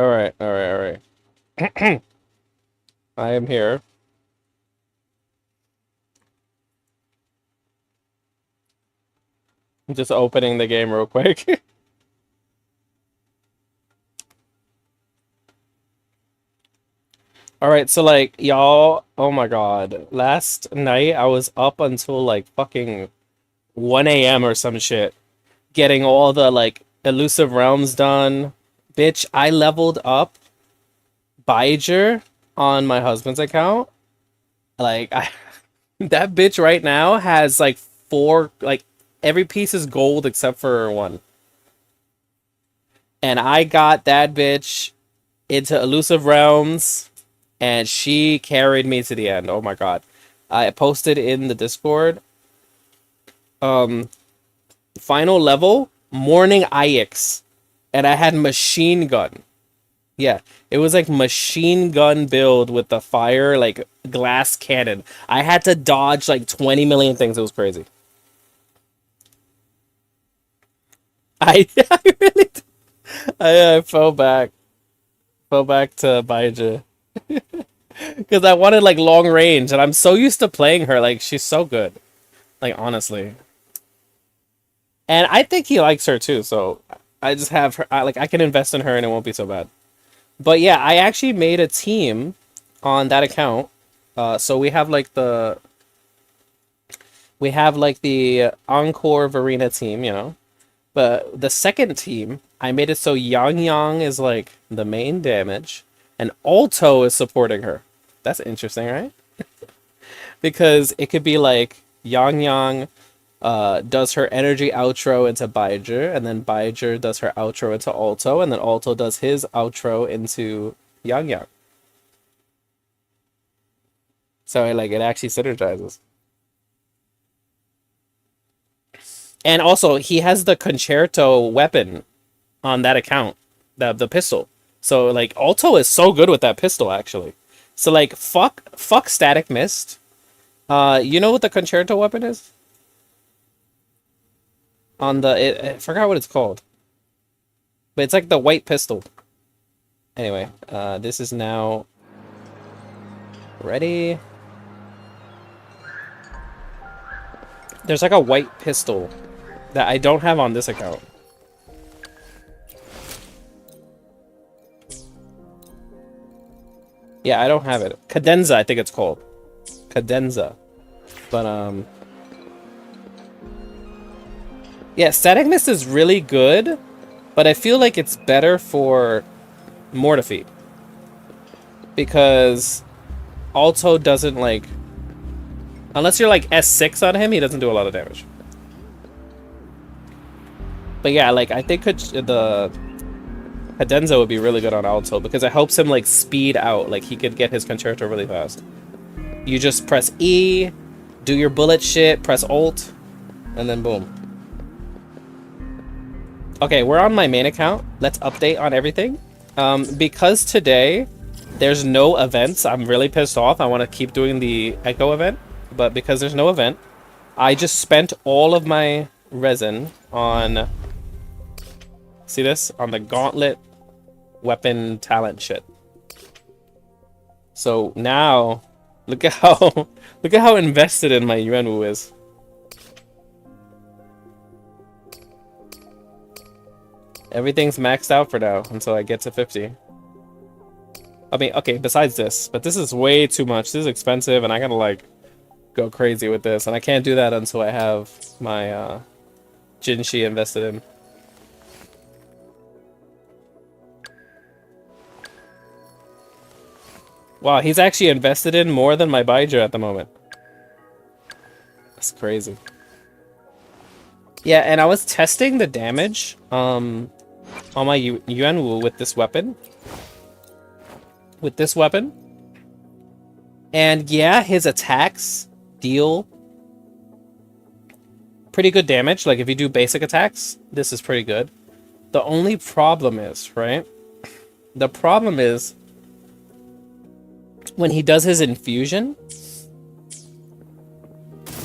Alright, alright, alright. I am here. I'm just opening the game real quick. Alright, so like, y'all, oh my god. Last night I was up until like fucking 1 a.m. or some shit, getting all the like elusive realms done. Bitch, I leveled up Baijer on my husband's account. Like, that bitch right now has like four, like, every piece is gold except for one. And I got that bitch into elusive realms, and she carried me to the end. Oh my god. I posted in the Discord, um, final level, Morning Ix, and I had machine gun. Yeah, it was like machine gun build with the fire, like glass cannon. I had to dodge like 20 million things. It was crazy. I really, I fell back to Baija because I wanted like long range, and I'm so used to playing her. Like she's so good, like honestly, and I think he likes her too. So I just have her. I can invest in her, and it won't be so bad. But yeah, I actually made a team on that account. So we have like the Encore Varina team, you know. But the second team, I made it so Yang Yang is like the main damage, and Alto is supporting her. That's interesting, right? Because it could be like Yang Yang does her energy outro into Baijer, and then Baijer does her outro into Alto, and then Alto does his outro into Yang Yang. So it actually synergizes. And also he has the concerto weapon on that account, the pistol. So like Alto is so good with that pistol actually. So like fuck static mist. You know what the concerto weapon is? On I forgot what it's called. But it's like the white pistol. Anyway, this is now ready. There's like a white pistol that I don't have on this account. Yeah, I don't have it. Cadenza, I think it's called. Cadenza. But yeah, Static Mist is really good, but I feel like it's better for Mortifeed. Because Alto doesn't like, unless you're like S6 on him, he doesn't do a lot of damage. But yeah, like I think the Cadenza would be really good on Alto because it helps him like speed out. Like he could get his concerto really fast. You just press E, do your bullet shit, press Alt, and then boom. Okay, we're on my main account. Let's update on everything. Because today there's no events, I'm really pissed off. I want to keep doing the Echo event, but because there's no event, I just spent all of my resin on, see this? On the gauntlet weapon talent shit. So now, look at how look at how invested in my Yuanwu is. Everything's maxed out for now until I get to 50. I mean, okay, besides this, but this is way too much. This is expensive, and I gotta like go crazy with this, and I can't do that until I have my Jinshi invested in. Wow, he's actually invested in more than my Baijer at the moment. That's crazy. Yeah, and I was testing the damage on my Yuanwu with this weapon. And yeah, his attacks deal pretty good damage. Like if you do basic attacks, this is pretty good. The only problem is, right? The problem is when he does his infusion,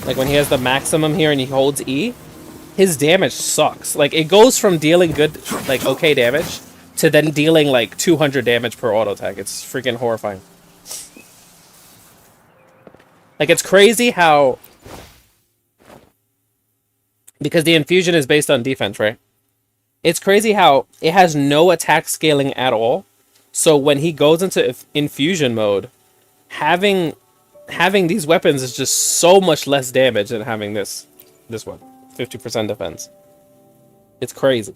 like when he has the maximum here and he holds E, his damage sucks. Like it goes from dealing good, like okay damage, to then dealing like 200 damage per auto attack. It's freaking horrifying. Like, it's crazy how, because the infusion is based on defense, right? It's crazy how it has no attack scaling at all. So when he goes into infusion mode, having these weapons is just so much less damage than having this one. 50% defense. It's crazy.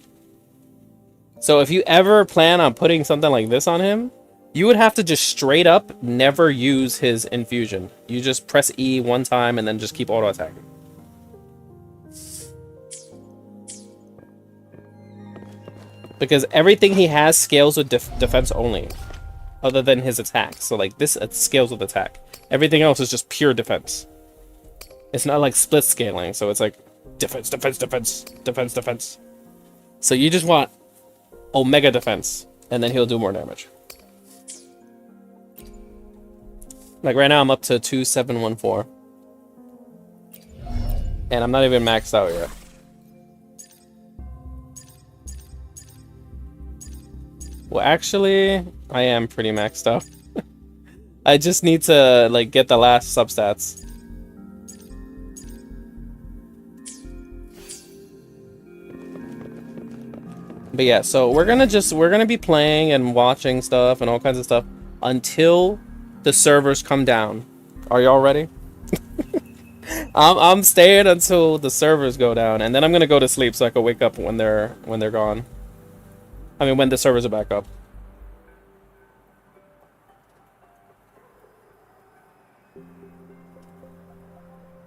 So if you ever plan on putting something like this on him, you would have to just straight up never use his infusion. You just press E one time and then just keep auto attacking. Because everything he has scales with defense only, other than his attack. So like this scales with attack. Everything else is just pure defense. It's not like split scaling, so it's like defense, defense, defense, defense, defense. So you just want Omega defense, and then he'll do more damage. Like right now I'm up to 2714. And I'm not even maxed out yet. Well, actually, I am pretty maxed out. I just need to, like, get the last substats. But yeah, so we're gonna be playing and watching stuff and all kinds of stuff until the servers come down. Are y'all ready? I'm staying until the servers go down, and then I'm gonna go to sleep so I can wake up when they're gone. I mean, when the servers are back up.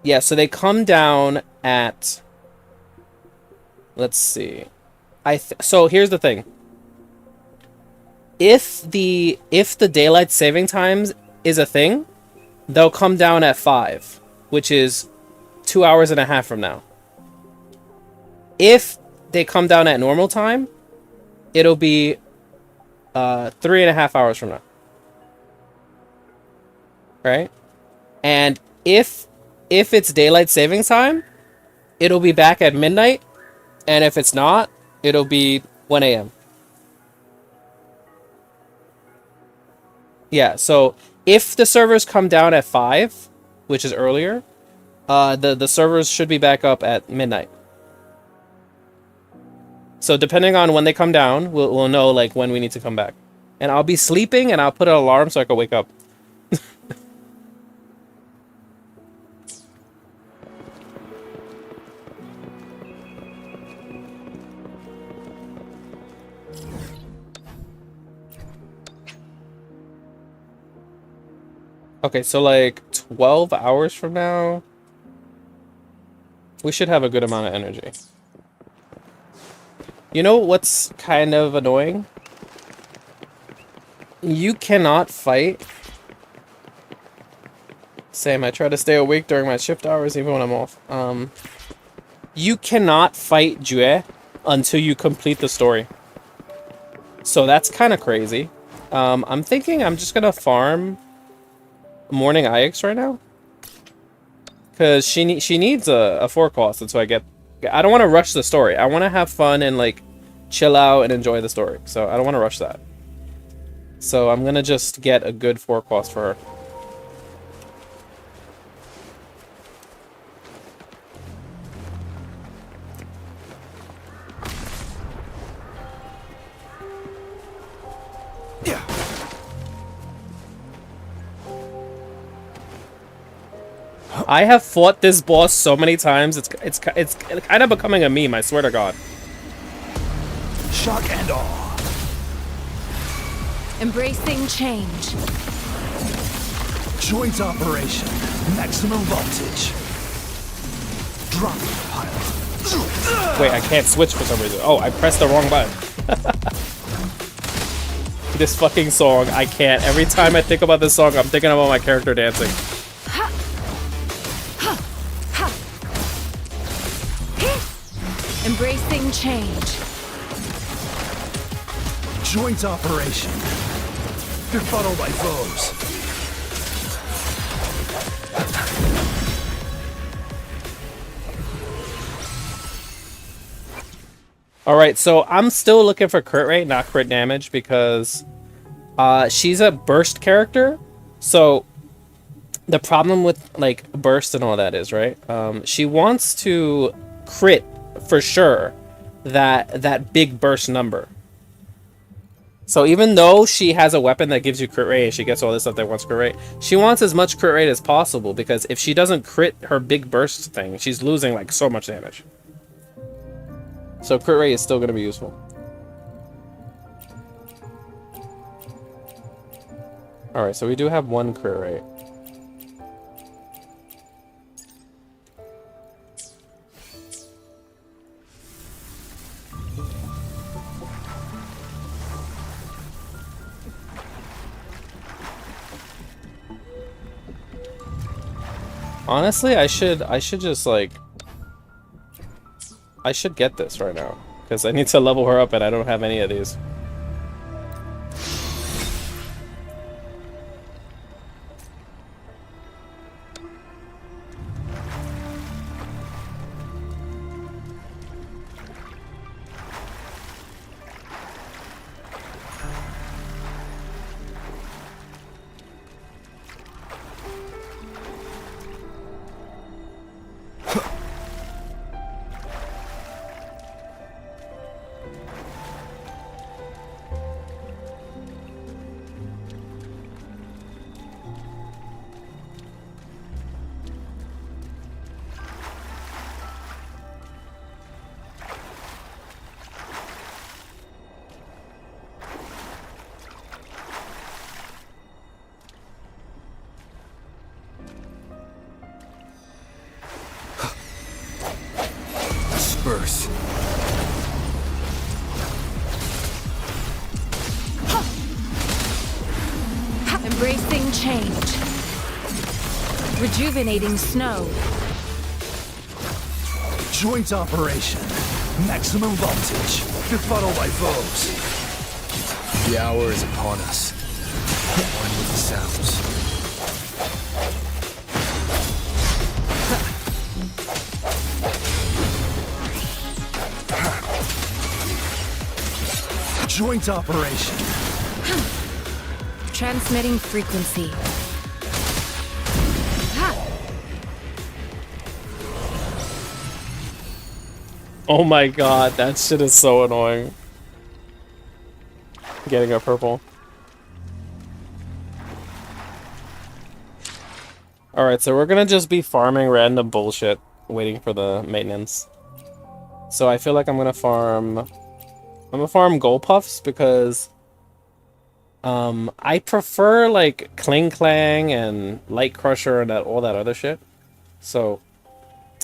Yeah, so they come down at... Let's see. So here's the thing. If the daylight saving times is a thing, they'll come down at 5, which is 2 hours and a half from now. If they come down at normal time, it'll be 3.5 hours from now. Right? And if it's daylight savings time, it'll be back at midnight. And if it's not, it'll be 1 a.m. Yeah, so if the servers come down at 5, which is earlier, the servers should be back up at midnight. So depending on when they come down, we'll know like when we need to come back. And I'll be sleeping and I'll put an alarm so I can wake up. Okay, so like 12 hours from now, we should have a good amount of energy. You know what's kind of annoying? You cannot fight. Same, I try to stay awake during my shift hours even when I'm off. You cannot fight Jue until you complete the story. So that's kind of crazy. I'm thinking I'm just gonna farm Morning IX right now. Because she needs a 4 cost, and so I don't want to rush the story. I want to have fun and like chill out and enjoy the story. So I don't want to rush that. So I'm gonna just get a good 4 cost for her. Yeah. I have fought this boss so many times. It's kind of becoming a meme. I swear to God. Shock and awe. Embracing change. Joint operation. Maximum voltage. Drop the pilot. Wait, I can't switch for some reason. Oh, I pressed the wrong button. This fucking song, I can't. Every time I think about this song, I'm thinking about my character dancing. Embracing change. Joint operation. Befuddle my foes. All right, so I'm still looking for crit rate, not crit damage, because she's a burst character. So the problem with like burst and all that is, right? She wants to crit for sure that big burst number. So even though she has a weapon that gives you crit rate, she gets all this stuff that wants crit rate, she wants as much crit rate as possible, because if she doesn't crit her big burst thing, she's losing like so much damage. So crit rate is still going to be useful. Alright, so we do have one crit rate. Honestly, I should just like I should get this right now, because I need to level her up and I don't have any of these. Disperse. Embracing change. Rejuvenating snow. Joint operation. Maximum voltage. Befuddle by foes. The hour is upon us. One with the sounds. Joint operation. Transmitting frequency. Oh my god, that shit is so annoying. Getting a purple. Alright, so we're gonna just be farming random bullshit, waiting for the maintenance. So I feel like I'm gonna farm gold puffs, because I prefer like Cling Clang and Light Crusher and all that other shit. So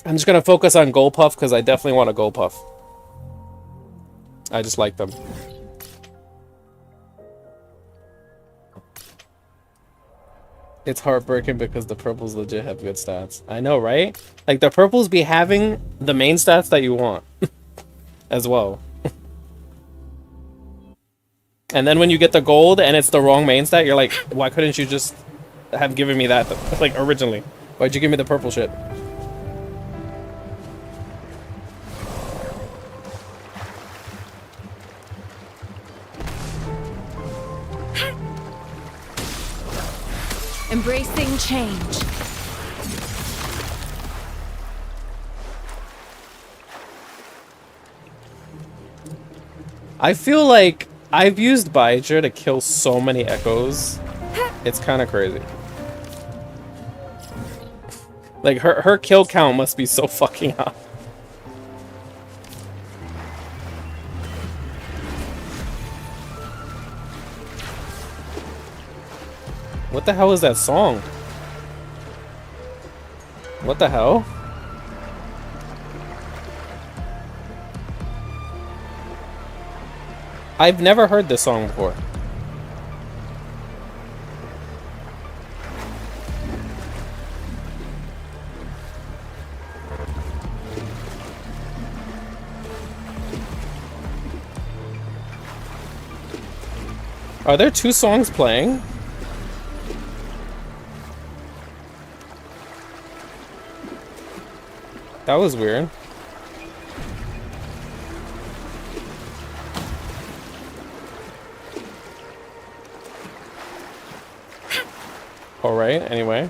I'm just gonna focus on gold puff, because I definitely want a gold puff. I just like them. It's heartbreaking because the purples legit have good stats. I know, right? Like, the purples be having the main stats that you want as well. And then when you get the gold and it's the wrong main stat, you're like, why couldn't you just have given me that, like, originally? Why'd you give me the purple shit? Embracing change. I feel like I've used Baijer to kill so many echoes. It's kind of crazy. Like, her kill count must be so fucking high. What the hell is that song? What the hell? I've never heard this song before. Are there two songs playing? That was weird. Alright, anyway.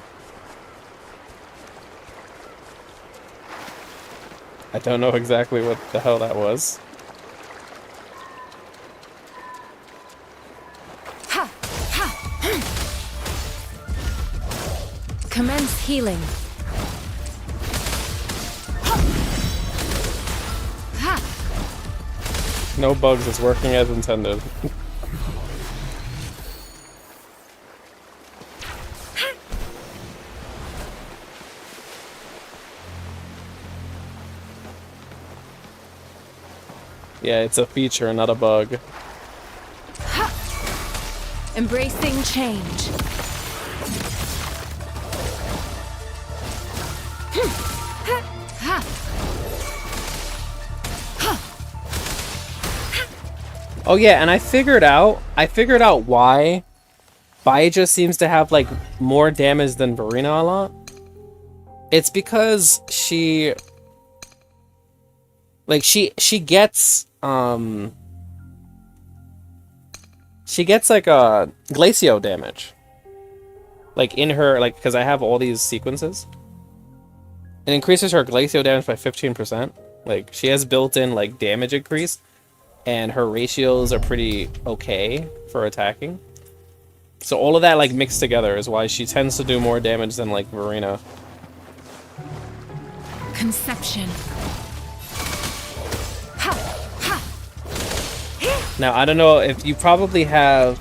I don't know exactly what the hell that was. Commence healing. No bugs, it's working as intended. Yeah, it's a feature, not a bug. Embracing change. Oh yeah, and I figured out why Baija seems to have like more damage than Verena a lot. It's because she gets like a glacio damage. Like in her, like, because I have all these sequences. It increases her glacio damage by 15%. Like, she has built-in like damage increase, and her ratios are pretty okay for attacking. So all of that like mixed together is why she tends to do more damage than like Verena. Conception. Now, I don't know if you probably have...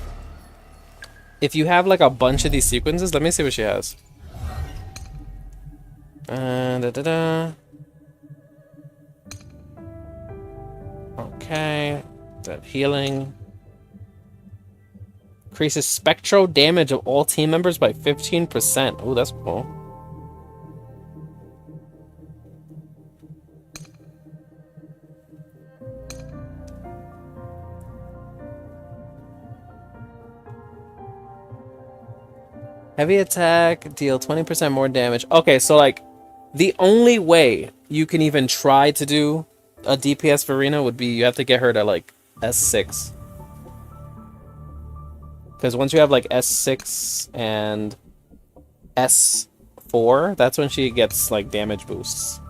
If you have, like, a bunch of these sequences... Let me see what she has. Okay. That healing. Increases spectral damage of all team members by 15%. Oh, that's cool. Heavy attack, deal 20% more damage. Okay, so like, the only way you can even try to do a DPS Verena would be you have to get her to like S6. Because once you have like S6 and S4, that's when she gets like damage boosts.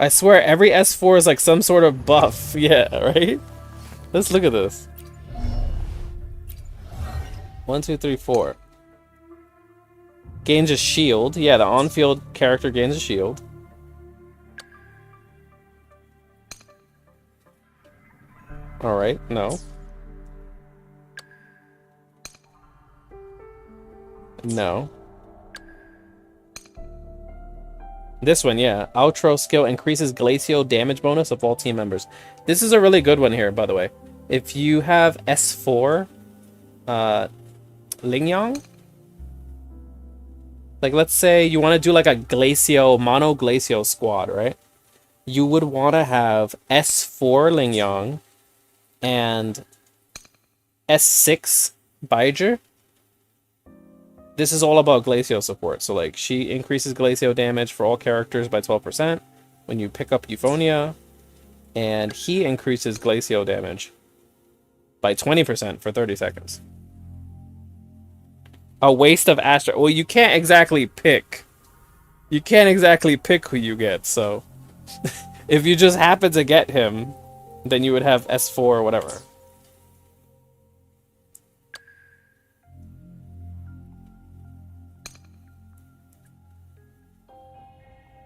I swear every S4 is like some sort of buff. Yeah, right? Let's look at this. 1, 2, 3, 4. Gains a shield. Yeah, the on-field character gains a shield. Alright, no. No. This one, yeah. Outro skill increases glacio damage bonus of all team members. This is a really good one here, by the way. If you have S4, Lingyang? Like, let's say you want to do like a glacio, mono glacio squad, right? You would want to have S4 Lingyang and S6 Baija. This is all about glacio support. So like, she increases glacio damage for all characters by 12% when you pick up Euphonia, and he increases glacio damage by 20% for 30 seconds. A waste of Astra. Well, you can't exactly pick. You can't exactly pick who you get, so... if you just happen to get him, then you would have S4 or whatever.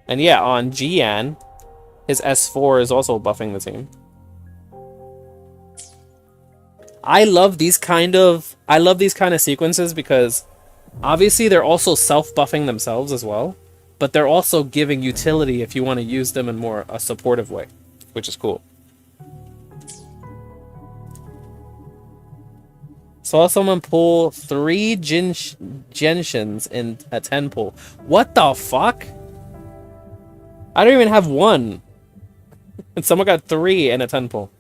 And yeah, on Gian, his S4 is also buffing the team. I love these kind of sequences because obviously they're also self-buffing themselves as well, but they're also giving utility if you want to use them in more a supportive way, which is cool. Saw someone pull 3 Genshin's in a 10 pull. What the fuck? I don't even have 1. And someone got 3 in a 10 pull.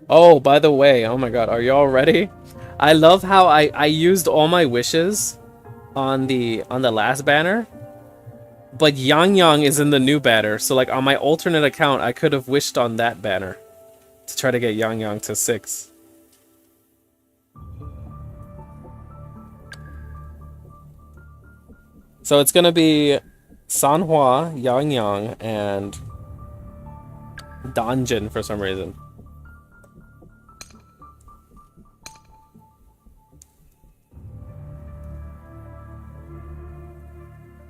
Oh, by the way, oh my god, are y'all ready? I love how I used all my wishes on the last banner. But Yang Yang is in the new banner, so like on my alternate account, I could have wished on that banner to try to get Yang Yang to 6. So it's gonna be Sanhua, Yang Yang, and Danjin for some reason.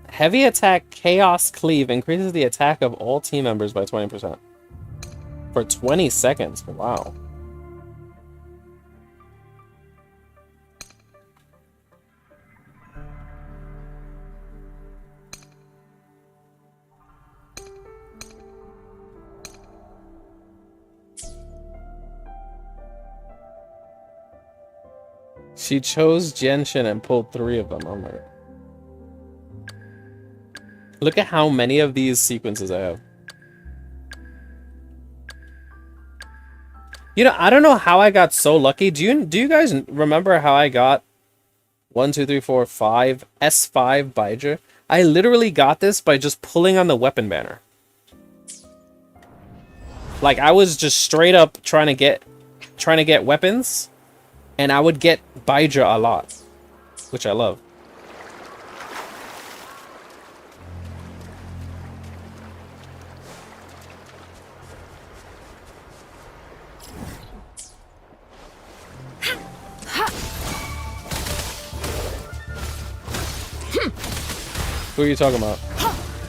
Heavy attack Chaos Cleave increases the attack of all team members by 20%. For 20 seconds. Wow. She chose Genshin and pulled 3 of them. Oh my god. Look at how many of these sequences I have. You know, I don't know how I got so lucky. Do you guys remember how I got 1, 2, 3, 4, 5 S5 Baija? I literally got this by just pulling on the weapon banner. Like I was just straight up trying to get weapons, and I would get Baija a lot, which I love. Who are you talking about?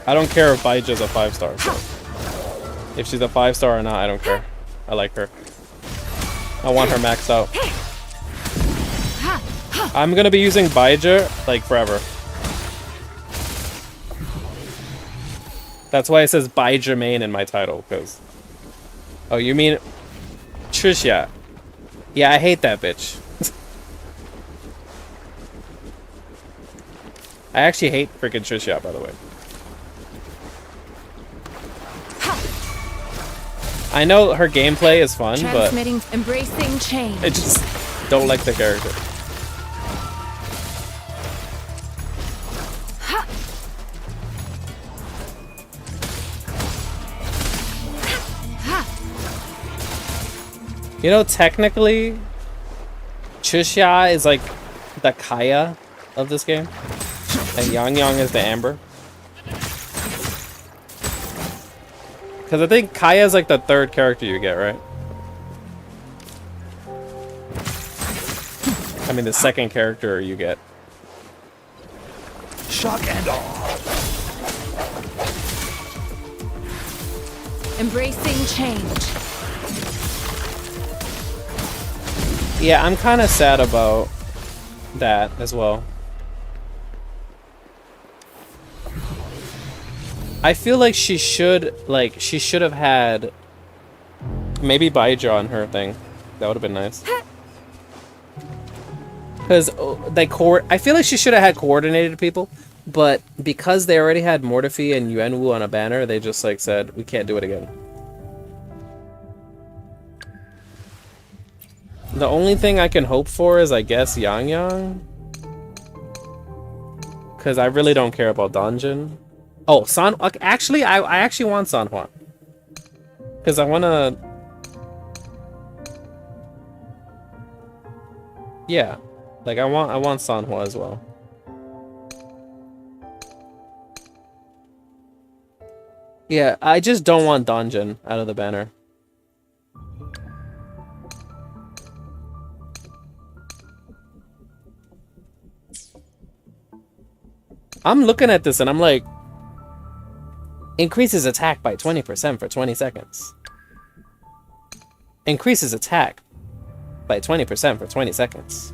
I don't care if Baija's a 5-star. So. If she's a 5-star or not, I don't care. I like her. I want her maxed out. I'm gonna be using Baija like forever. That's why it says Baija main in my title, because... Oh, you mean... Trisha. Yeah, I hate that bitch. I actually hate freaking Trisha, by the way. I know her gameplay is fun, but embracing change. I just don't like the character. You know, technically, Trisha is like the Kaya of this game. And Yang Yang is the Amber. Because I think Kaya is like the 3rd character you get, right? I mean, the 2nd character you get. Shock and awe. Embracing change. Yeah, I'm kind of sad about that as well. I feel like she should have had maybe Baija on her thing. That would have been nice. Because I feel like she should have had coordinated people, but because they already had Mortefi and Yuanwu on a banner, they just like said we can't do it again. The only thing I can hope for is, I guess, Yang Yang. Because I really don't care about Danjin. Oh, actually, I actually want Sanhua. Because I want to... Yeah. Like, I want Sanhua as well. Yeah, I just don't want Danjin out of the banner. I'm looking at this and I'm like, increases attack by 20% for 20 seconds. Increases attack by 20% for 20 seconds.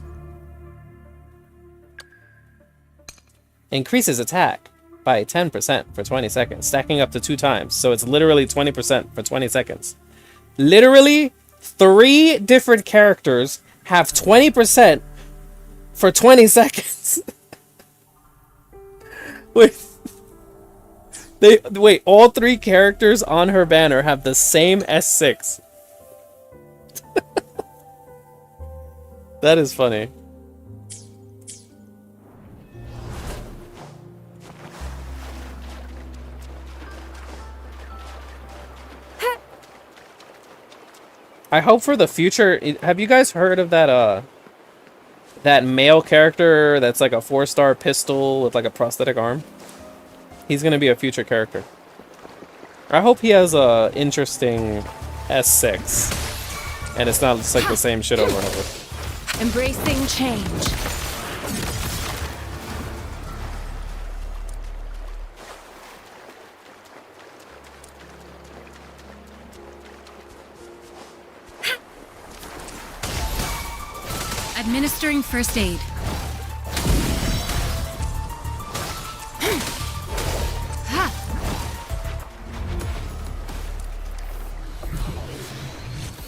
Increases attack by 10% for 20 seconds, stacking up to 2 times. So it's literally 20% for 20 seconds. Literally, 3 different characters have 20% for 20 seconds. Wait, all 3 characters on her banner have the same S6. That is funny. I hope for the future. Have you guys heard of that male character that's like a 4-star pistol with like a prosthetic arm? He's gonna be a future character. I hope he has a interesting S6, and it's not just like the same shit over and over. Embracing change. Administering first aid.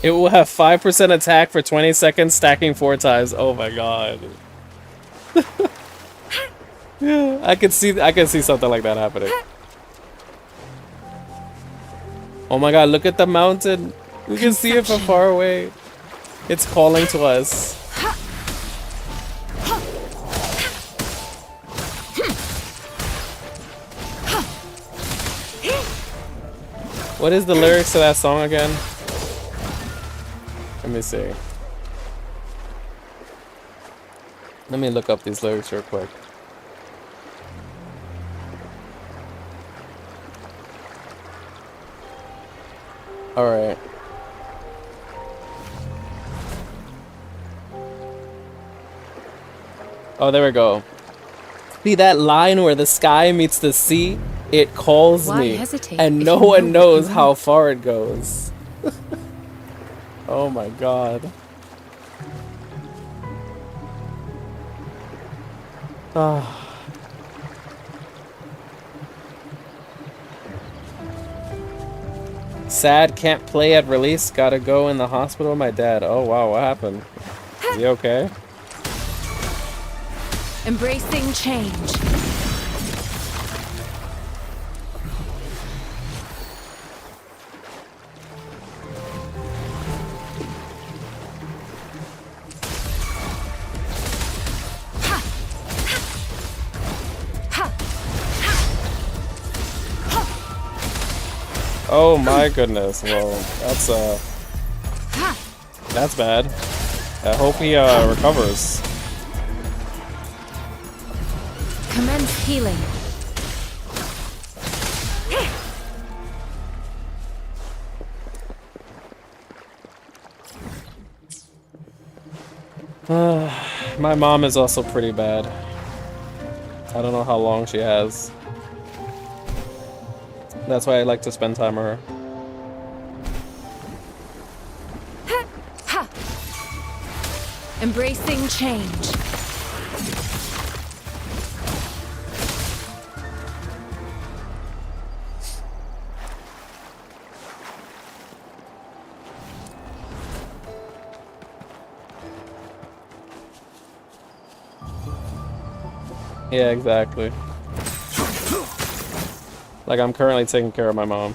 It will have 5% attack for 20 seconds, stacking 4 times. Oh my god. Yeah, I can see something like that happening. Oh my god, look at the mountain. We can see it from far away. It's calling to us. What is the lyrics to that song again? Let me see. Let me look up these lyrics real quick. Alright. Oh, there we go. See that line where the sky meets the sea? It calls Why me, hesitate and if no you one know knows how far it goes. Oh my god. Ah. Sad, can't play at release, gotta go in the hospital with my dad. Oh wow, what happened? Is he okay? Embracing change. Oh my goodness, well, that's bad. I hope he recovers. Commence healing. My mom is also pretty bad. I don't know how long she has. That's why I like to spend time with her. Embracing change. Yeah, exactly. Like, I'm currently taking care of my mom.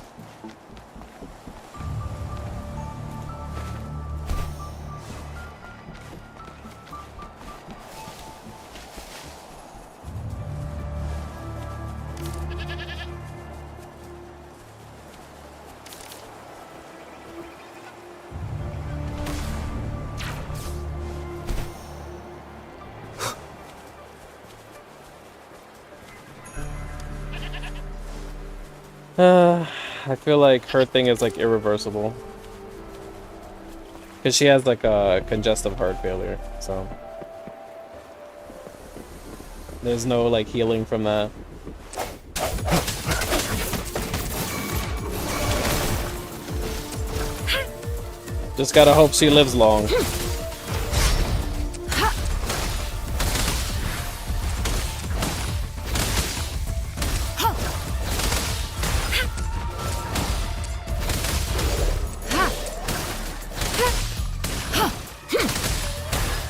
I feel like her thing is like irreversible. Because she has like a congestive heart failure, so. There's no like healing from that. Just gotta hope she lives long.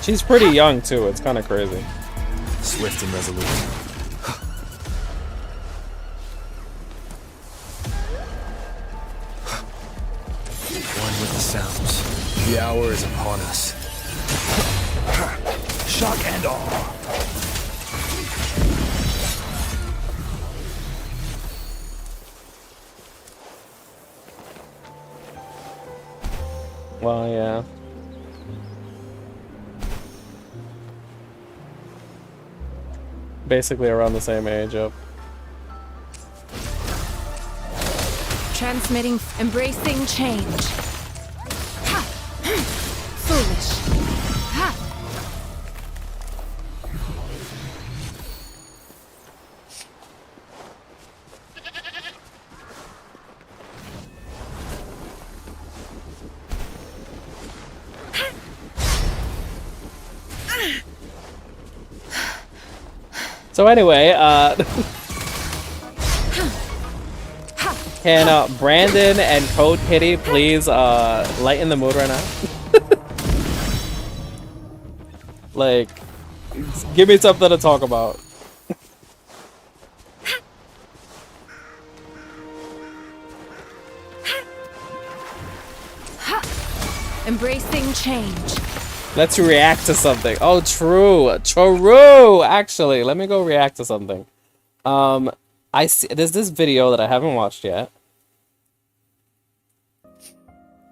She's pretty young too, it's kind of crazy. Swift and resolute. One with the sounds. The hour is upon us. Shock and awe. Well, yeah. Basically around the same age, yep. Transmitting, embracing change. Ha! Foolish. Ha! So anyway, can Brandon and Code Kitty please lighten the mood right now? Like, give me something to talk about. Embracing change. Let's react to something. Oh, true. True. Actually, let me go react to something. I see there's this video that I haven't watched yet.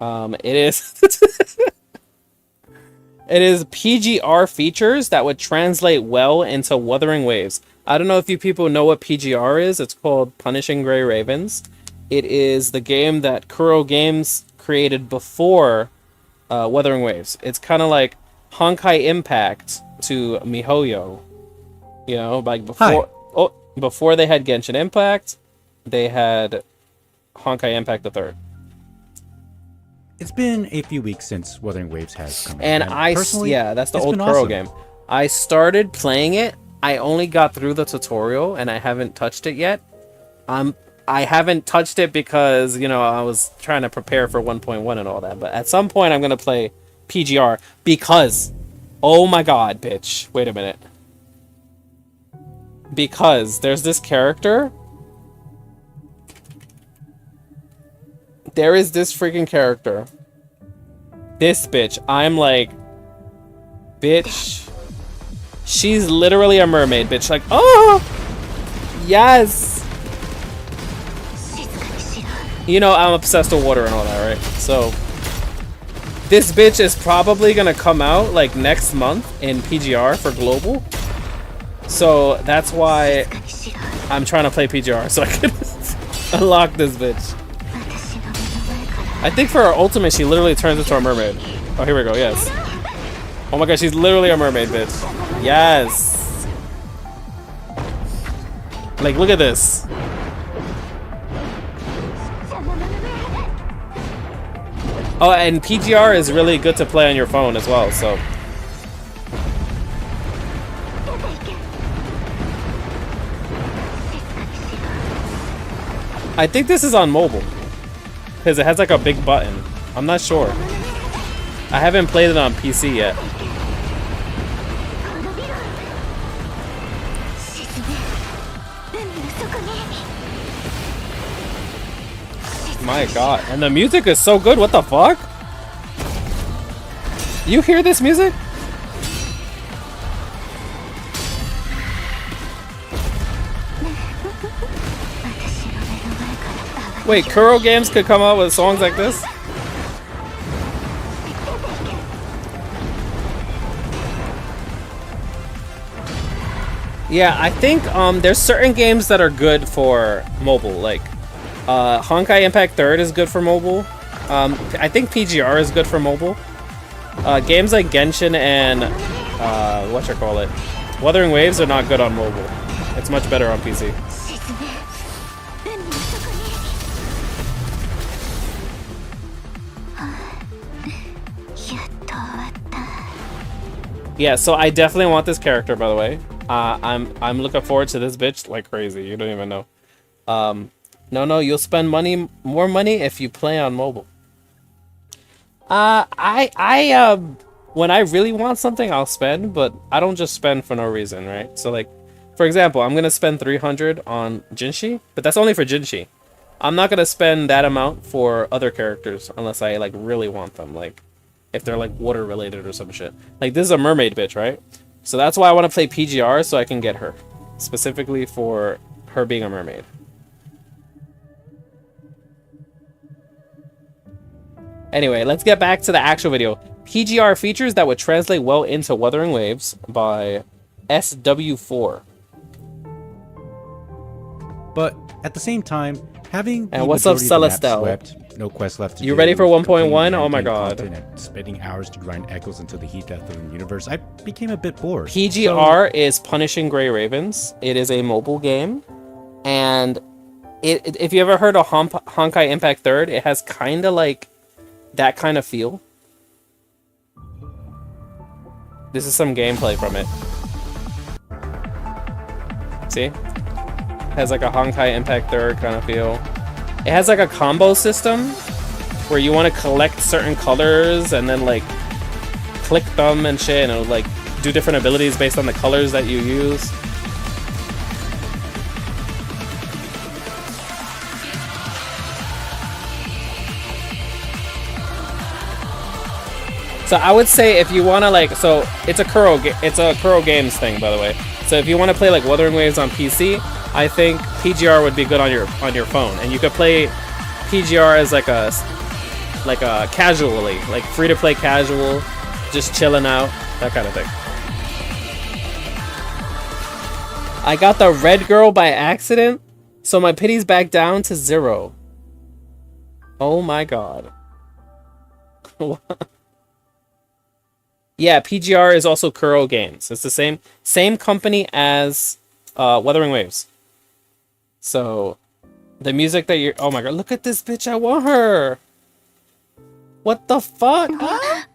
It is it is PGR features that would translate well into Wuthering Waves. I don't know if you people know what PGR is. It's called Punishing Gray Ravens. It is the game that Kuro Games created before Wuthering Waves. It's kind of like Honkai Impact to MiHoYo. You know, like before they had Genshin Impact, they had Honkai Impact the Third. It's been a few weeks since Wuthering Waves has come out. And yeah, that's the old Kuro game. I started playing it. I only got through the tutorial and I haven't touched it yet. I haven't touched it because, you know, I was trying to prepare for 1.1 and all that. But at some point, I'm going to play PGR because, oh my god, bitch. Wait a minute. Because there's this character. There is this freaking character. This bitch. I'm like, bitch. She's literally a mermaid, bitch. Like, oh, yes. You know, I'm obsessed with water and all that, right? So, this bitch is probably gonna come out, like, next month in PGR for Global. So, that's why I'm trying to play PGR, so I can unlock this bitch. I think for her ultimate, she literally turns into a mermaid. Oh, here we go, yes. Oh my god, she's literally a mermaid, bitch. Yes. Like, look at this. Oh, and PGR is really good to play on your phone as well, so. I think this is on mobile. Because it has like a big button. I'm not sure. I haven't played it on PC yet. My god. And the music is so good. What the fuck? You hear this music? Wait, Kuro Games could come out with songs like this? Yeah, I think there's certain games that are good for mobile, like Honkai Impact 3rd is good for mobile. I think PGR is good for mobile. Games like Genshin and whatchamacallit, Wuthering Waves are not good on mobile. It's much better on PC. Yeah, so I definitely want this character, by the way. I'm looking forward to this bitch like crazy. You don't even know. No, you'll spend more money if you play on mobile. When I really want something, I'll spend, but I don't just spend for no reason, right? So like, for example, I'm gonna spend 300 on Jinshi, but that's only for Jinshi. I'm not gonna spend that amount for other characters unless I like really want them, like if they're like water related or some shit. Like this is a mermaid bitch, right? So that's why I want to play PGR so I can get her, specifically for her being a mermaid. Anyway, let's get back to the actual video. PGR features that would translate well into Wuthering Waves by SW4. But at the same time, having And what's up, Celestel? Swept, no quest left to You do, ready for 1.1? completing Oh my endgame god. content and spending hours to grind echoes until the heat death of the universe, I became a bit bored. PGR is Punishing Gray Ravens. It is a mobile game, and if you ever heard of Honkai Impact 3rd, it has kind of like that kind of feel. This is some gameplay from it. See? Has like a Honkai Impact 3rd kind of feel. It has like a combo system where you want to collect certain colors and then like click them and shit, and it'll like do different abilities based on the colors that you use. So I would say if you want to like, so it's a Kuro Games thing, by the way. So if you want to play like Wuthering Waves on PC, I think PGR would be good on your phone, and you could play PGR as like a casually, like free to play casual, just chilling out, that kind of thing. I got the red girl by accident, so my pity's back down to 0. Oh my god. Yeah, PGR is also Kuro Games. It's the same company as Wuthering Waves. So, the music that you're... Oh my god, look at this bitch, I want her! What the fuck? Ah!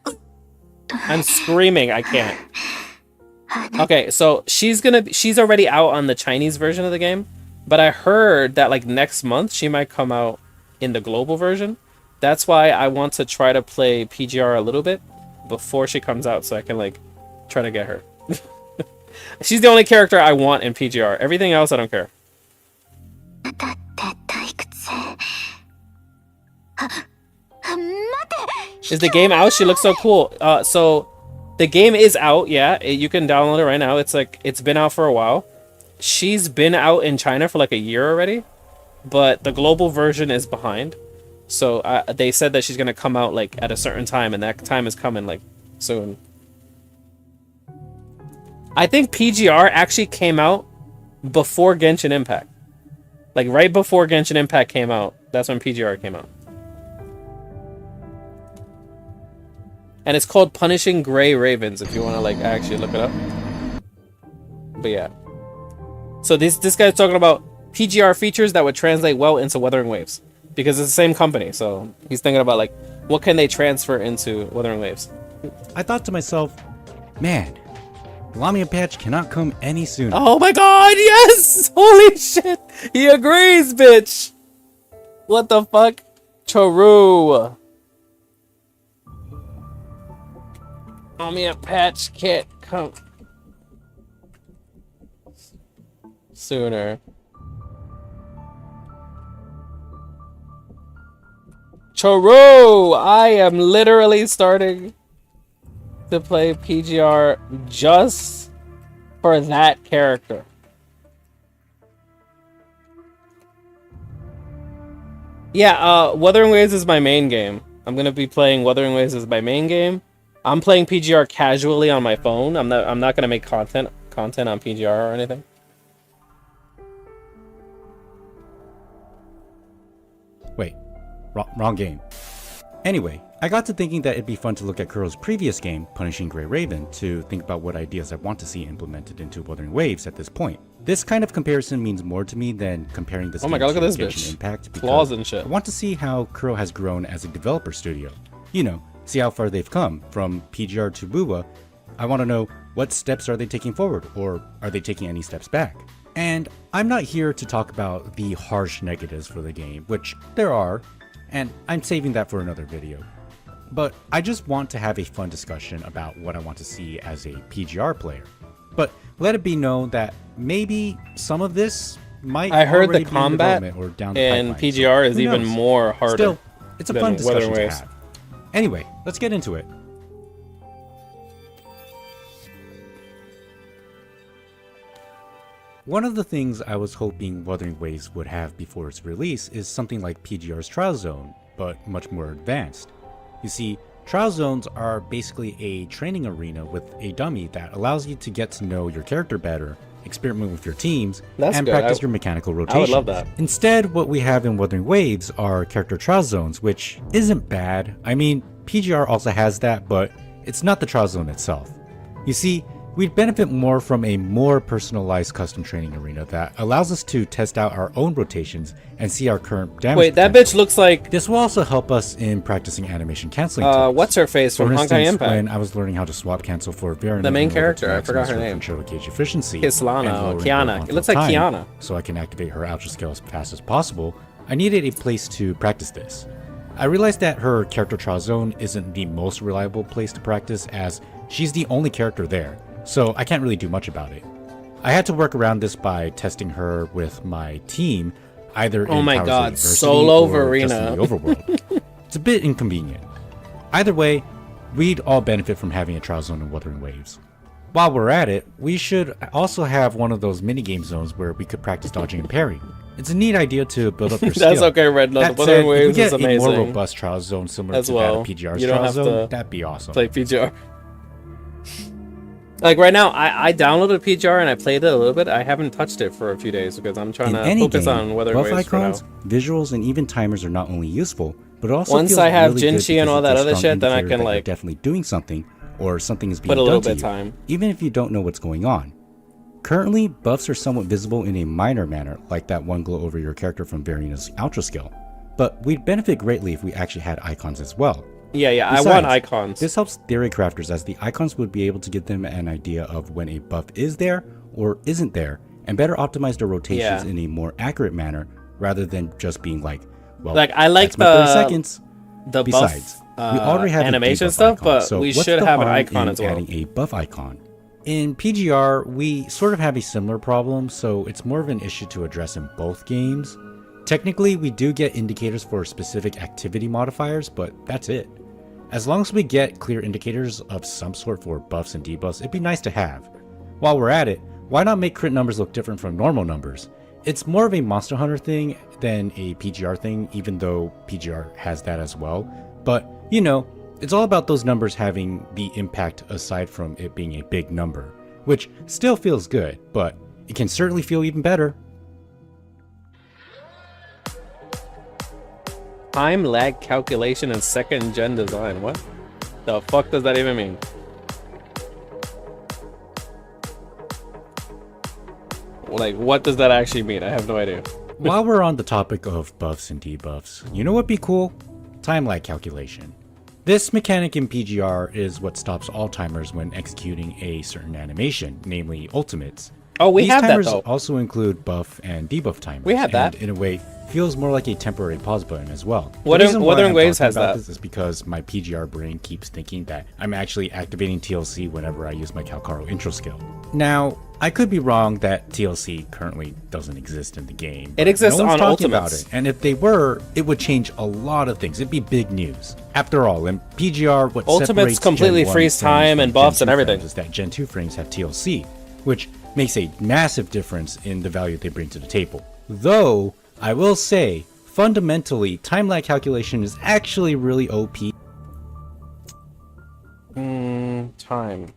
I'm screaming, I can't. Okay, so she's already out on the Chinese version of the game, but I heard that like next month she might come out in the global version. That's why I want to try to play PGR a little bit before she comes out, so I can like try to get her. She's the only character I want in PGR. Everything else I don't care. Is the game out? She looks so cool. So the game is out, yeah. You can download it right now. It's been out for a while. She's been out in China for like a year already, but the global version is behind. So they said that she's gonna come out like at a certain time, and that time is coming like soon. I think PGR actually came out before Genshin Impact. Like right before Genshin Impact came out, that's when PGR came out. And it's called Punishing Gray Ravens if you want to like actually look it up. But yeah. So this guy's talking about PGR features that would translate well into Wuthering Waves, because it's the same company. So he's thinking about like what can they transfer into Wuthering Waves. I thought to myself, man, Lamia patch cannot come any sooner. Oh my god, yes! Holy shit! He agrees, bitch! What the fuck? Choru. Lamia patch can't come sooner. Choru! I am literally starting to play PGR just for that character. Yeah, Wuthering Waves is my main game. I'm gonna be playing Wuthering Waves as my main game. I'm playing PGR casually on my phone. I'm not gonna make content on PGR or anything. Wait, wrong game. Anyway, I got to thinking that it'd be fun to look at Kuro's previous game, Punishing Gray Raven, to think about what ideas I want to see implemented into Wuthering Waves at this point. This kind of comparison means more to me than comparing this game my god, look to at this Genshin bitch. Impact, Claws and shit. I want to see how Kuro has grown as a developer studio. You know, see how far they've come from PGR to Buwa. I want to know what steps are they taking forward, or are they taking any steps back? And I'm not here to talk about the harsh negatives for the game, which there are, and I'm saving that for another video. But I just want to have a fun discussion about what I want to see as a PGR player. But let it be known that maybe some of this might I heard already the be in combat development or down the in pipeline, PGR so is who even knows? more harder. Still, it's a than fun discussion Wuthering to Waves. have. Anyway, let's get into it. One of the things I was hoping Wuthering Waves would have before its release is something like PGR's Trial Zone, but much more advanced. You see, trial zones are basically a training arena with a dummy that allows you to get to know your character better, experiment with your teams, That's and good. practice your mechanical rotation. I would love that. Instead, what we have in Wuthering Waves are character trial zones, which isn't bad. I mean, PGR also has that, but it's not the trial zone itself. You see, we'd benefit more from a more personalized custom training arena that allows us to test out our own rotations and see our current damage Wait, that potential. bitch looks like This will also help us in practicing animation canceling techniques. what's her face from For Honkai instance, Impact? when I was learning how to swap cancel for Varina, The main in order to character, I forgot maximize her name. control gauge efficiency, Kislana, and lowering Kiana. her It looks like time, Kiana. so I can activate her ultra skill as fast as possible. I needed a place to practice this. I realized that her character trial zone isn't the most reliable place to practice, as she's the only character there, so I can't really do much about it. I had to work around this by testing her with my team, either Oh in my Powers God, University solo or just Varina. in the overworld. It's a bit inconvenient. Either way, we'd all benefit from having a trial zone in Wuthering Waves. While we're at it, we should also have one of those minigame zones where we could practice dodging and parrying. It's a neat idea to build up your skill. That's okay, Red. No, That the Wuthering said, if we Waves get is a more amazing. robust trial zone similar As to well. that of PGR's You don't trial have zone, to that'd be awesome. Play PGR. Like right now, I downloaded PGR and I played it a little bit. I haven't touched it for a few days because I'm trying In to any focus game, on Wuthering buff Waves for now. icons, visuals, and even timers are not only useful, but also Once feels I have really good Jinchi and because all it's that a other strong shit, then I indicator can, that you're like, definitely doing something, or something is being put a done little to bit you, time. even if you don't know what's going on. Currently, buffs are somewhat visible in a minor manner, like that one glow over your character from Varina's Ultra skill, but we'd benefit greatly if we actually had icons as well. Yeah, I Besides, want icons. This helps theory crafters, as the icons would be able to give them an idea of when a buff is there or isn't there, and better optimize their rotations Yeah. in a more accurate manner rather than just being like, well, Like, I like that's my 30 the- seconds. The Besides, buff we already have animation a debuff stuff, icon, but so we what's should the have an harm icon in as well. adding a buff icon? In PGR, we sort of have a similar problem, so it's more of an issue to address in both games. Technically, we do get indicators for specific activity modifiers, but that's it. As long as we get clear indicators of some sort for buffs and debuffs, it'd be nice to have. While we're at it, why not make crit numbers look different from normal numbers? It's more of a Monster Hunter thing than a PGR thing, even though PGR has that as well. But, you know, it's all about those numbers having the impact aside from it being a big number, which still feels good, but it can certainly feel even better. Time lag calculation and second gen design. What the fuck does that even mean? Like, what does that actually mean? I have no idea. While we're on the topic of buffs and debuffs, you know what'd be cool? Time lag calculation. This mechanic in PGR is what stops all timers when executing a certain animation, namely ultimates. Oh, we These have that timers though. also include buff and debuff timers. We have that. And in a way, feels more like a temporary pause button as well. The Wuthering- reason why Wuthering I'm Waves talking has about that. This is because my PGR brain keeps thinking that I'm actually activating TLC whenever I use my Calcaro intro skill. Now, I could be wrong that TLC currently doesn't exist in the game. It exists no one's on talking about Ultimates. it. And if they were, it would change a lot of things. It'd be big news. After all, in PGR, what Ultimates separates completely Gen 1 freeze frames time from and Gen buffs 2 and everything. frames is that Gen 2 frames have TLC, which makes a massive difference in the value they bring to the table. Though, I will say, fundamentally, time lag calculation is actually really OP. Time.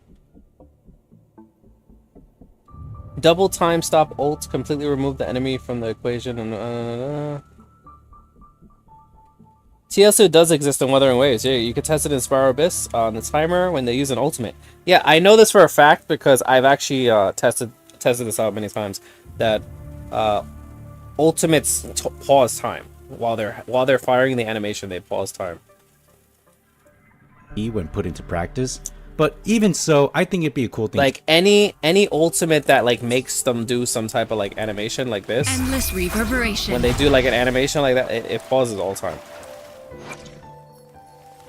Double time stop ult completely remove the enemy from the equation and TLC does exist in Wuthering Waves. Yeah, you can test it in Spiral Abyss on the timer when they use an ultimate. Yeah, I know this for a fact because I've actually tested this out many times. That ultimates pause time while they're firing the animation. They pause time. When put into practice, but even so, I think it'd be a cool thing. Like any ultimate that like makes them do some type of like animation like this. Endless reverberation. When they do like an animation like that, it pauses all the time.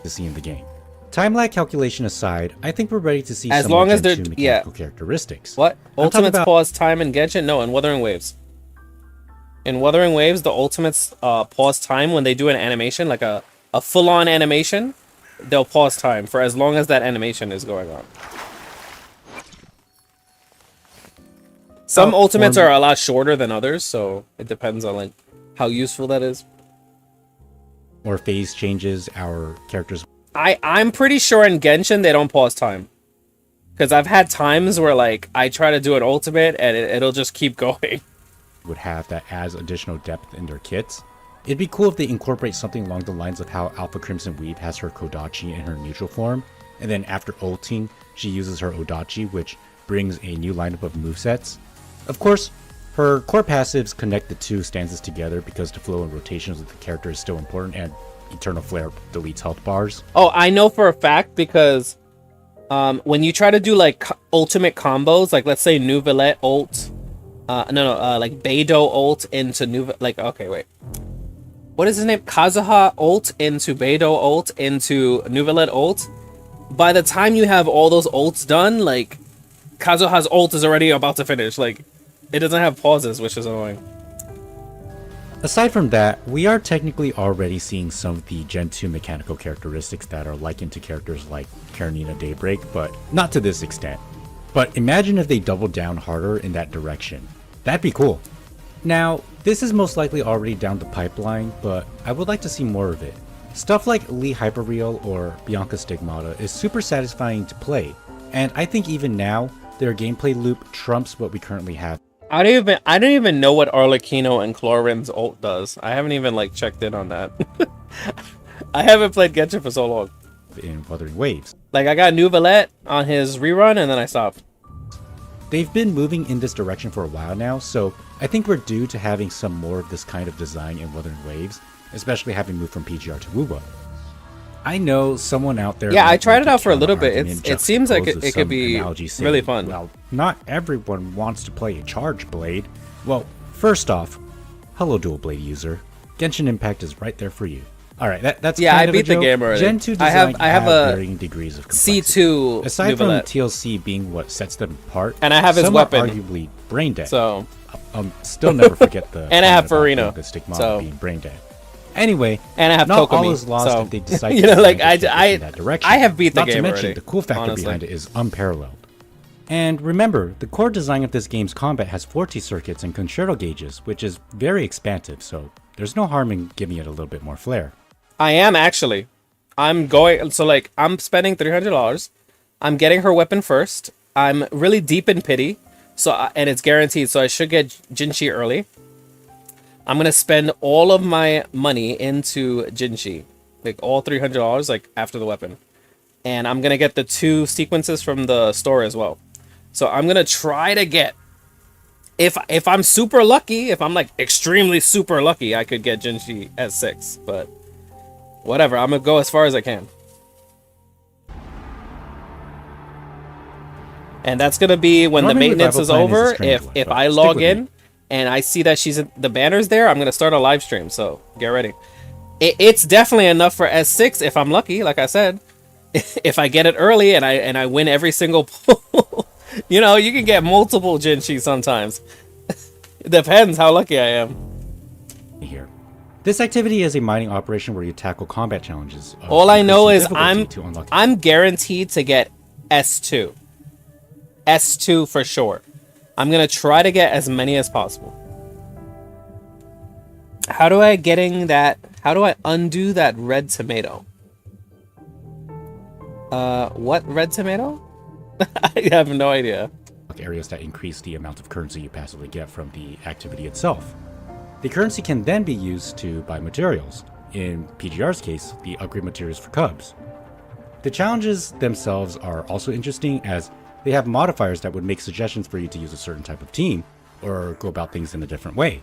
to see in the game. Time lag calculation aside, I think we're ready to see As some long more as Gen they're 2 yeah. mechanical characteristics. What? I'm talking Ultimates about- pause time in Genshin? No, in Wuthering Waves. In Wuthering Waves, the ultimates pause time when they do an animation, like a full-on animation. They'll pause time for as long as that animation is going on. Some ultimates are a lot shorter than others, so it depends on like how useful that is. Or phase changes our characters. I'm pretty sure in Genshin they don't pause time. Because I've had times where like I try to do an ultimate and it'll just keep going. Would have that adds additional depth in their kits. It'd be cool if they incorporate something along the lines of how Alpha Crimson Weave has her Kodachi in her neutral form, and then after ulting, she uses her Odachi, which brings a new lineup of movesets. Of course, her core passives connect the two stanzas together because the flow and rotations of the character is still important, and Eternal Flare deletes health bars. Oh, I know for a fact because when you try to do like ultimate combos, like let's say Neuvillette ult, like Beidou ult into okay, wait. What is his name? Kazuha ult into Beidou ult into Neuvillette ult. By the time you have all those ults done, like Kazuha's ult is already about to finish. Like it doesn't have pauses, which is annoying. Aside from that, we are technically already seeing some of the Gen 2 mechanical characteristics that are likened to characters like Karenina Daybreak, but not to this extent. But imagine if they doubled down harder in that direction. That'd be cool. Now, this is most likely already down the pipeline, but I would like to see more of it. Stuff like Lee Hyperreal or Bianca Stigmata is super satisfying to play, and I think even now, their gameplay loop trumps what we currently have. I don't even know what Arlecchino and Chlorrin's ult does. I haven't even like checked in on that. I haven't played Genshin for so long. In Wuthering Waves. Like I got Neuvillette on his rerun and then I stopped. They've been moving in this direction for a while now, so I think we're due to having some more of this kind of design in Wuthering Waves, especially having moved from PGR to WUWA. I know someone out there... Yeah, I tried it out for a little bit. It seems like it could be really fun. Well, not everyone wants to play a Charge Blade. Well, first off, hello Dual Blade user. Genshin Impact is right there for you. Alright, that's yeah, kind I beat the game already. Gen 2 design I have a varying degrees of complexity. C2 Aside from Neuvillette. TLC being what sets them apart, And I have his some weapon. are arguably brain dead. So Still never forget the and I have comment Farina, about the Stigmata so being brain dead. Anyway, and I have not all Kokomi, is lost so if they decide you to know, like take it in that direction. I have beat the not game to mention, already. the cool factor honestly. behind it is unparalleled. And remember, the core design of this game's combat has Forte circuits and concerto gauges, which is very expansive, so there's no harm in giving it a little bit more flair. I am actually. I'm spending $300. I'm getting her weapon first. I'm really deep in pity, and it's guaranteed, so I should get Jinshi early. I'm gonna spend all of my money into Jinshi, like all $300, like after the weapon, and I'm gonna get the 2 sequences from the store as well. So I'm gonna try to get, if I'm super lucky, if I'm like extremely super lucky, I could get Jinshi as 6, but whatever. I'm gonna go as far as I can, and that's gonna be when Normally, the maintenance Revival is Plan over. a strange one, If but I stick log with in. me. And I see that the banner's there, I'm gonna start a live stream. So get ready. It's definitely enough for S6 if I'm lucky. Like I said, if I get it early and I win every single pull, you know, you can get multiple Jinshi sometimes. It depends how lucky I am. Here, this activity is a mining operation where you tackle combat challenges. of All I know is increasing difficulty to unlock. I'm guaranteed to get S2. S2 for sure. I'm gonna try to get as many as possible. How do I undo that red tomato? What red tomato? I have no idea. Areas that increase the amount of currency you passively get from the activity itself. The currency can then be used to buy materials. In PGR's case, the upgrade materials for cubs. The challenges themselves are also interesting as they have modifiers that would make suggestions for you to use a certain type of team or go about things in a different way.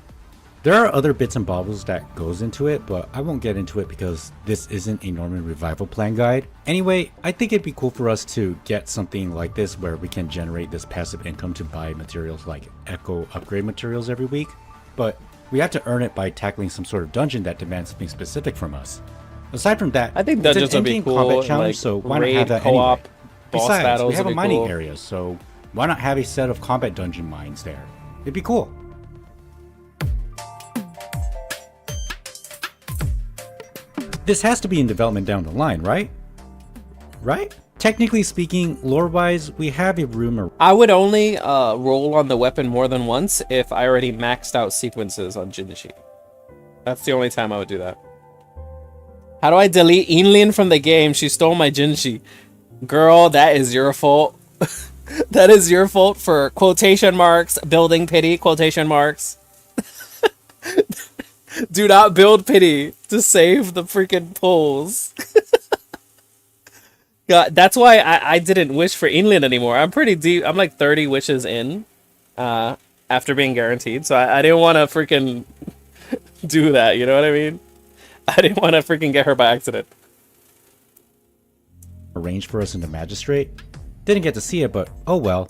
There are other bits and bobbles that goes into it, but I won't get into it because this isn't a Norman Revival Plan guide. Anyway, I think it'd be cool for us to get something like this where we can generate this passive income to buy materials like Echo upgrade materials every week, but we have to earn it by tackling some sort of dungeon that demands something specific from us. Aside from that, I think it's dungeons an would be in-game cool. combat challenge, Like so why not raid have that co-op, anyway? boss Besides, battles we have would a be mining cool. area, so why not have a set of combat dungeon mines there? It'd be cool. This has to be in development down the line, right? Right? Technically speaking, lore-wise, we have a rumor. I would only roll on the weapon more than once if I already maxed out sequences on Jinshi. That's the only time I would do that. How do I delete Inlin from the game? She stole my Jinshi. Girl, that is your fault. That is your fault for quotation marks, building pity, quotation marks. Do not build pity to save the freaking pulls. God, that's why I didn't wish for Inlin anymore. I'm pretty deep. I'm like 30 wishes in after being guaranteed. So I didn't want to freaking do that. You know what I mean? I didn't want to freaking get her by accident. Arranged for us in the Magistrate. Didn't get to see it, but oh well.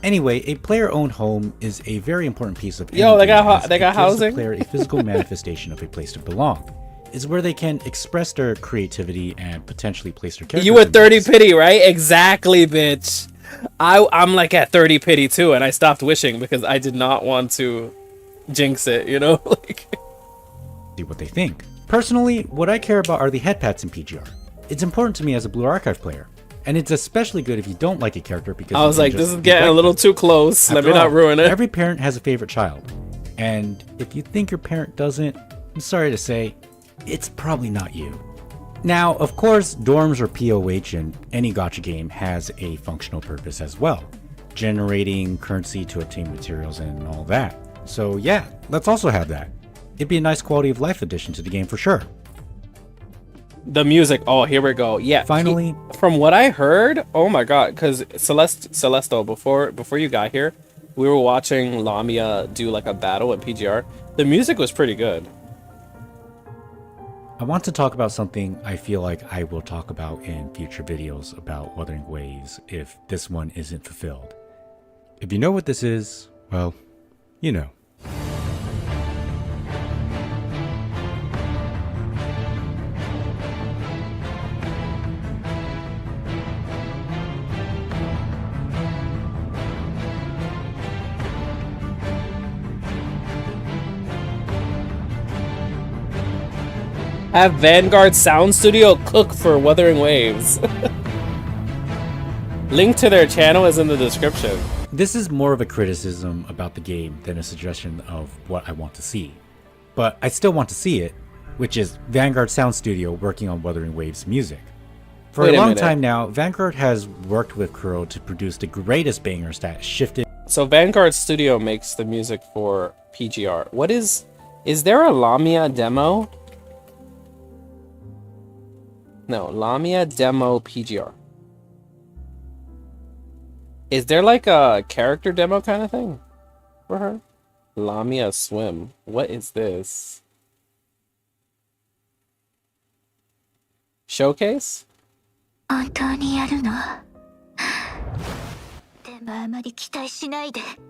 Anyway, a player-owned home is a very important piece of. Yo, they got it gives housing. The player a physical manifestation of a place to belong. It's where they can express their creativity and potentially place their characters. You were 30 pity, right? Exactly, bitch. I'm like at 30 pity too, and I stopped wishing because I did not want to jinx it. You know, like. See what they think. Personally, what I care about are the headpats in PGR. It's important to me as a Blue Archive player. And it's especially good if you don't like a character because I was like, this is getting a little too close. Let me not ruin it. Every parent has a favorite child. And if you think your parent doesn't, I'm sorry to say, it's probably not you. Now, of course, dorms or POH in any gacha game has a functional purpose as well. Generating currency to obtain materials and all that. So yeah, let's also have that. It'd be a nice quality of life addition to the game for sure. The music, oh, here we go. Yeah. Finally, from what I heard, oh my god, because Celesto, before you got here, we were watching Lamia do like a battle at PGR. The music was pretty good. I want to talk about something I feel like I will talk about in future videos about Wuthering Waves if this one isn't fulfilled. If you know what this is, well, you know. Have Vanguard Sound Studio cook for Wuthering Waves. Link to their channel is in the description. This is more of a criticism about the game than a suggestion of what I want to see. But I still want to see it, which is Vanguard Sound Studio working on Wuthering Waves music. For a long time now, Vanguard has worked with Kuro to produce the greatest bangers that shifted. So Vanguard Studio makes the music for PGR. What is there a Lamia demo? No, Lamia demo PGR. Is there like a character demo kind of thing for her? Lamia Swim. What is this? Showcase?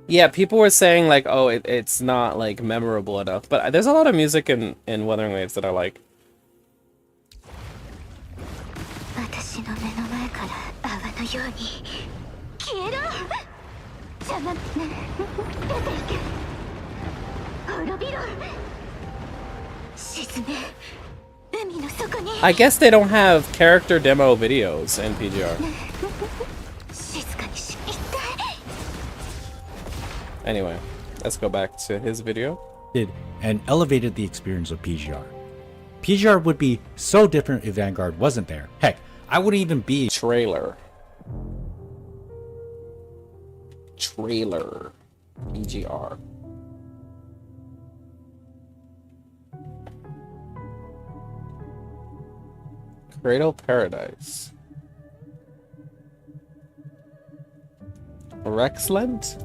Yeah, people were saying like, oh, it's not like memorable enough. But there's a lot of music in Wuthering Waves that I like. I guess they don't have character demo videos in PGR. Anyway, let's go back to his video. And elevated the experience of PGR. PGR would be so different if Vanguard wasn't there. Heck, I wouldn't even be... Trailer. PGR. Cradle Paradise. Rexland?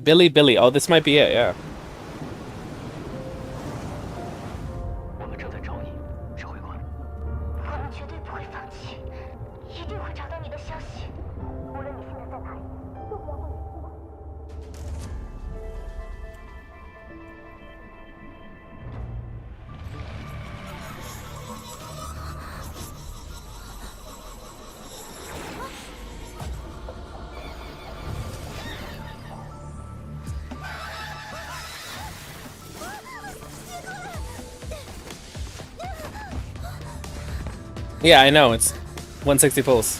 Billy. Oh, this might be it, yeah. Yeah, I know, it's 160 pulse.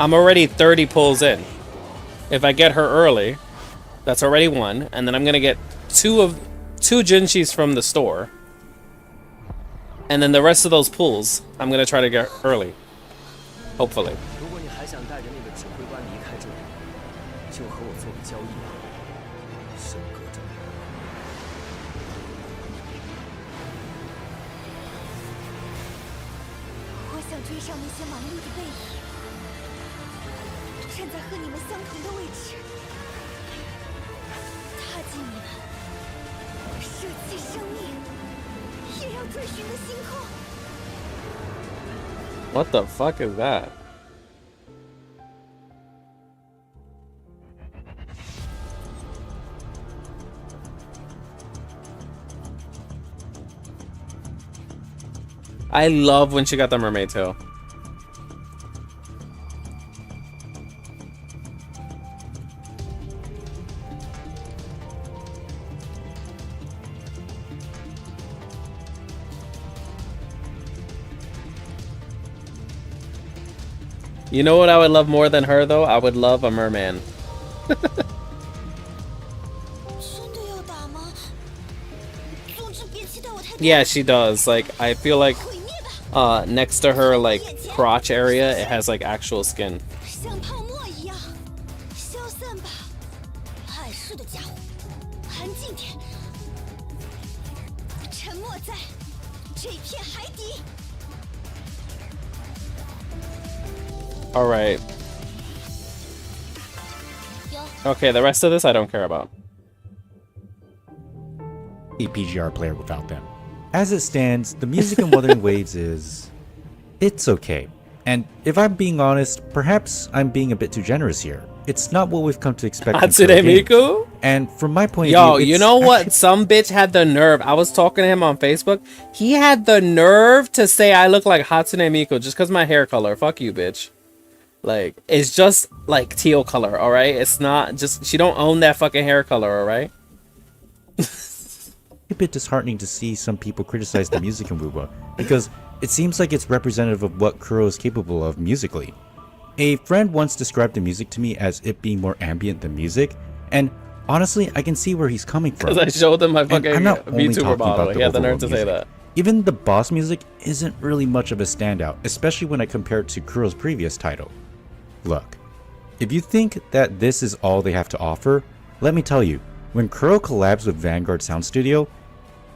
I'm already 30 pulls in. If I get her early, that's already one, and then I'm gonna get two Jinshis from the store. And then the rest of those pulls, I'm gonna try to get early. Hopefully. 如果你还想带着那个指挥官离开这里，就和我做个交易吧，收割者。我想追上那些忙碌的背影，站在和你们相同的位置，踏进你们，舍弃生命，也要追寻的星空。 What the fuck is that? I love when she got the mermaid tail. You know what I would love more than her though? I would love a merman. Yeah, she does. Like, I feel like next to her like crotch area, it has like actual skin. All right. Okay, the rest of this I don't care about. A PGR player without them. As it stands, the music in Wuthering Waves is... it's okay. And if I'm being honest, perhaps I'm being a bit too generous here. It's not what we've come to expect from Hatsune Kuro games. Miku? And from my point Yo, of view, you know what? Some bitch had the nerve. I was talking to him on Facebook. He had the nerve to say I look like Hatsune Miku just because my hair color. Fuck you, bitch. Like, it's just like teal color, alright? It's not just... she don't own that fucking hair color, alright? a bit disheartening to see some people criticize the music in Wuba, because it seems like it's representative of what Kuro is capable of musically. A friend once described the music to me as it being more ambient than music, and honestly, I can see where he's coming from. Because I showed them my fucking I'm not only VTuber talking model. about He had the overall nerve to say music. that. Even the boss music isn't really much of a standout, especially when I compare it to Kuro's previous title. Look, if you think that this is all they have to offer, let me tell you, when Kuro collabs with Vanguard Sound Studio,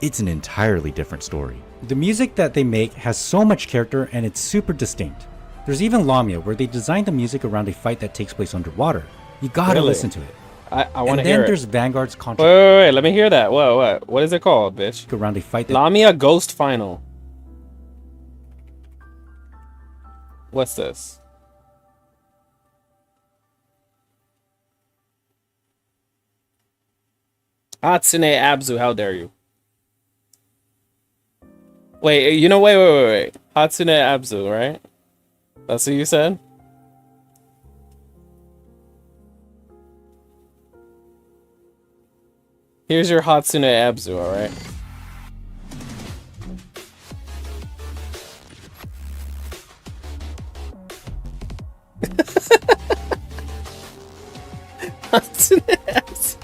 it's an entirely different story. The music that they make has so much character and it's super distinct. There's even Lamia, where they designed the music around a fight that takes place underwater. You gotta Really? listen to it. I want to And hear then it. there's Vanguard's Wait, contribution wait, wait, let me hear that. What is it called, bitch? around a fight that Lamia Ghost Final. What's this? Hatsune Abzu, how dare you? Wait, you know, wait. Hatsune Abzu, right? That's what you said? Here's your Hatsune Abzu, alright? Hatsune Abzu.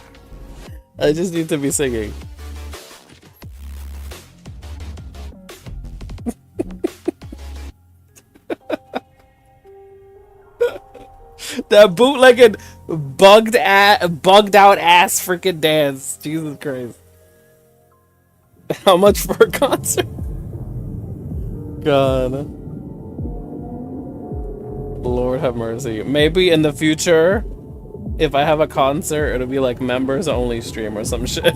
I just need to be singing. That bootlegged, bugged out ass freaking dance. Jesus Christ. How much for a concert? God. Lord have mercy. Maybe in the future, if I have a concert, it'll be like members only stream or some shit.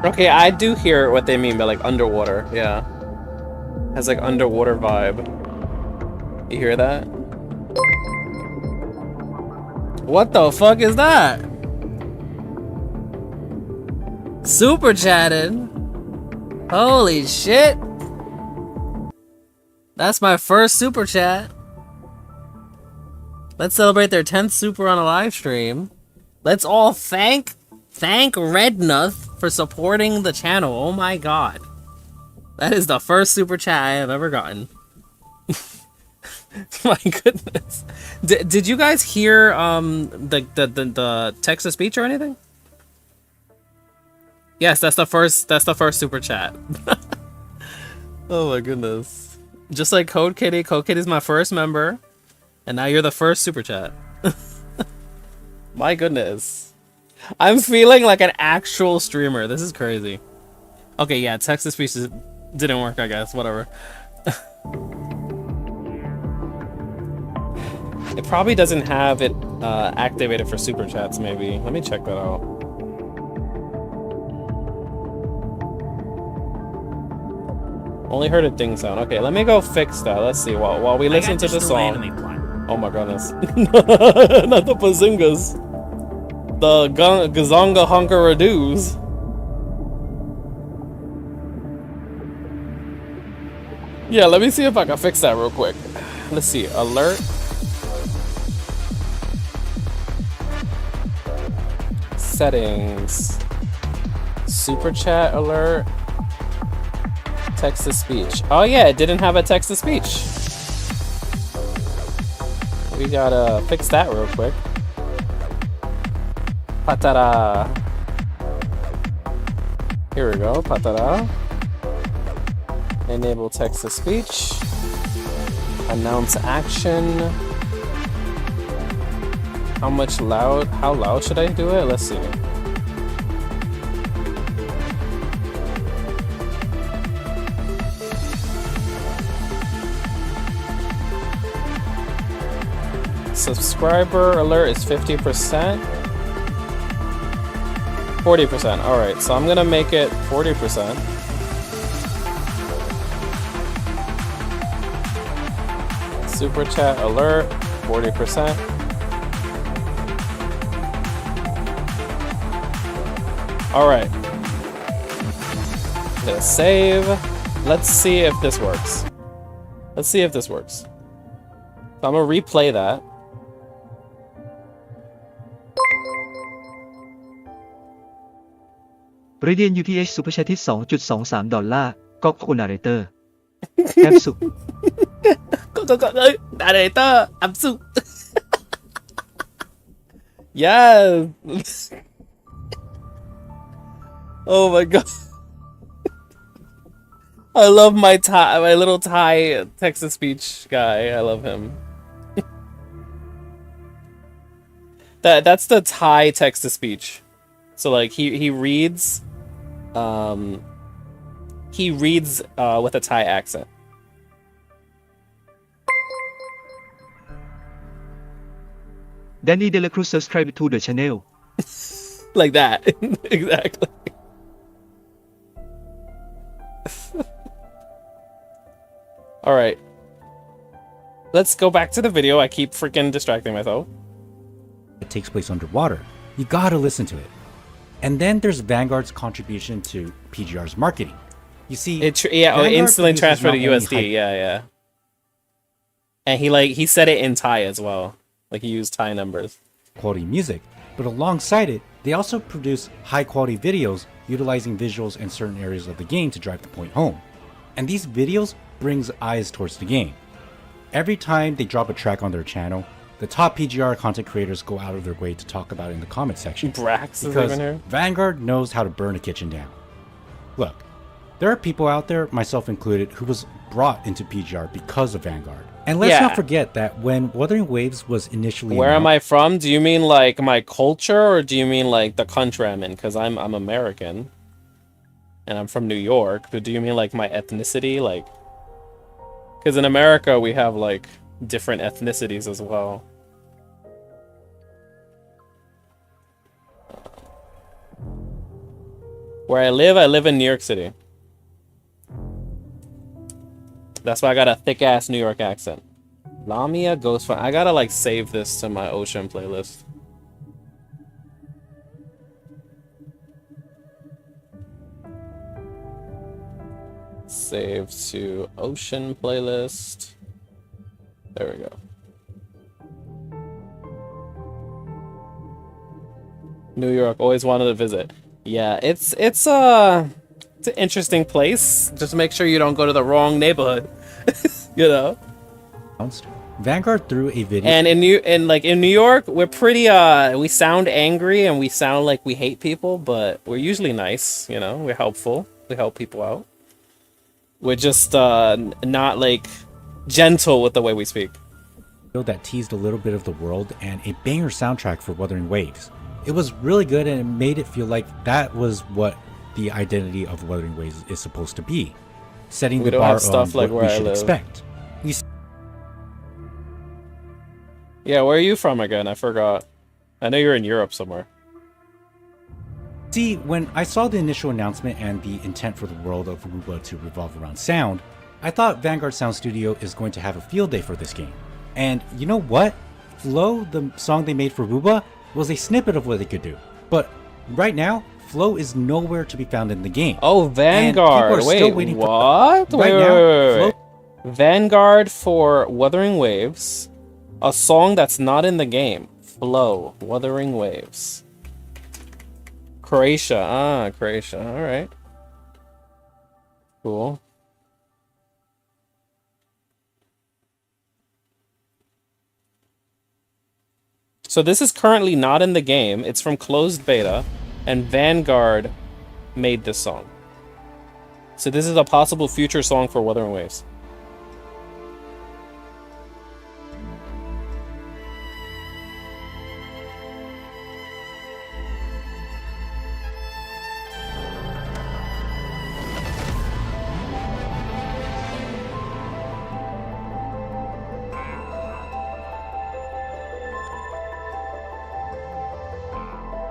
Okay, I do hear what they mean by like underwater, yeah. Has like underwater vibe. You hear that? What the fuck is that? Super chatted. Holy shit. That's my first super chat. Let's celebrate their 10th super on a live stream. Let's all thank Rednuth for supporting the channel. Oh my god. That is the first super chat I have ever gotten. My goodness. Did you guys hear the text to speech or anything? Yes, that's the first super chat. Oh my goodness. Just like Code Kitty is my first member. And now you're the first super chat. My goodness. I'm feeling like an actual streamer. This is crazy. Okay, yeah, text to speech didn't work, I guess. Whatever. It probably doesn't have it activated for super chats, maybe. Let me check that out. Only heard a ding sound. Okay, let me go fix that. Let's see. While we listen to the song. Oh my goodness. Not the Bazingas. The Gazonga Honkaradoos. Yeah, let me see if I can fix that real quick. Let's see. Alert. Settings. Super chat alert. Text to speech. Oh yeah, it didn't have a text to speech. We gotta fix that real quick. Patara. Here we go. Patara. Enable text to speech. Announce action. How loud should I do it? Let's see. Subscriber alert is 50%. 40%. Alright, so I'm gonna make it 40%. Super chat alert, 40%. Alright. Gonna save. Let's see if this works. So I'm gonna replay that. บริเดียน UTH ซูเปอร์แชทที่ $2.23 ดอลลาร์ก็ขอบคุณนาเรเตอร์แอปสุ Narrator, I'm so. Yes. Oh my god. I love my little Thai text to speech guy. I love him. That's the Thai text to speech. So like he reads with a Thai accent. Danny De La Cruz subscribe to the channel. Like that. Exactly. Alright. Let's go back to the video. I keep freaking distracting myself. It takes place underwater. You gotta listen to it. And then there's Vanguard's contribution to PGR's marketing. You see, instantly transfer to USD. Yeah. And he said it in Thai as well. Like he used Thai numbers. Quality music, but alongside it, they also produce high quality videos utilizing visuals in certain areas of the game to drive the point home. And these videos brings eyes towards the game. Every time they drop a track on their channel, the top PGR content creators go out of their way to talk about it in the comment section. Brax because is even here. Vanguard knows how to burn a kitchen down. Look, there are people out there, myself included, who was brought into PGR because of Vanguard. And let's not forget that when Wuthering Waves was initially Where am I from? Do you mean like my culture or do you mean like the country I'm in? Because I'm American. And I'm from New York. But do you mean like my ethnicity? Like, because in America we have like different ethnicities as well. Where I live in New York City. That's why I got a thick ass New York accent. Lamia Ghost Fun. I gotta like save this to my Ocean playlist. Save to Ocean playlist. There we go. New York, always wanted to visit. Yeah, it's an interesting place. Just make sure you don't go to the wrong neighborhood. You know. Vanguard threw a video. And in New York, we're pretty we sound angry and we sound like we hate people, but we're usually nice, you know. We're helpful. We help people out. We're just not like gentle with the way we speak. That teased a little bit of the world and a banger soundtrack for Wuthering Waves. It was really good and it made it feel like that was what the identity of Wuthering Waves is supposed to be, setting the bar on what we should expect. Yeah, where are you from again? I forgot. I know you're in Europe somewhere. See, when I saw the initial announcement and the intent for the world of Wuba to revolve around sound, I thought Vanguard Sound Studio is going to have a field day for this game. And you know what? Flow, the song they made for Wuba, was a snippet of what they could do. But right now, Flow is nowhere to be found in the game. Oh, Vanguard! Wait, what? Wait. Vanguard for Wuthering Waves. A song that's not in the game. Flow. Wuthering Waves. Croatia. Ah, Croatia. Alright. Cool. So this is currently not in the game. It's from closed beta. And Vanguard made this song. So this is a possible future song for Wuthering Waves.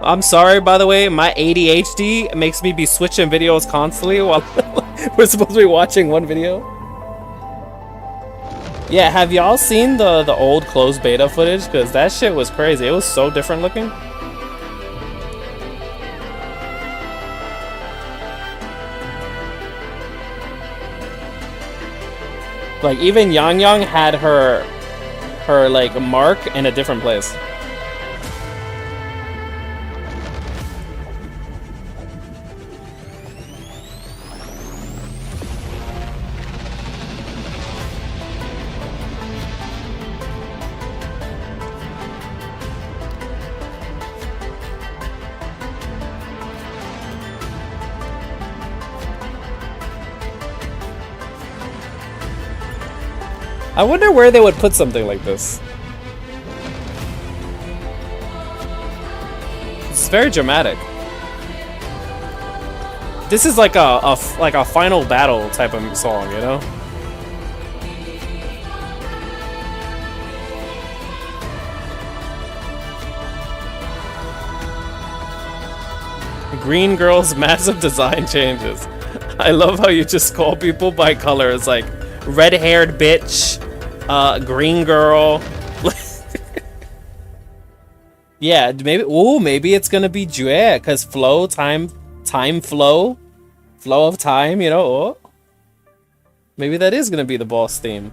I'm sorry, by the way, my ADHD makes me be switching videos constantly while we're supposed to be watching one video. Yeah, have y'all seen the old closed beta footage? Because that shit was crazy. It was so different looking. Like, even Yang Yang had her like mark in a different place. I wonder where they would put something like this. It's very dramatic. This is like a final battle type of song, you know? Green Girl's massive design changes. I love how you just call people by color. It's like red-haired bitch, green girl. Yeah, maybe. Oh, maybe it's gonna be Jue, cause flow, time flow of time. You know. Oh. Maybe that is gonna be the boss theme.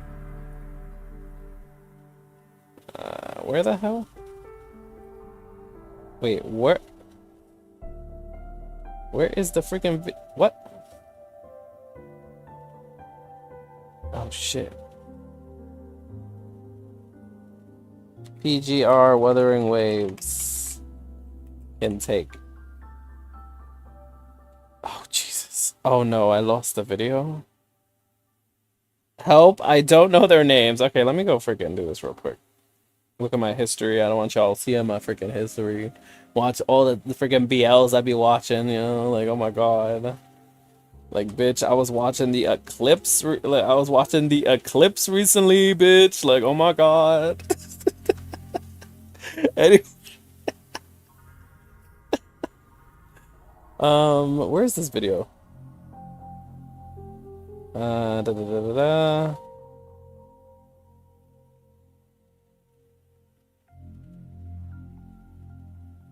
Where the hell? Wait, where? Where is the freaking what? Oh shit. PGR Wuthering Waves intake. Oh Jesus. Oh no, I lost the video. Help, I don't know their names. Okay, let me go freaking do this real quick. Look at my history. I don't want y'all seeing my freaking history. Watch all the freaking BLs I be watching, you know, like, oh my god. Like, bitch, I was watching the Eclipse. I was watching the Eclipse recently, bitch. Like, oh my god. Anyway. Where's this video? Da da da da da.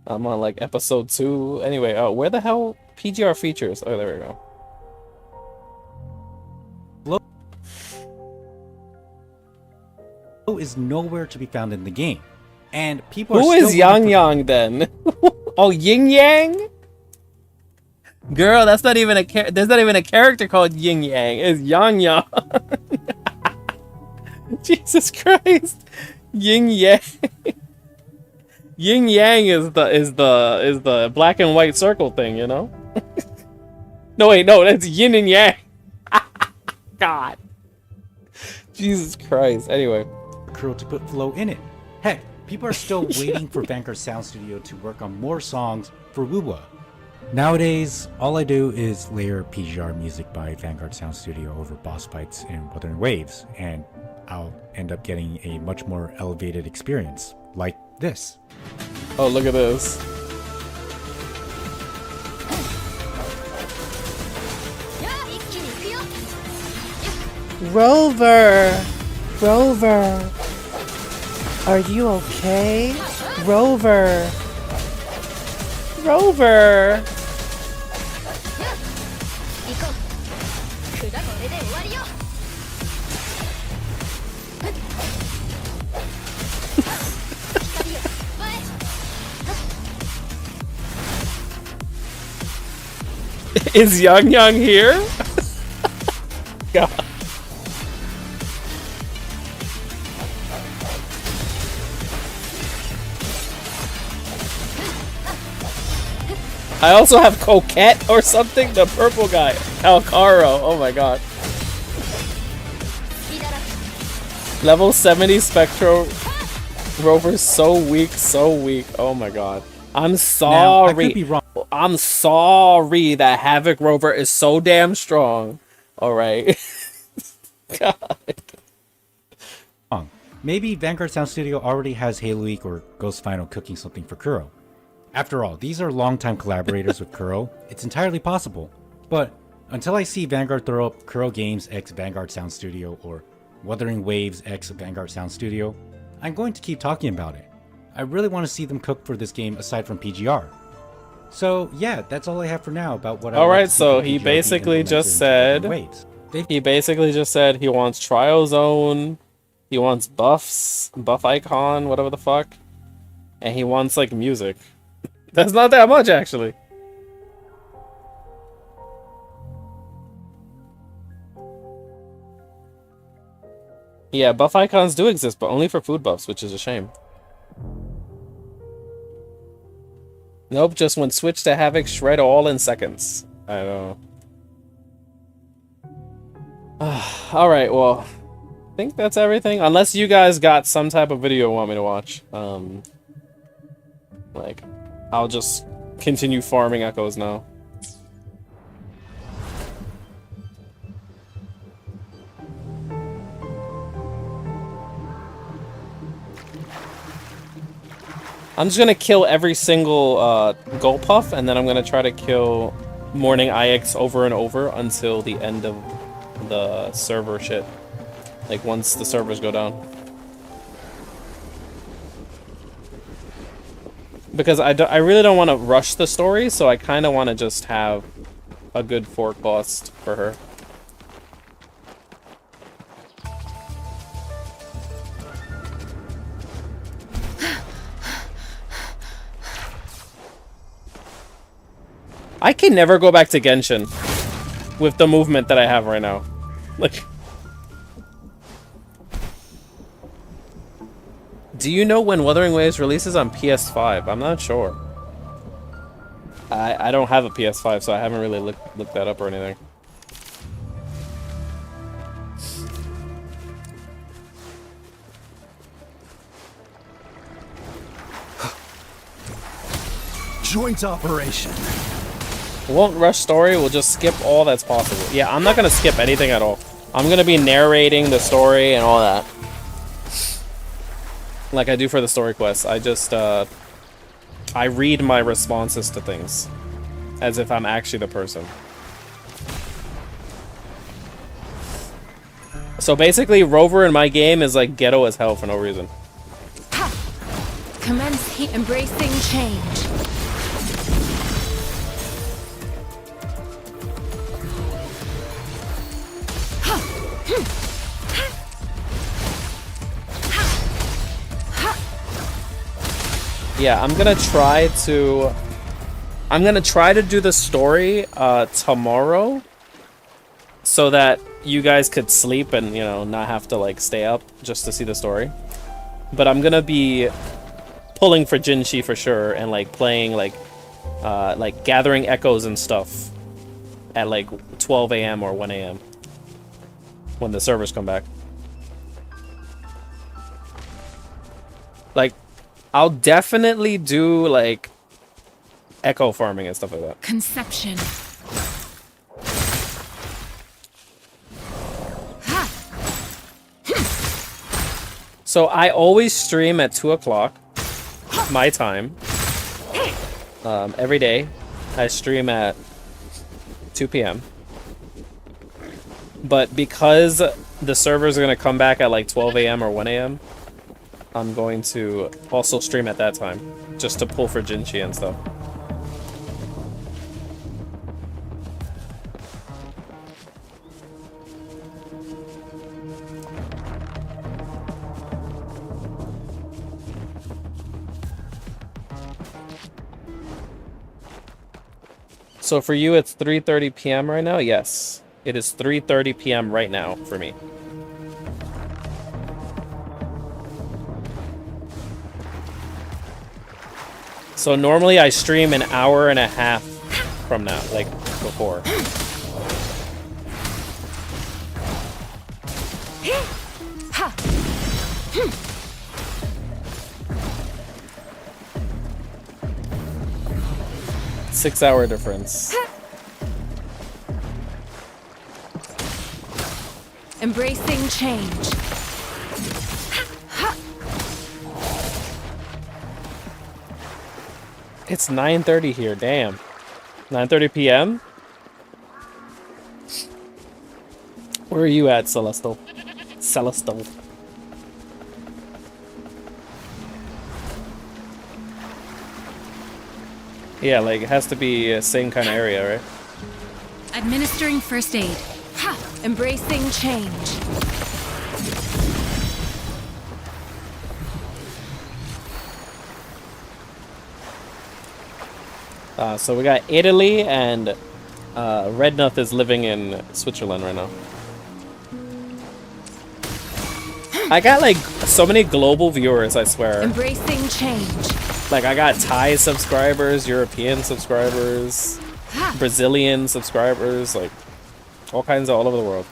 I'm on like episode 2. Anyway, where the hell PGR features? Oh, there we go. is nowhere to be found in the game. And people Who are is still Yang Yang then? Oh, Yin Yang? Girl, that's not even there's not even a character called Yin Yang. It's Yang Yang. Jesus Christ. Yin Yang. Yin Yang is the black and white circle thing, you know? No wait, no, that's Yin and Yang. God. Jesus Christ. Anyway. Kuro to put flow in it. Heck, people are still waiting for Vanguard Sound Studio to work on more songs for Wuwa. Nowadays, all I do is layer PGR music by Vanguard Sound Studio over boss fights in Wuthering Waves, and I'll end up getting a much more elevated experience, like this. Oh, look at this. Rover! Rover! Are you okay? Rover! Rover! Is Yang Yang here? God. I also have Coquette or something, the purple guy. Calcaro, oh my god. Level 70 Spectro Rover's so weak, oh my god. I'm sorry. Now, I could be wrong. I'm sorry that Havoc Rover is so damn strong. Alright. God. Maybe Vanguard Sound Studio already has Halo Week or Ghost Final cooking something for Kuro. After all, these are longtime collaborators with Kuro. It's entirely possible. But until I see Vanguard throw up Kuro Games x Vanguard Sound Studio or Wuthering Waves x Vanguard Sound Studio, I'm going to keep talking about it. I really want to see them cook for this game aside from PGR. So yeah, that's all I have for now about what I All want right, to see so from he PGR basically be just implemented said in Waves. he basically just said he wants Trial Zone, he wants buffs, buff icon, whatever the fuck, and he wants like music. That's not that much actually. Yeah, buff icons do exist, but only for food buffs, which is a shame. Nope, just when switch to Havoc, shred all in seconds. I know. Alright, well, I think that's everything. Unless you guys got some type of video you want me to watch. Like, I'll just continue farming echoes now. I'm just gonna kill every single Gold Puff, and then I'm gonna try to kill Morning IX over and over until the end of the server shit. Like, once the servers go down. Because I really don't want to rush the story, so I kind of want to just have a good fork boss for her. I can never go back to Genshin with the movement that I have right now. Like, do you know when Wuthering Waves releases on PS5? I'm not sure. I don't have a PS5, so I haven't really looked that up or anything. Joint operation. We won't rush story, we'll just skip all that's possible. Yeah, I'm not gonna skip anything at all. I'm gonna be narrating the story and all that. Like I do for the story quests. I just, I read my responses to things. As if I'm actually the person. So basically, Rover in my game is like ghetto as hell for no reason. Commence embracing change. Yeah, I'm gonna try to do the story tomorrow so that you guys could sleep and, you know, not have to like stay up just to see the story. But I'm gonna be pulling for Jinshi for sure and like playing like gathering echoes and stuff at like 12 a.m. or 1 a.m. when the servers come back. Like, I'll definitely do like echo farming and stuff like that. Conception. So I always stream at 2 o'clock my time. Every day. I stream at 2 p.m. But because the servers are going to come back at like 12 a.m. or 1 a.m., I'm going to also stream at that time, just to pull for Jinchi and stuff. So for you, it's 3:30 p.m. right now? Yes. It is 3:30 p.m. right now for me. So normally I stream an hour and a half from now, like before. Six-hour difference. Embracing change. It's 9:30 here, damn. 9:30 p.m.? Where are you at, Celestial? Celestial. Yeah, like, it has to be same kind of area, right? Administering first aid. Embracing change. So we got Italy, and Rednuth is living in Switzerland right now. I got like so many global viewers, I swear. Embracing change. Like I got Thai subscribers, European subscribers, Brazilian subscribers, like all kinds of all over the world.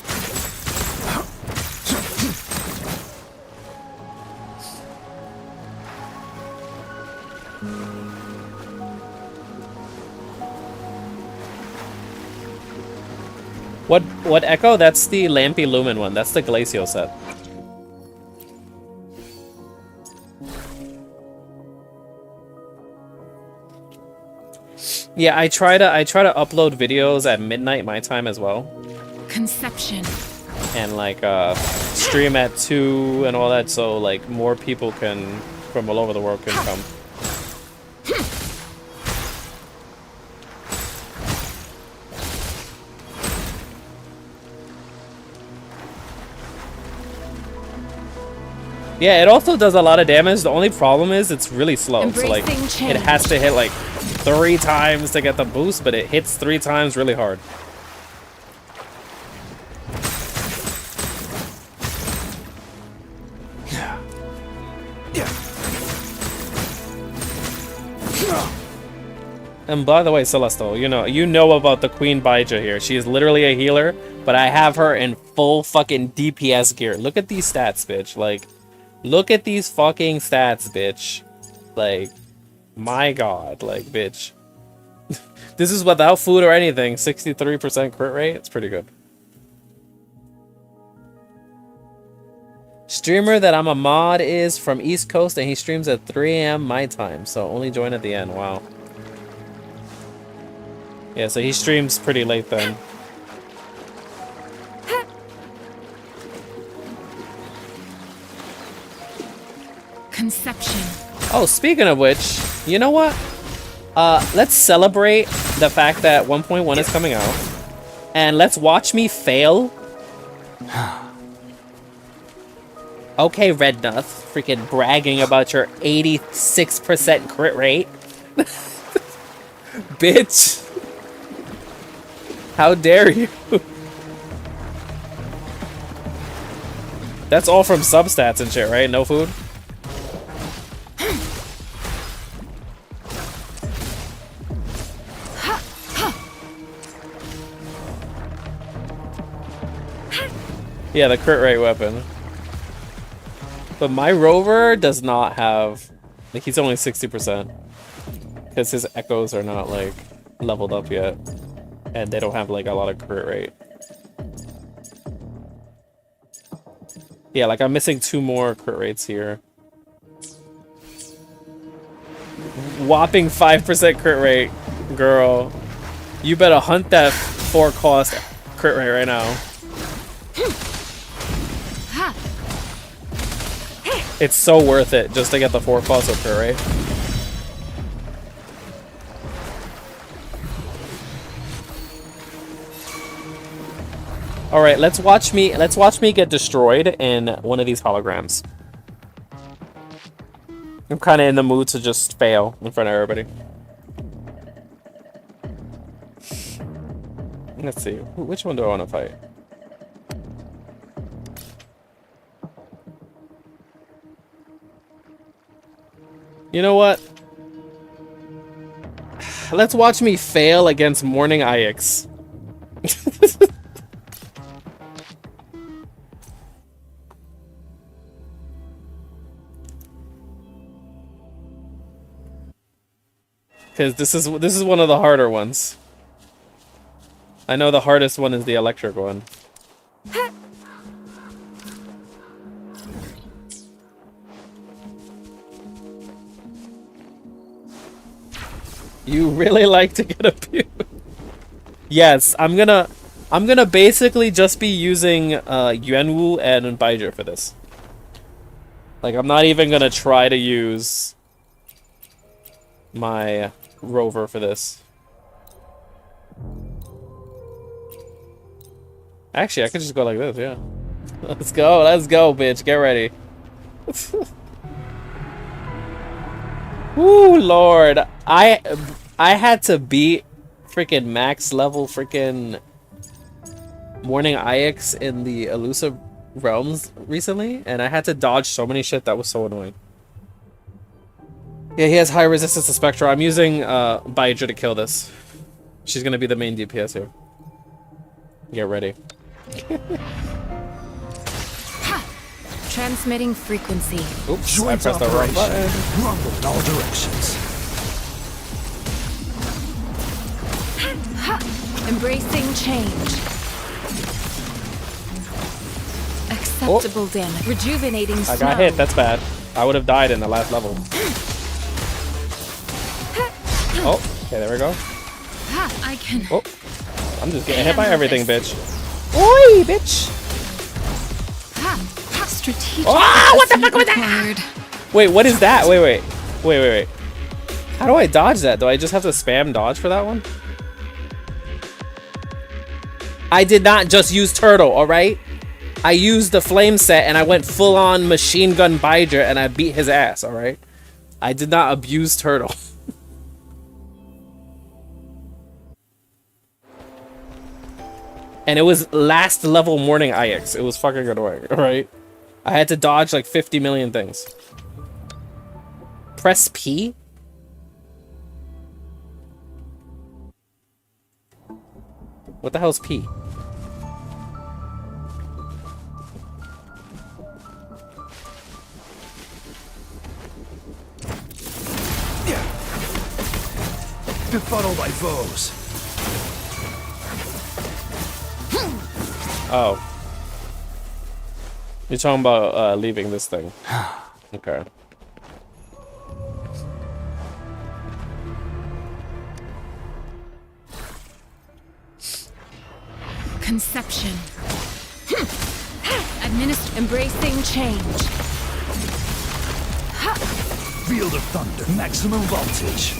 What Echo? That's the Lampy Lumen one. That's the Glacio set. Yeah, I try to upload videos at midnight my time as well. Conception. And like stream at 2 and all that, so like more people can from all over the world can come. Yeah, it also does a lot of damage. The only problem is it's really slow. So like it has to hit like 3 times to get the boost, but it hits 3 times really hard. And by the way, Celestial, you know about the Queen Baija here. She is literally a healer, but I have her in full fucking DPS gear. Look at these stats, bitch. Like, look at these fucking stats, bitch. Like, my god, like, bitch. This is without food or anything. 63% crit rate. It's pretty good. Streamer that I'm a mod is from East Coast, and he streams at 3 a.m. my time, so only join at the end. Wow. Yeah, so he streams pretty late then. Conception. Oh, speaking of which, you know what? Let's celebrate the fact that 1.1 is coming out. And let's watch me fail Okay, Rednuth, freaking bragging about your 86% crit rate. Bitch. How dare you? That's all from substats and shit, right? No food? Yeah, the crit rate weapon. But my rover does not have... Like, he's only 60%. Because his echoes are not, like, leveled up yet. And they don't have, like, a lot of crit rate. Yeah, like, I'm missing 2 more crit rates here. Whopping 5% crit rate. Girl. You better hunt that 4-cost crit rate right now. It's so worth it just to get the 4-cost of crit rate. Alright, let's watch me get destroyed in one of these holograms. I'm kinda in the mood to just fail in front of everybody. Let's see, which one do I want to fight? You know what? Let's watch me fail against Morning Ix. Because this is one of the harder ones. I know the hardest one is the electric one. You really like to get abused. Yes, I'm gonna basically just be using Yuanwu and Baizhi for this. Like, I'm not even gonna try to use my rover for this. Actually, I could just go like this, yeah. Let's go, bitch. Get ready. Woo, Lord. I had to beat freaking max level freaking Morning Ix in the Elusive Realms recently, and I had to dodge so many shit that was so annoying. Yeah, he has high resistance to Spectra. I'm using Baizhi to kill this. She's gonna be the main DPS here. Get ready. Transmitting frequency. Oops, I pressed the wrong button. Rumble in all directions. Embracing change. Acceptable damage. Rejuvenating I got hit, that's bad. I would have died in the last level. Oh, okay, there we go. I can. Oh, I'm just getting hit by everything, bitch. Oi, bitch! Strategic. Ah, what the fuck was that? Wait, what is that? Wait. How do I dodge that? Do I just have to spam dodge for that one? I did not just use Turtle, alright? I used the flame set and I went full on machine gun Baizhi and I beat his ass, alright? I did not abuse Turtle. And it was last level Morning Ix. It was fucking annoying, alright? I had to dodge like 50 million things. Press P? What the hell is P? Befuddle by foes. Oh. You're talking about leaving this thing. Okay. Conception. Embracing change. Field of thunder. Maximum voltage.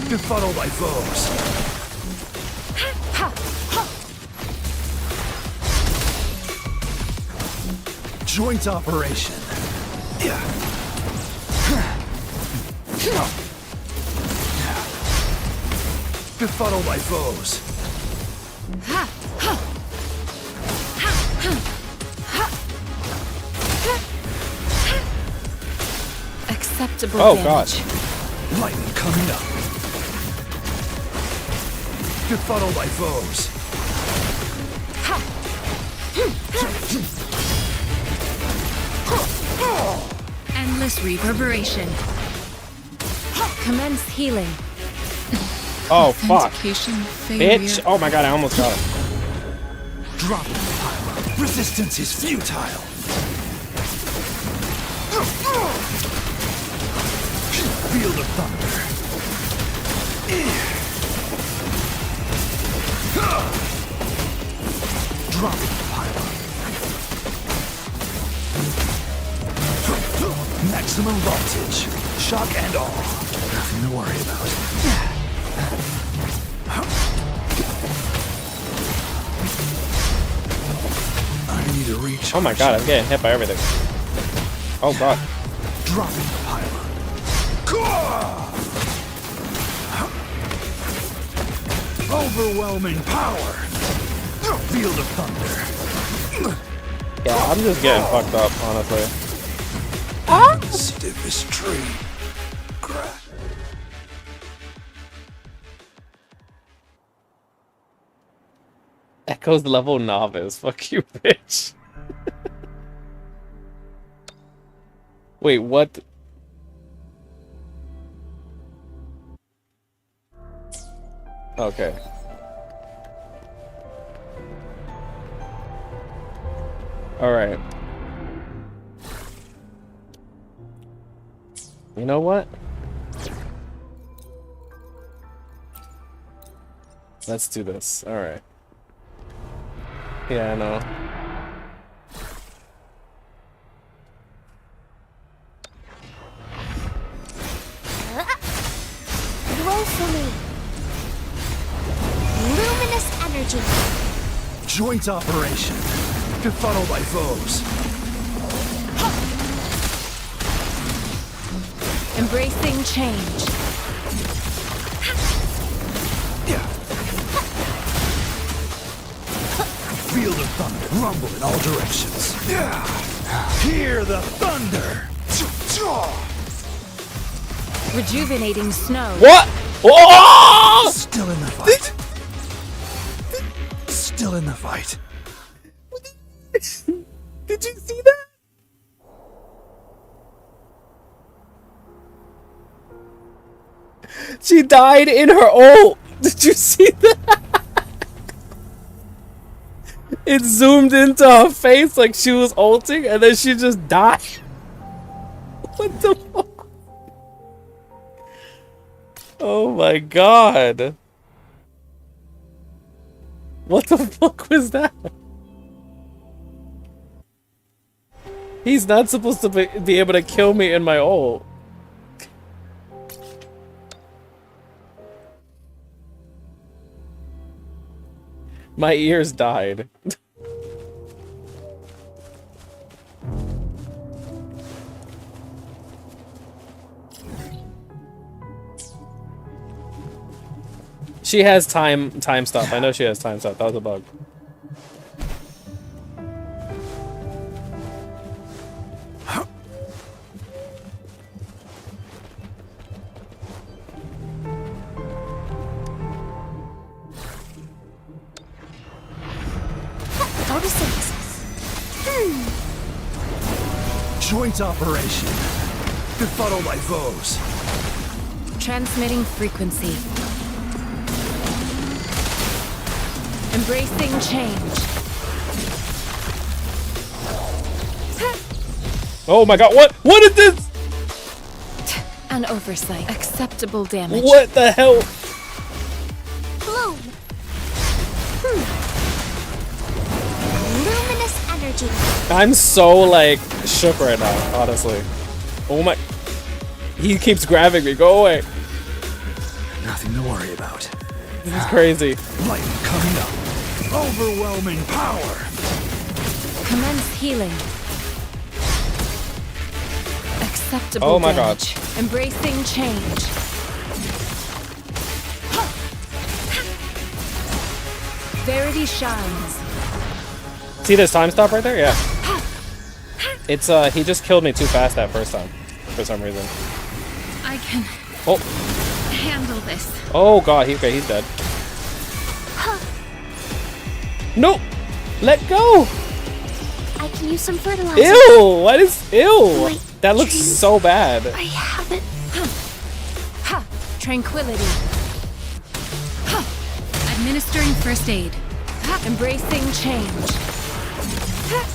Befuddle by foes. Joint operation. Befuddle my foes. Acceptable Oh, damage. God. Lightning coming up. Befuddle my foes. Endless reverberation. Commence healing. Oh, fuck. Authentication failure. Bitch. Oh my god, I almost got it. Drop the pile. Resistance is futile. Field of thunder. Drop the pile. Maximum voltage. Shock and awe. Nothing to worry about. I need a reach. Oh my god, I'm getting hit by everything. Oh god. Dropping the pylon. Overwhelming power. Field of thunder. Yeah, I'm just getting fucked up, honestly. Stiff as tree. Crack. Echo's level novice. Fuck you, bitch. Wait, what? Okay. Alright. You know what? Let's do this. Alright. Yeah, I know. Roll for me. Luminous energy. Joint operation. Befuddle my foes. Embracing change. Field of thunder. Rumble in all directions. Hear the thunder. Rejuvenating snow. What? Oh! Still in the fight. Still in the fight. Did you see that? She died in her ult. Did you see that? It zoomed into her face like she was ulting, and then she just died. What the fuck? Oh my god. What the fuck was that? He's not supposed to be able to kill me in my ult. My ears died. She has time stop. I know she has time stop. That was a bug. Joint operation. Befuddle my foes. Transmitting frequency. Embracing change. Oh my god, what? What is this? An oversight. Acceptable damage. What the hell? Bloom. Luminous energy. I'm so, like, shook right now, honestly. Oh my... He keeps grabbing me. Go away. Nothing to worry about. This is crazy. Lightning coming up. Overwhelming power. Commence healing. Acceptable Oh my god. damage. Embracing change. Verity shines. See this time stop right there? Yeah. It's he just killed me too fast that first time for some reason. I can Oh. handle this. Oh god, okay, he's dead. No! Let go! I can use some fertilizer. Ew! What is ew? My That looks dreams. so bad. I have it. Ha! Tranquility. Ha! Administering first aid. Ha! Embracing change. Ha!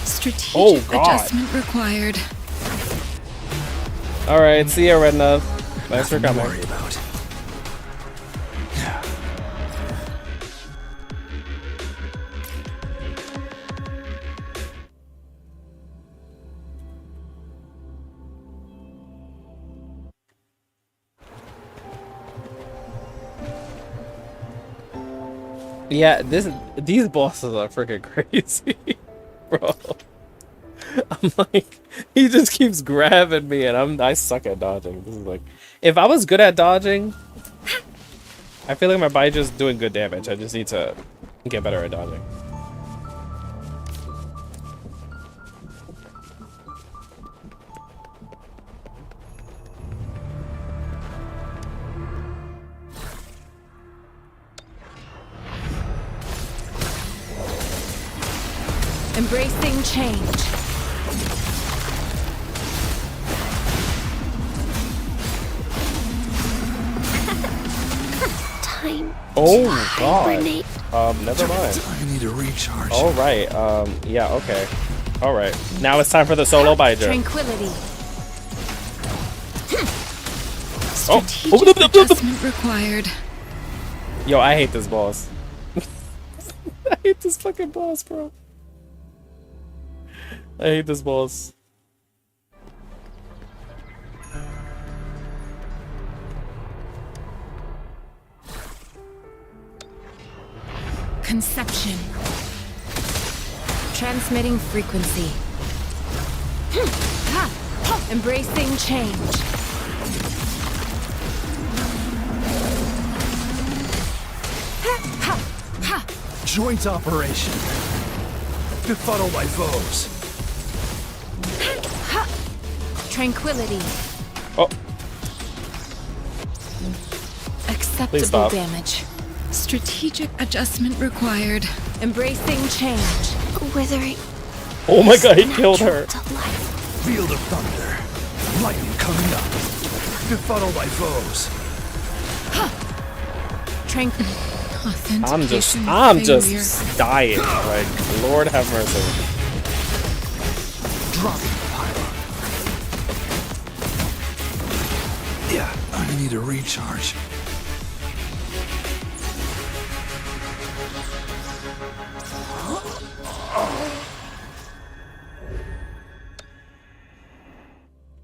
Strategic Oh, God. adjustment required. Alright, see ya, Redna. Thanks for Nothing to coming. worry about. Yeah, these bosses are freaking crazy, bro. I'm like, he just keeps grabbing me, and I suck at dodging. This is like, if I was good at dodging, I feel like my body's just doing good damage. I just need to get better at dodging. Embracing change. Time. Oh to god. hibernate. Never mind. I need a recharge. All right. Yeah. Okay. All right. Now it's time for the solo Baija. Tranquility. Oh. Strategic adjustment required. Yo, I hate this boss. I hate this fucking boss, bro. I hate this boss. Conception. Transmitting frequency. Embracing change. Joint operation. Befuddle my foes. Tranquility. Oh. Acceptable stop. damage. Strategic adjustment required. Embracing change. Withering. Oh my god, he killed her. To life. Field of thunder. Lightning coming up. Befuddle my foes. Tranquil. I'm just dying. Like, Lord have mercy. Dropping the pylon. Yeah, I need a recharge.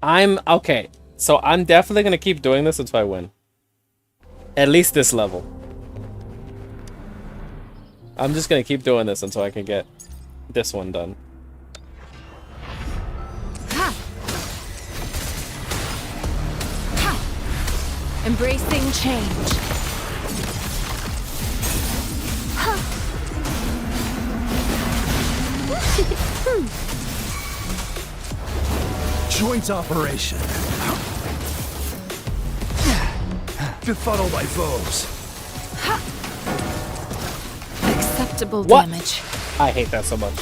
I'm okay. So I'm definitely gonna keep doing this until I win. At least this level. I'm just gonna keep doing this until I can get this one done. Embracing change. Joint operation. Befuddle my foes. Acceptable What? damage. I hate that so much.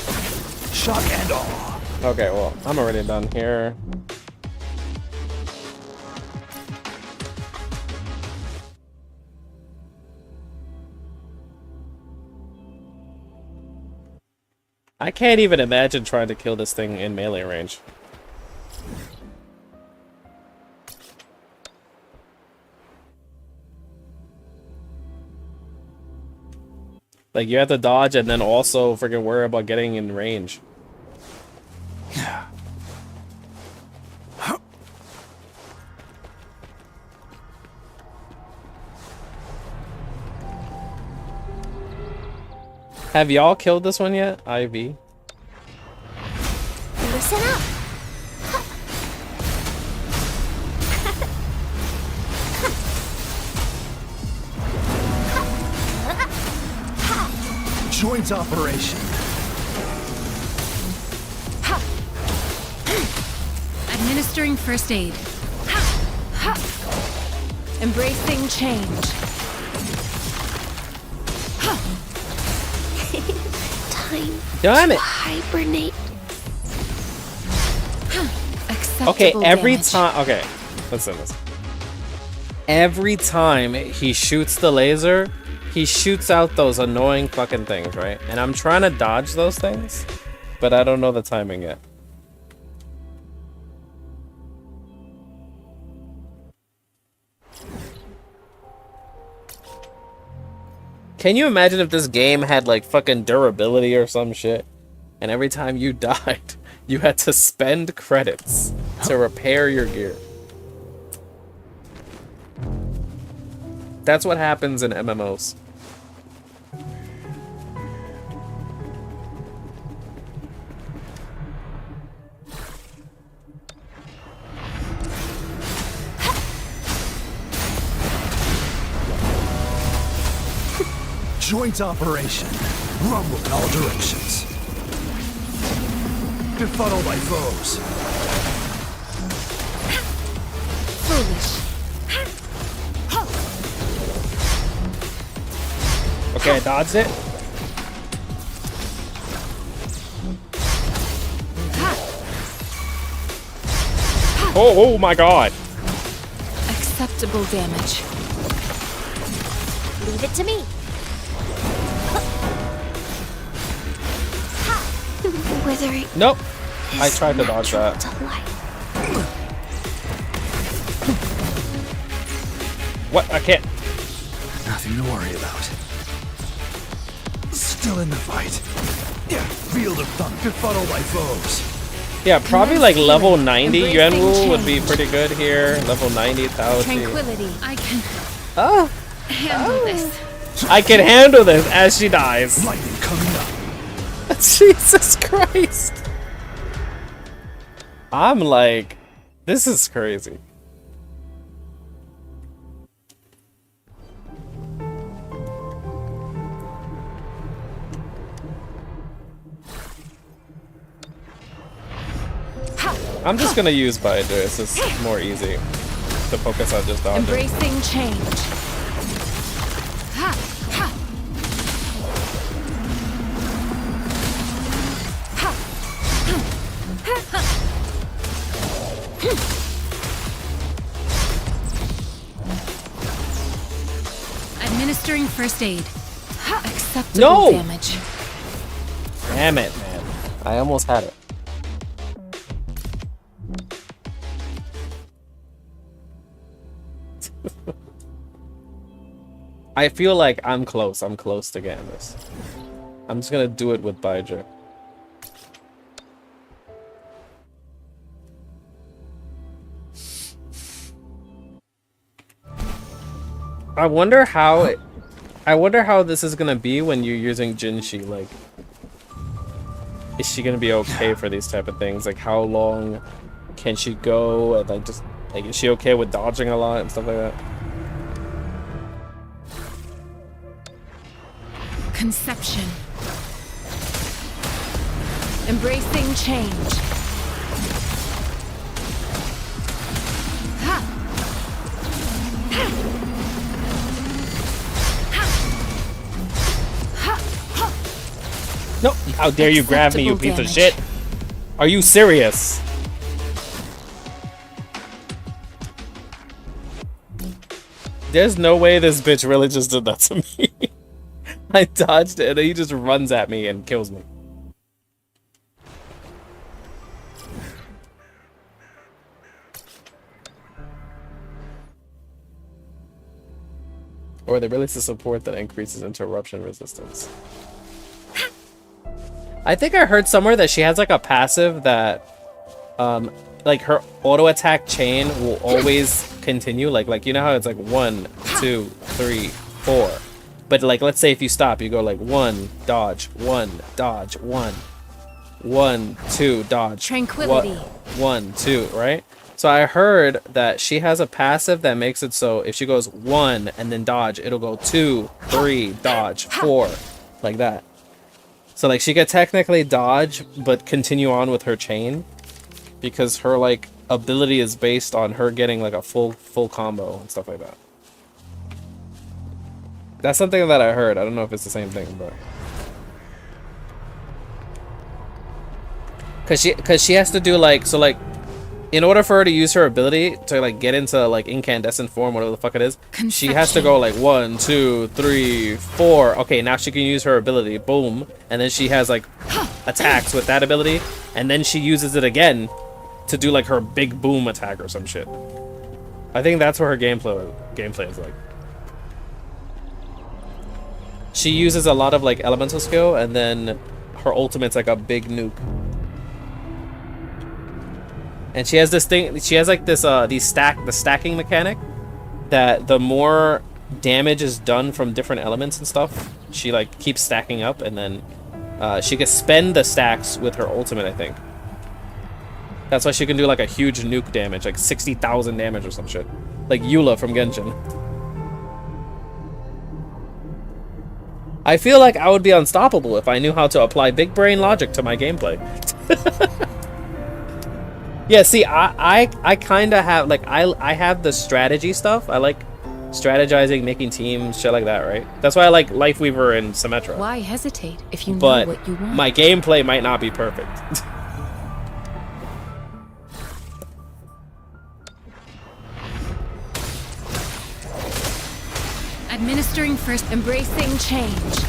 Shock and awe. Okay, well, I'm already done here. I can't even imagine trying to kill this thing in melee range. Like, you have to dodge and then also freaking worry about getting in range. Have y'all killed this one yet? IV? Listen up. Joint operation. Administering first aid. Embracing change. Time Damn it. hibernate. Okay, Acceptable every damage. time. Okay, listen to this. Every time he shoots the laser, he shoots out those annoying fucking things, right? And I'm trying to dodge those things, but I don't know the timing yet. Can you imagine if this game had like fucking durability or some shit? And every time you died, you had to spend credits to repair your gear. That's what happens in MMOs. Joint operation. Rumble in all directions. Befuddle my foes. Foolish. Okay, I dodged it. Oh my god. Acceptable damage. Leave it to me. Wuthering. Nope. I tried to dodge that. To life. What? I can't. Nothing to worry about. Still in the fight. Yeah, field of thumb. Befuddle my foes. Yeah, probably like level 90 Yuan Embracing Wu would be change. pretty good here. Level 90 Tao Chi. Tranquility. I can Oh, handle this. I can handle this as she dies. Lightning coming up. Jesus Christ. I'm like, this is crazy. I'm just gonna use Baidu. It's just more easy to focus on just dodging. Embracing change. Ha, ha. Administering first aid. Acceptable No! damage. Damn it, man. I almost had it. I feel like I'm close. I'm close to getting this. I'm just gonna do it with Baidu. I wonder how this is gonna be when you're using Jinshi. Like, is she gonna be okay for these type of things? Like, how long can she go? And like, just like, is she okay with dodging a lot and stuff like that? Conception. Embracing change. Ha. No! How dare you grab me, you piece of Acceptable shit! Are you serious? There's no way this bitch really just did that to me. I dodged it and he just runs at me and kills me. Or they release a support that increases interruption resistance. I think I heard somewhere that she has like a passive that like her auto attack chain will always continue. Like you know how it's like 1, 2, 3, 4. But like let's say if you stop, you go like 1, dodge, 1, dodge, 1, 1, 2, dodge. Tranquility. 1, 2, right? So I heard that she has a passive that makes it so if she goes 1 and then dodge, it'll go 2, 3, dodge, 4, like that. So like she could technically dodge, but continue on with her chain, because her like ability is based on her getting like a full combo and stuff like that. That's something that I heard. I don't know if it's the same thing, but cause she has to do like, so like, in order for her to use her ability to like get into like incandescent form, whatever the fuck it is, she has to go like 1, 2, 3, 4. Okay, now she can use her ability. Boom, and then she has like attacks with that ability, and then she uses it again to do like her big boom attack or some shit. I think that's where her gameplay is like. She uses a lot of like elemental skill, and then her ultimate's like a big nuke. And she has this thing, she has like this the stacking mechanic, that the more damage is done from different elements and stuff, she like keeps stacking up, and then she can spend the stacks with her ultimate, I think. That's why she can do like a huge nuke damage, like 60,000 damage or some shit. Like Eula from Genshin. I feel like I would be unstoppable if I knew how to apply big brain logic to my gameplay. Yeah, see, I kind of have, like, I have the strategy stuff. I like strategizing, making teams, shit like that, right? That's why I like Lifeweaver and Symmetra. Why hesitate if you know But what you want? my gameplay might not be perfect. Administering first, embracing change.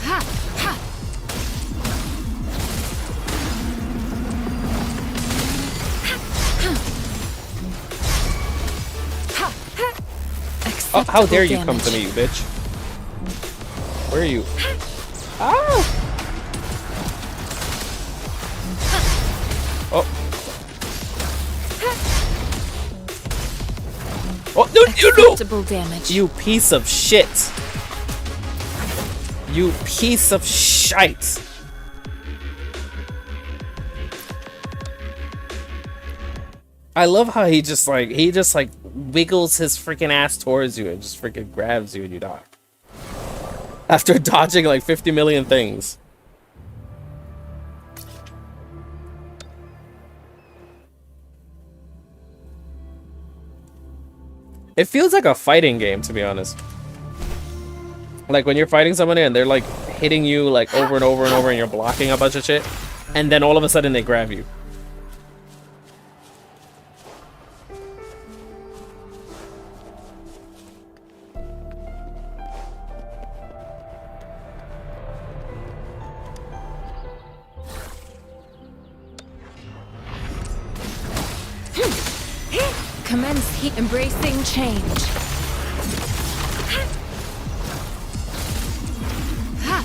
Ha! Ha! Oh, how dare you Acceptable come to me, damage. you bitch. Where are you? Ah! Oh. Oh, no, you know! Acceptable damage. You piece of shit. You piece of shite. I love how he just like wiggles his freaking ass towards you and just freaking grabs you and you die. After dodging like 50 million things. It feels like a fighting game, to be honest. Like when you're fighting somebody and they're like hitting you like over and over and over and you're blocking a bunch of shit, and then all of a sudden they grab you. Commence heat, embracing change. Ha! Ha!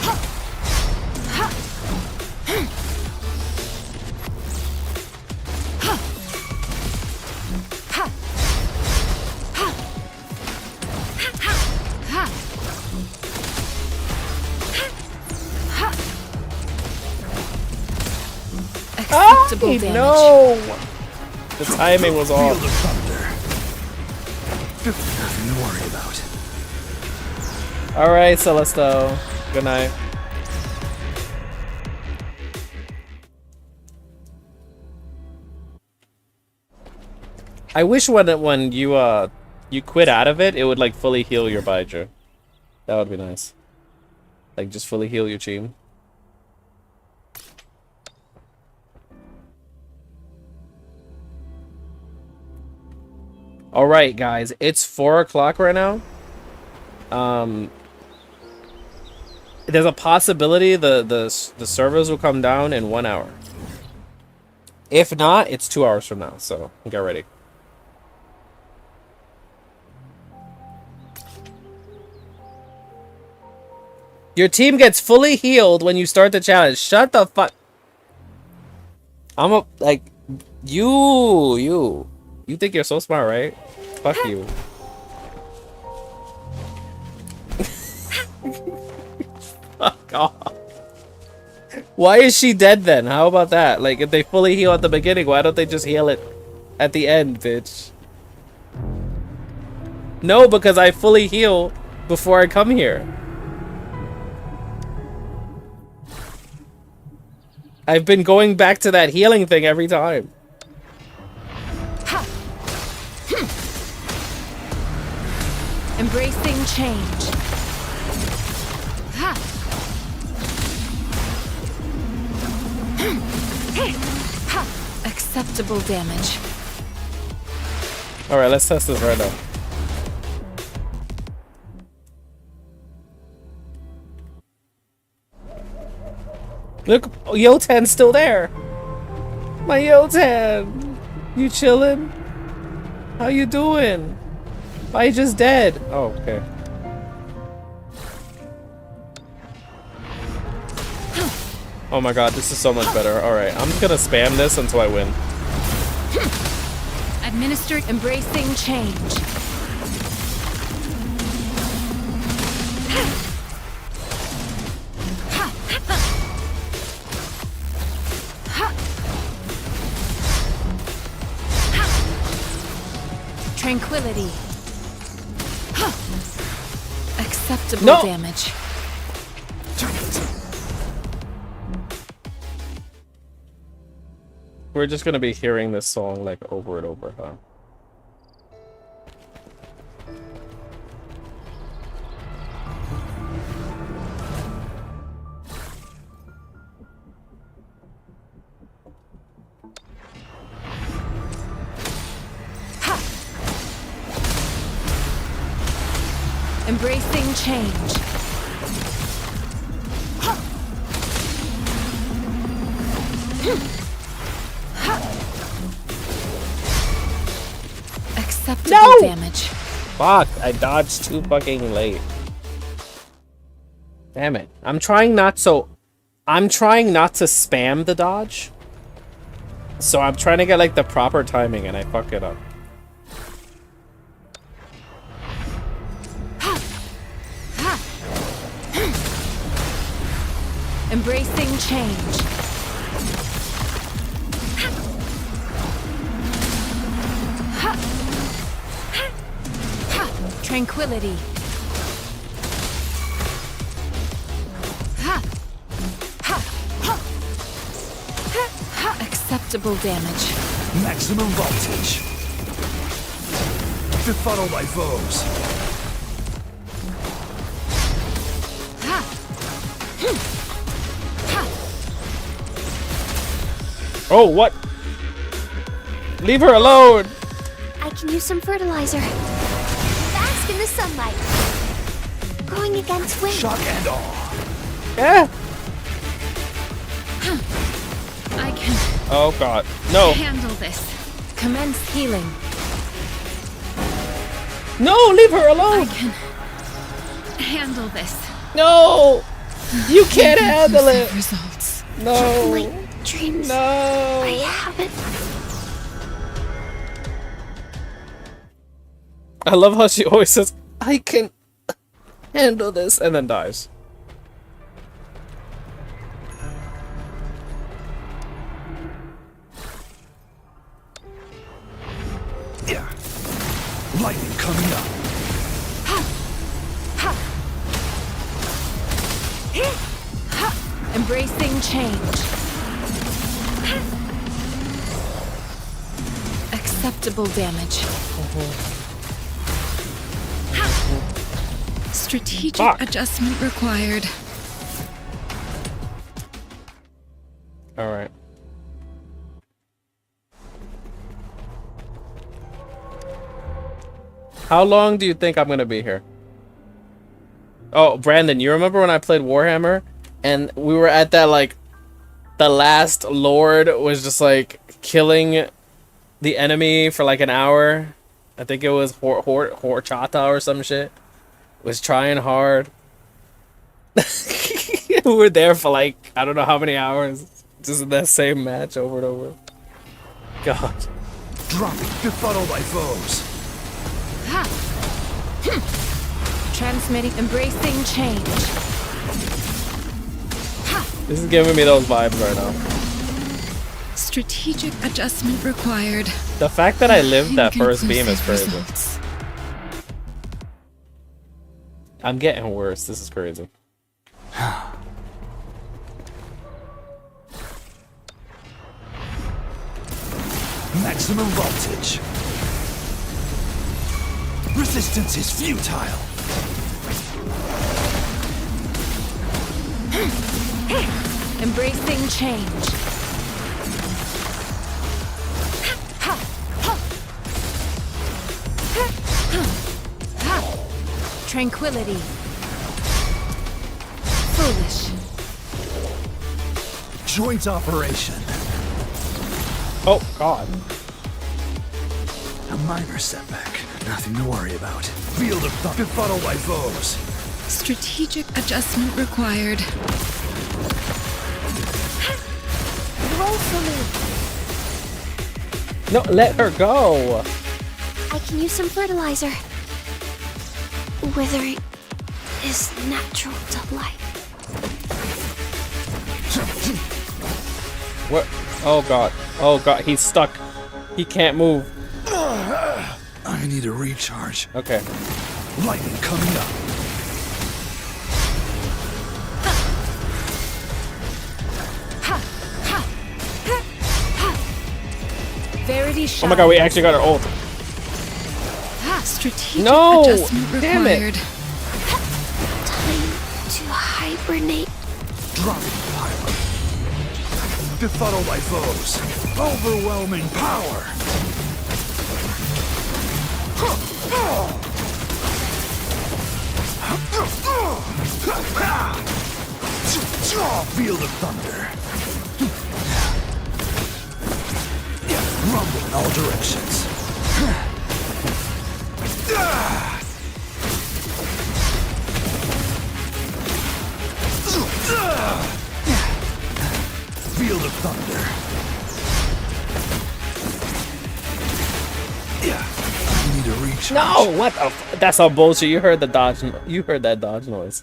Ha! Ha! Ha! Ha! Acceptable damage. No! The timing was Feel off. the thunder. Nothing to worry about. Alright, Celesto. Good night. I wish when you quit out of it, it would like fully heal your Baiju. That would be nice. Like just fully heal your team. All right, guys, it's 4 o'clock right now. There's a possibility the servers will come down in 1 hour. If not, it's 2 hours from now. So get ready. Your team gets fully healed when you start the challenge. Shut the fuck. I'm a like you think you're so smart, right? Fuck you. Fuck off. Why is she dead then? How about that? Like, if they fully heal at the beginning, why don't they just heal it at the end, bitch? No, because I fully heal before I come here. I've been going back to that healing thing every time. Embracing change. Ha. Acceptable damage. Alright, let's test this right now. Look, Yotan's still there. My Yotan. You chillin'? How you doing? Why you just dead? Oh, okay. Oh my god, this is so much better. Alright, I'm just gonna spam this until I win. Administered embracing change. Tranquility. Acceptable No. damage. We're just gonna be hearing this song like over and over, huh? Embracing change. Acceptable No! damage. Fuck, I dodged too fucking late. Damn it. I'm trying not to spam the dodge. So I'm trying to get like the proper timing and I fuck it up. Embracing change. Tranquility. Acceptable damage. Maximum voltage. Befuddle my foes. Oh, what? Leave her alone! I can use some fertilizer. Bask in the sunlight. Going against wind. Shock and awe. Yeah. I can Oh god. No. handle this. Commence healing. No, leave her I alone! can handle this. No! You can't handle it! Results. No. My dreams. I No. haven't. I love how she always says, I can handle this, and then dies. Yeah. Lightning coming up. Embracing change. Acceptable damage. Strategic Fuck. adjustment required. Alright. How long do you think I'm gonna be here? Oh, Brandon, you remember when I played Warhammer? And we were at that, like, the last lord was just, like, killing the enemy for, like, an hour? I think it was Horchata or some shit. Was trying hard. We were there for, like, I don't know how many hours. Just in that same match over and over. God. Dropping. Befuddle my foes. Transmitting embracing change. This is giving me those vibes right now. Strategic adjustment required. The fact that I lived that first beam is Inconclusive crazy. results. I'm getting worse. This is crazy. Maximum voltage. Resistance is futile. Embracing change. Tranquility. Foolish. Joint operation. Oh, God. A minor setback. Nothing to worry about. Field of thought. Befuddle by foes. Strategic adjustment required. Roll for me. No, let her go. I can use some fertilizer. Withering is natural to life. What? Oh, God. Oh, God. He's stuck. He can't move. I need a recharge. Okay. Lightning coming up. Verity Oh shine. my God, we actually got our ult. Strategic No! adjustment Damn it. required. Time to hibernate. Dropping pilot. Befuddle by foes. Overwhelming power. Field of thunder. Rumble in all directions. Field of thunder. I need a recharge. No! What the That's all bullshit. You heard the dodge. You heard that dodge noise.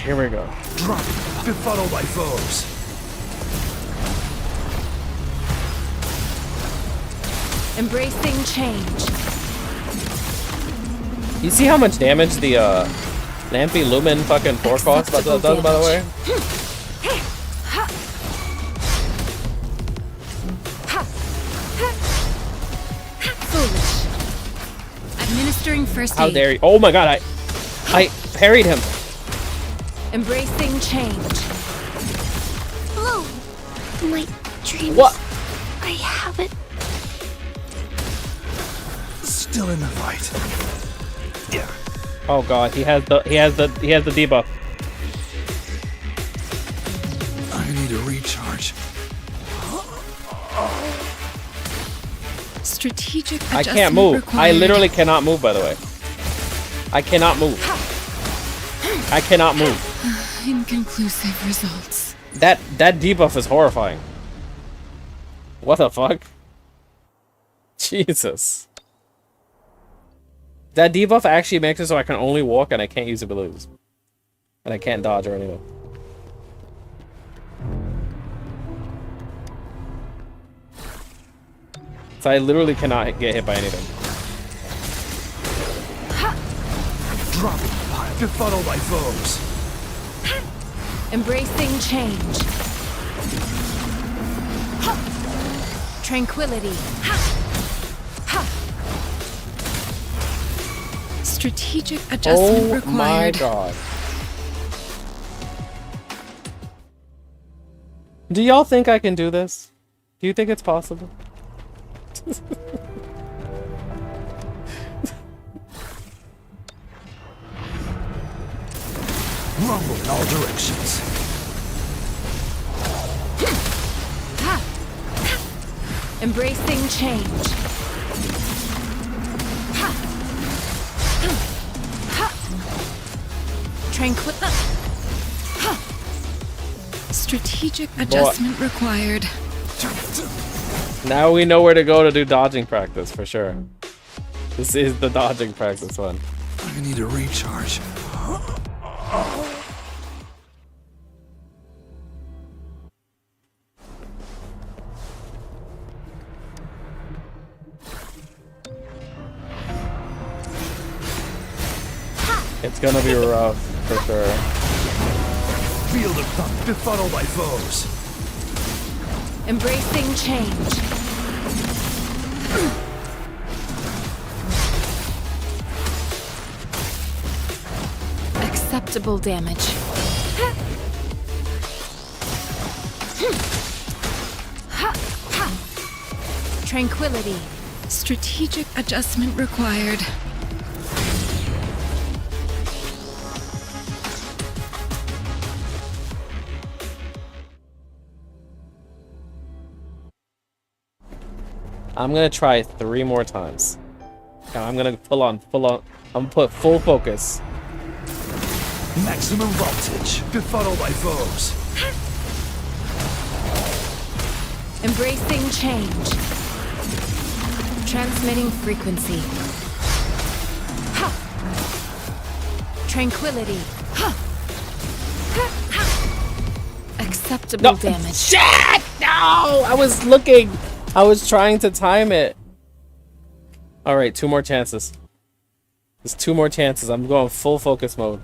Here we go. Dropping. Befuddle by foes. Embracing change. You see how much damage the Lampy Lumen fucking 4 cost does, by the way? Foolish. Administering first How aid. dare you? Oh my God, I parried him. Embracing change. Hello. My dreams. What? I haven't. Still in the fight. Yeah. Oh God, he has the debuff. I need a recharge. Strategic I adjustment can't move. required. I literally cannot move, by the way. I cannot move. I cannot move. Inconclusive results. That debuff is horrifying. What the fuck? Jesus. That debuff actually makes it so I can only walk and I can't use abilities. And I can't dodge or anything. So I literally cannot get hit by anything. Dropping pile. Befuddle by foes. Embracing change. Tranquility. Strategic adjustment Oh my required. God. Do y'all think I can do this? Do you think it's possible? Rumble in all directions. Embracing change. Tranquil. Strategic adjustment required. Now we know where to go to do dodging practice for sure. This is the dodging practice one. I need a recharge. It's gonna be rough for sure. Field of thunder, befuddle my foes. Embracing change. Acceptable damage. Tranquility. Strategic adjustment required. I'm gonna try 3 more times. Now I'm gonna full on. I'm gonna put full focus. Maximum voltage, befuddle my foes. Embracing change. Transmitting frequency. Ha! Tranquility. Ha! Acceptable No, damage. shit! No, I was looking. I was trying to time it. All right, 2 more chances. There's 2 more chances. I'm going full focus mode.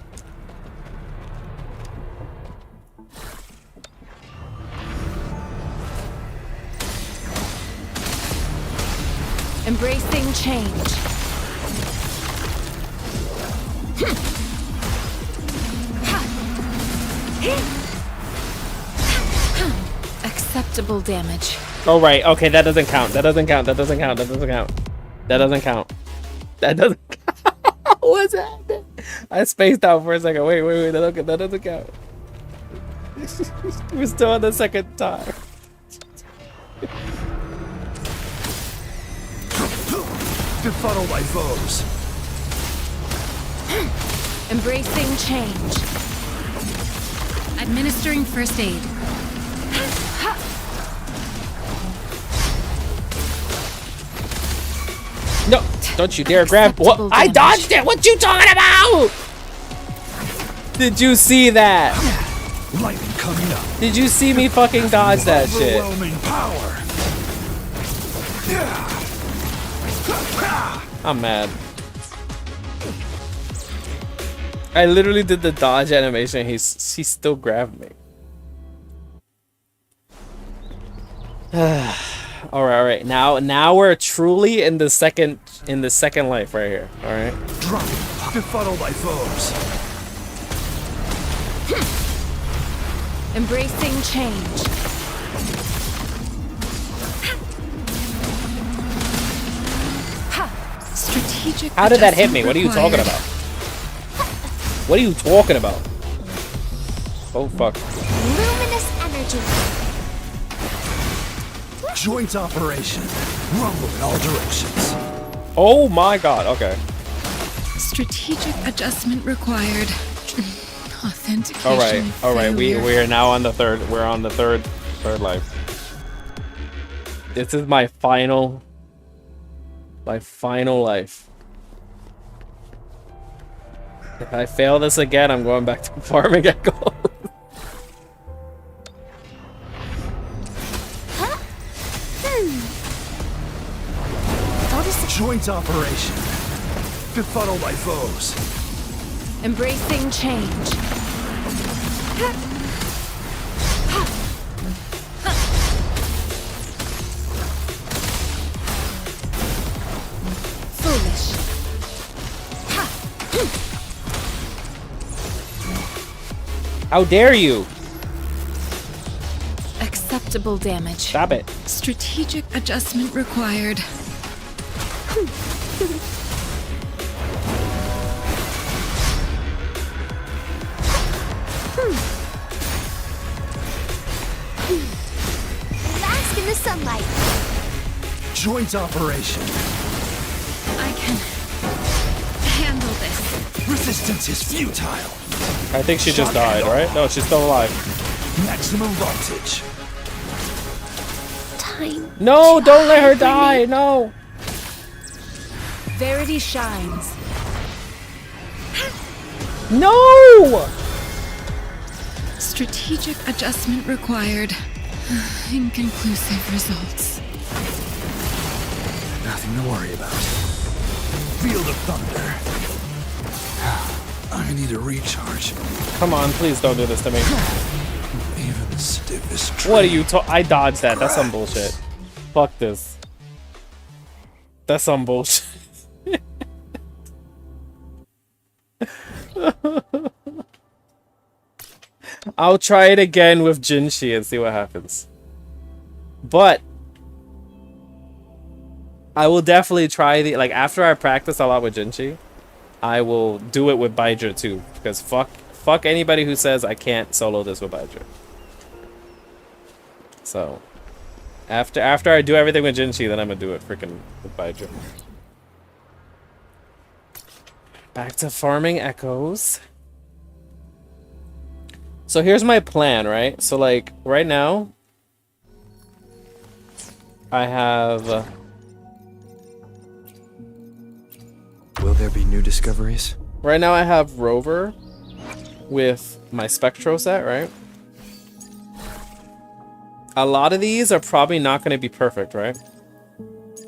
Embracing change. Acceptable damage. All right. Okay, that doesn't count. That doesn't count. That doesn't count. That doesn't count. That doesn't count. That doesn't. What's happening? I spaced out for a second. Wait. That doesn't count. We're still on the second time. Befuddle my foes. Embracing change. Administering first aid. No, don't you dare grab. What? Acceptable I damage. dodged it. What you talking about? Did you see that? Lightning coming up. Did you see me fucking dodge that shit? Overwhelming power. I'm mad. I literally did the dodge animation. He still grabbed me. All right. Now we're truly in the second life right here. All right. Drop. Befuddle my foes. Embracing change. Strategic. How did that hit me? What are you adjustment talking about? What are you talking about? Oh fuck. Luminous energy. Joint operation. Rumble in all directions. Oh my god. Okay. Strategic adjustment required. Authentication. All right. We failure. are now on the third. We're on the third life. This is my final life. If I fail this again, I'm going back to farming at gold. Joint operation. Befuddle my foes. Embracing change. Foolish. How dare you? Acceptable damage. Stop it. Strategic adjustment required. Bask in the sunlight. Joint operation. I can handle this. Resistance is futile. I think she just died, right? No, she's still alive. Maximum voltage. Time. No, don't let her die. No. Verity shines. No. Strategic adjustment required. Inconclusive results. Nothing to worry about. Field of thunder. I need a recharge. Come on, please don't do this to me. Even the stiffest What are you I dodged that. That's some bullshit. Fuck this. That's some bullshit. I'll try it again with Jinshi and see what happens. But I will definitely try the after I practice a lot with Jinshi, I will do it with Baija too. Because fuck anybody who says I can't solo this with Baija. So after I do everything with Jinshi, then I'm gonna do it freaking with Baija. Back to farming echoes. So here's my plan, right? So like right now I have Will there be new discoveries? right now I have Rover with my Spectro set, right? A lot of these are probably not going to be perfect, right?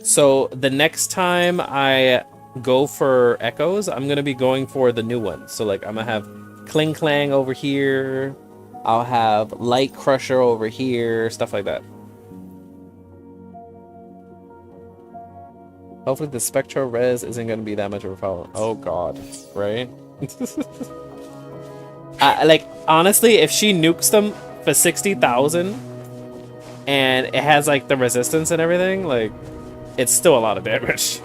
So the next time I go for echoes, I'm going to be going for the new ones. So like I'm going to have Kling Clang over here. I'll have Light Crusher over here, stuff like that. Hopefully the Spectro Res isn't going to be that much of a problem. Oh god, right? Like, honestly, if she nukes them for 60,000 and it has like the resistance and everything, like, it's still a lot of damage.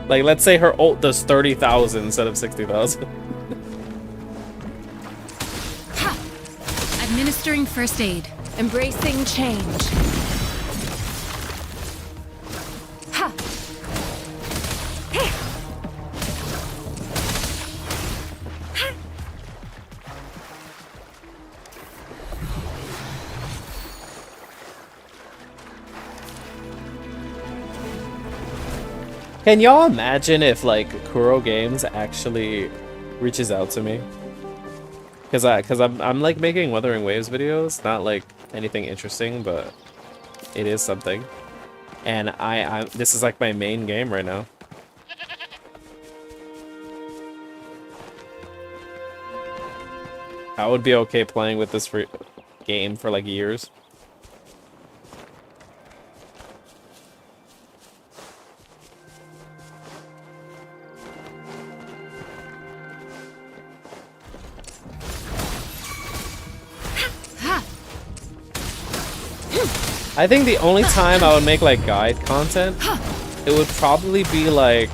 Like, let's say her ult does 30,000 instead of 60,000. Administering first aid. Embracing change. Ha! Can y'all imagine if, like, Kuro Games actually reaches out to me? Cause I'm like making Wuthering Waves videos, not like anything interesting, but it is something. And this is like my main game right now. I would be okay playing with this game for like years. I think the only time I would make like guide content, it would probably be like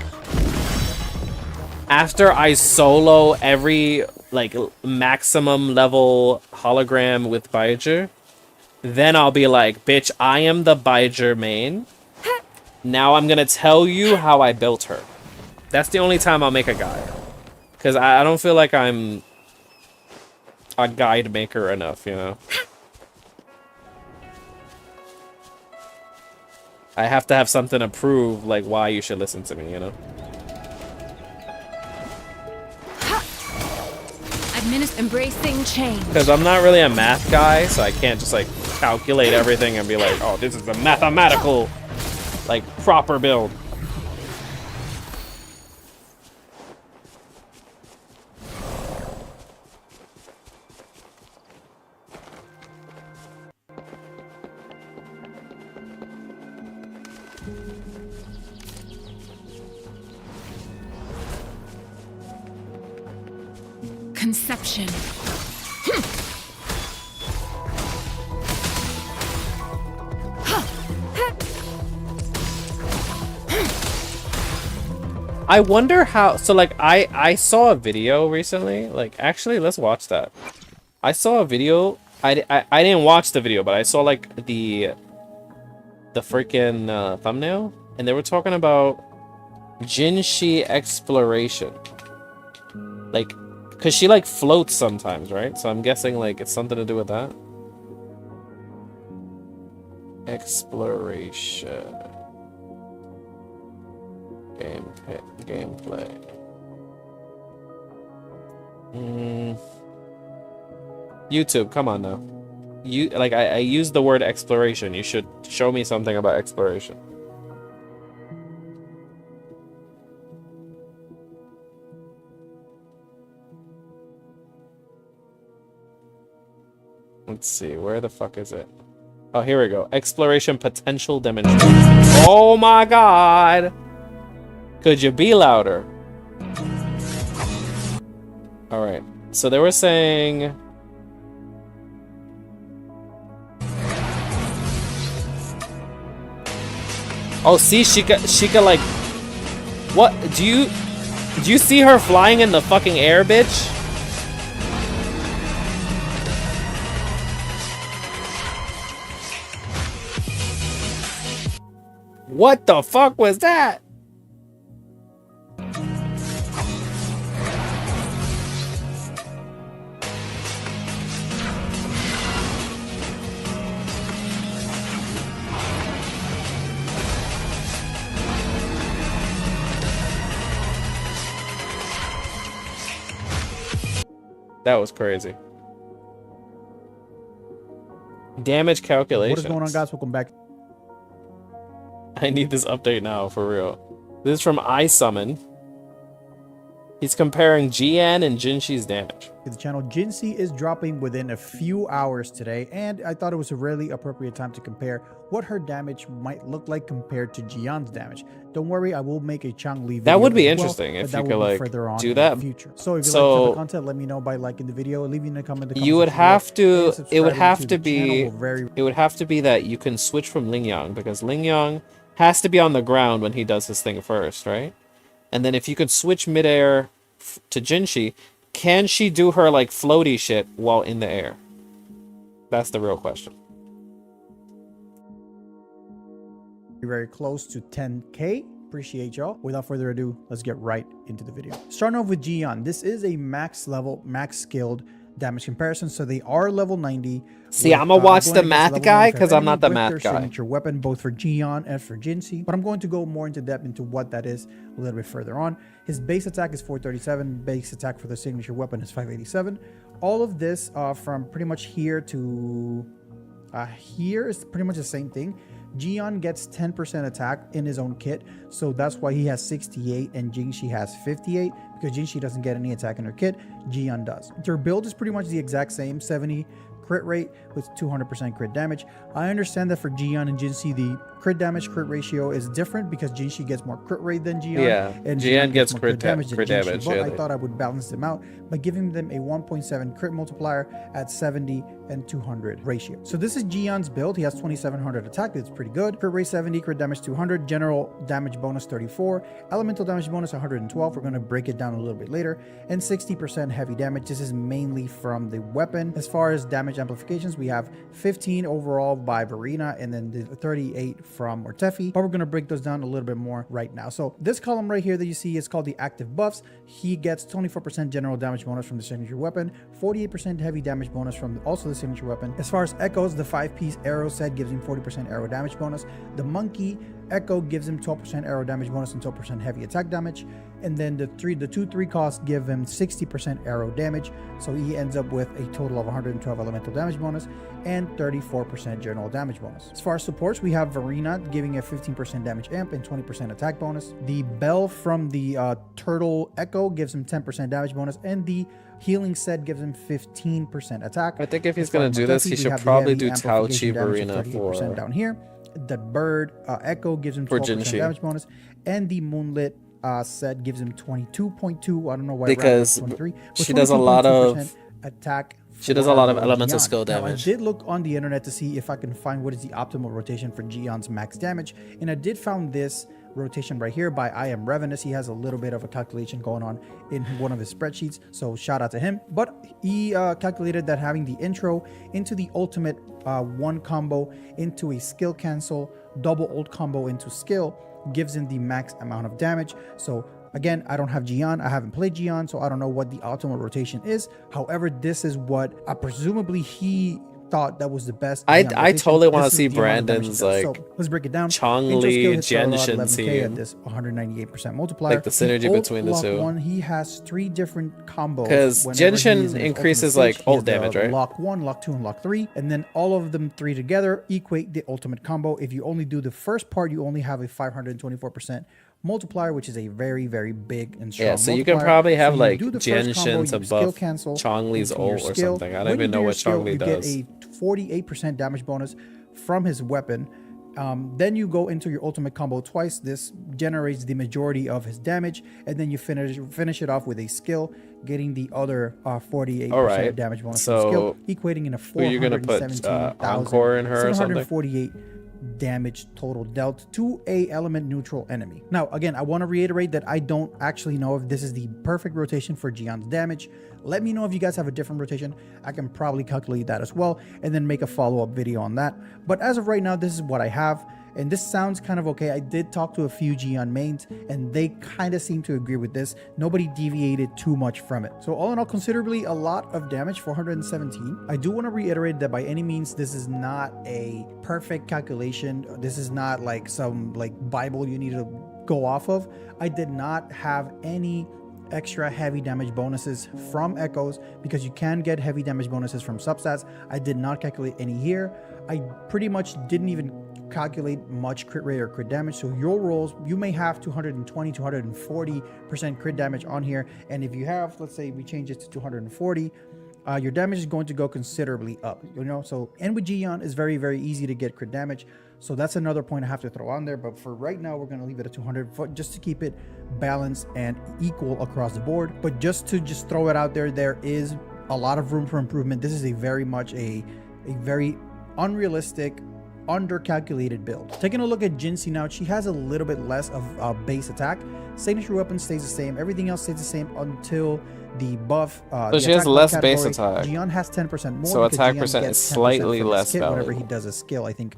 after I solo every like maximum level hologram with Baija, then I'll be like, bitch, I am the Baija main. Now I'm gonna tell you how I built her. That's the only time I'll make a guide. Cause I don't feel like I'm a guide maker enough, you know? I have to have something to prove, like, why you should listen to me, you know? Embracing change. Because I'm not really a math guy, so I can't just, like, calculate everything and be like, oh, this is the mathematical, like, proper build. Conception. I wonder how, so like I saw a video recently, like actually let's watch that. I saw a video, I didn't watch the video, but I saw like the freaking thumbnail, and they were talking about Jinshi exploration. Like, cause she like floats sometimes, right? So I'm guessing like it's something to do with that. Exploration. Gameplay. YouTube, come on now. You like I used the word exploration. You should show me something about exploration. Let's see, where the fuck is it? Oh, here we go. Exploration potential demonstration. Oh my god! Could you be louder? Alright, so they were saying... Oh, see, she could like... What? Do you see her flying in the fucking air, bitch? What the fuck was that? That was crazy. Damage calculations. What is going on, guys? Welcome back. I need this update now, for real. This is from iSummon. He's comparing GN and Jinshi's damage. The channel Jinshi is dropping within a few hours today, and I thought it was a really appropriate time to compare what her damage might look like compared to Jian's damage. Don't worry, I will make a Changli video. That would be as well, interesting if but you that could will be like further on do in that. the future. So if you So like the content, let me know by liking the video, leaving a comment. you would have to. It would have to the be. channel. It would have to be that you can switch from Lingyang, because Lingyang has to be on the ground when he does his thing first, right? And then if you could switch midair to Jinshi, can she do her like floaty shit while in the air? That's the real question. Very close to 10k. Appreciate y'all. Without further ado, let's get right into the video. Starting off with Jian, this is a max level, max skilled damage comparison, so they are level 90. See, I'm gonna watch the math guy because I'm not the math guy. Signature weapon both for Jian and for Jinshi, but I'm going to go more into depth into what that is a little bit further on. His base attack is 437. Base attack for the signature weapon is 587. All of this from pretty much here to here is pretty much the same thing. Jian gets 10% attack in his own kit, so that's why he has 68 and Jinshi has 58, because Jinshi doesn't get any attack in her kit, Jian does. Their build is pretty much the exact same, 70 crit rate with 200% crit damage. I understand that for Jian and Jinshi, the crit damage crit ratio is different because Jinshi gets more crit rate than Jian. Yeah, and Jian gets more crit damage than Jinshi, but yeah, I thought I would balance them out by giving them a 1.7 crit multiplier at 70 and 200 ratio. So this is Jian's build. He has 2700 attack. That's pretty good. Crit rate 70, crit damage 200, general damage bonus 34, elemental damage bonus 112. We're going to break it down a little bit later, and 60% heavy damage. This is mainly from the weapon. As far as damage amplifications, we have 15 overall by Verena and then the 38 from Ortefi, but we're going to break those down a little bit more right now. So this column right here that you see is called the active buffs. He gets 24% general damage bonus from the signature weapon, 48% heavy damage bonus from also the signature weapon. As far as echoes, the 5-piece arrow set gives him 40% arrow damage bonus. The monkey echo gives him 12% arrow damage bonus and 12% heavy attack damage, and then the 2-3 costs give him 60% arrow damage, so he ends up with a total of 112 elemental damage bonus and 34% general damage bonus. As far as supports, we have Verena giving a 15% damage amp and 20% attack bonus. The bell from the turtle echo gives him 10% damage bonus, and the healing set gives him 15% attack. I think if he's gonna do this, he should probably do Tao Chi Verena for down here. The bird echo gives him 12% damage bonus, and the moonlit set gives him 22.2. I don't know why, because 23, she does a lot of attack. She does a lot of elemental Jian. skill Now, damage. I did look on the internet to see if I can find what is the optimal rotation for Jian's max damage, and I did found this rotation right here by I Am Revenus. He has a little bit of a calculation going on in one of his spreadsheets, so shout out to him. But he calculated that having the intro into the ultimate one combo into a skill cancel, double ult combo into skill gives him the max amount of damage. So again, I don't have Jian, I haven't played Jian, so I don't know what the optimal rotation is. However, this is what presumably he thought that was the best. I Gion I rotation. totally want to This is see the amount of damage Brandon's it does. like So let's break it down. Chong Angel skill Li hits for a lot, Genshin 11k at team. this 198% multiplier. Like the synergy ult between the lock two. One, he has 3 different combos. Because whenever he is Genshin in his ultimate increases stage. like He has ult damage, the right? Lock 1, lock 2, and lock 3, and then all of them 3 together equate the ultimate combo. If you only do the first part, you only have a 524% multiplier, which is a very, very big and strong Yeah, so you can multiplier. probably have you like do the first combo, Genshin to you skill buff cancel Chong Li's into your ult or skill. something. I don't When you even do know your what skill, Chong Li you does. get a 48% damage bonus from his weapon. Then you go into your ultimate combo twice. This generates the majority of his damage, and then you finish it off with a skill, getting the other 48% Alright, damage bonus so from skill, equating in a who are you gonna put, Encore in her or something? 748 damage total dealt to a element neutral enemy. Now, again, I want to reiterate that I don't actually know if this is the perfect rotation for Gion's damage. Let me know if you guys have a different rotation. I can probably calculate that as well and then make a follow-up video on that. But as of right now, this is what I have. And this sounds kind of okay. I did talk to a few Gion mains and they kind of seem to agree with this. Nobody deviated too much from it. So all in all, considerably a lot of damage, 417. I do want to reiterate that by any means, this is not a perfect calculation. This is not like some like Bible you need to go off of. I did not have any extra heavy damage bonuses from echoes because you can get heavy damage bonuses from substats. I did not calculate any here. I pretty much didn't even calculate much crit rate or crit damage. So your rolls, you may have 220, 240% crit damage on here. And if you have, let's say we change it to 240, your damage is going to go considerably up, you know? So, and with Gion, it's very, very easy to get crit damage. So that's another point I have to throw on there. But for right now, we're going to leave it at 200 just to keep it balanced and equal across the board. But just to throw it out there, there is a lot of room for improvement. This is a very much a very unrealistic, under-calculated build. Taking a look at Jinxie now, she has a little bit less of base attack. Signature weapon stays the same. Everything else stays the same until the buff. So she has less base attack. Gion has 10% more. So attack Gion percent gets is 10% slightly from his less kit whenever valuable. he does a skill, I think.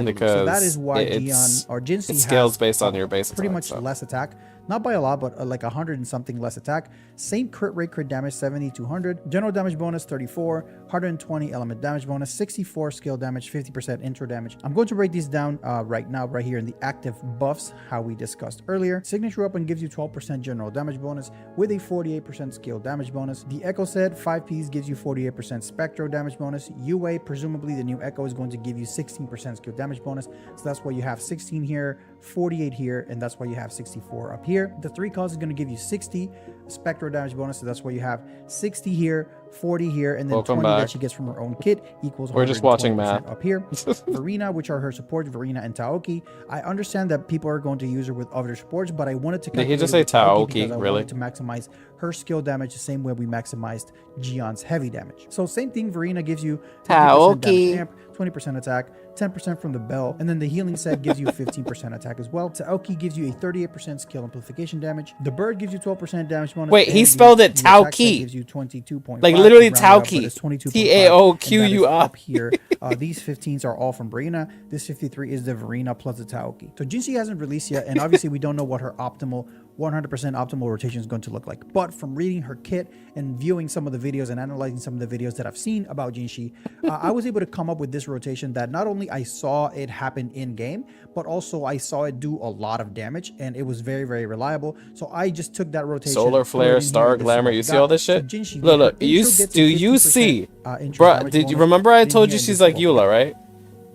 Because so that is why Gion or Jinxie it scales has based on your base pretty attack, much so. less attack, not by a lot, but like 100 and something less attack. Same crit rate, crit damage 70, 200, general damage bonus 34, 120 element damage bonus, 64 skill damage, 50% intro damage. I'm going to break these down right now, right here in the active buffs, how we discussed earlier. Signature weapon gives you 12% general damage bonus with a 48% skill damage bonus. The Echo set 5Ps gives you 48% spectro damage bonus. UA, presumably the new Echo, is going to give you 16% skill damage bonus. So that's why you have 16 here, 48 here, and that's why you have 64 up here. The 3 cost is going to give you 60 spectro damage bonus, so that's why you have 60 here, 40 here, and then Welcome 20 back. that she gets from her own kit equals We're just watching 120% math. up here. Verena, which are her supports, Verena and Taoki. I understand that people are going to use her with other supports, but I wanted to Did he calculate just it say with Taoki Taoki? because I Really? wanted to maximize her skill damage the same way we maximized Gion's heavy damage. So same thing, Verena gives you 50% damage amp, 20% attack, 10% from the bell, and then the healing set gives you 15% attack as well. Taoki gives you a 38% skill amplification damage. The bird gives you 12% damage bonus. Wait, he and spelled it the attack set Taoki. gives you 22.5. Like literally round it up, but Taoki. it's 22.5, Taoqui. and that is up here. These 15s are all from Verena. This 53 is the Verena plus the Taoki. So Jinxie hasn't released yet, and obviously we don't know what her optimal 100% optimal rotation is going to look like. But from reading her kit and viewing some of the videos and analyzing some of the videos that I've seen about Jinxie, I was able to come up with this rotation that not only I saw it happen in game, but also I saw it do a lot of damage, and it was very, very reliable. So I just took that rotation. Solar threw it flare, in star here, this is glamour. what You we see got. all this So shit? Jinxie, Look, her you intro gets a do you 50%, see? intro Bruh, damage did you bonus, remember I then told here you in she's this like bulk. Eula, right?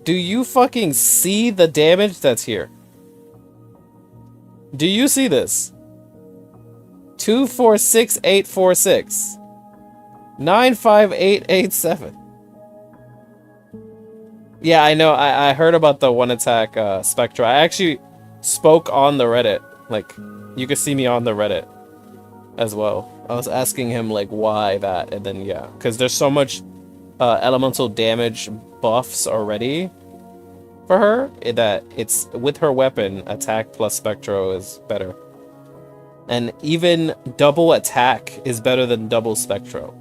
Do you fucking see the damage that's here? Do you see this? 246846 95887. Yeah, I know. I heard about the one attack Spectra. I actually spoke on the Reddit. Like, you could see me on the Reddit as well. I was asking him like why that, and then yeah, because there's so much elemental damage buffs already for her that it's with her weapon attack plus Spectro is better. And even double attack is better than double Spectro.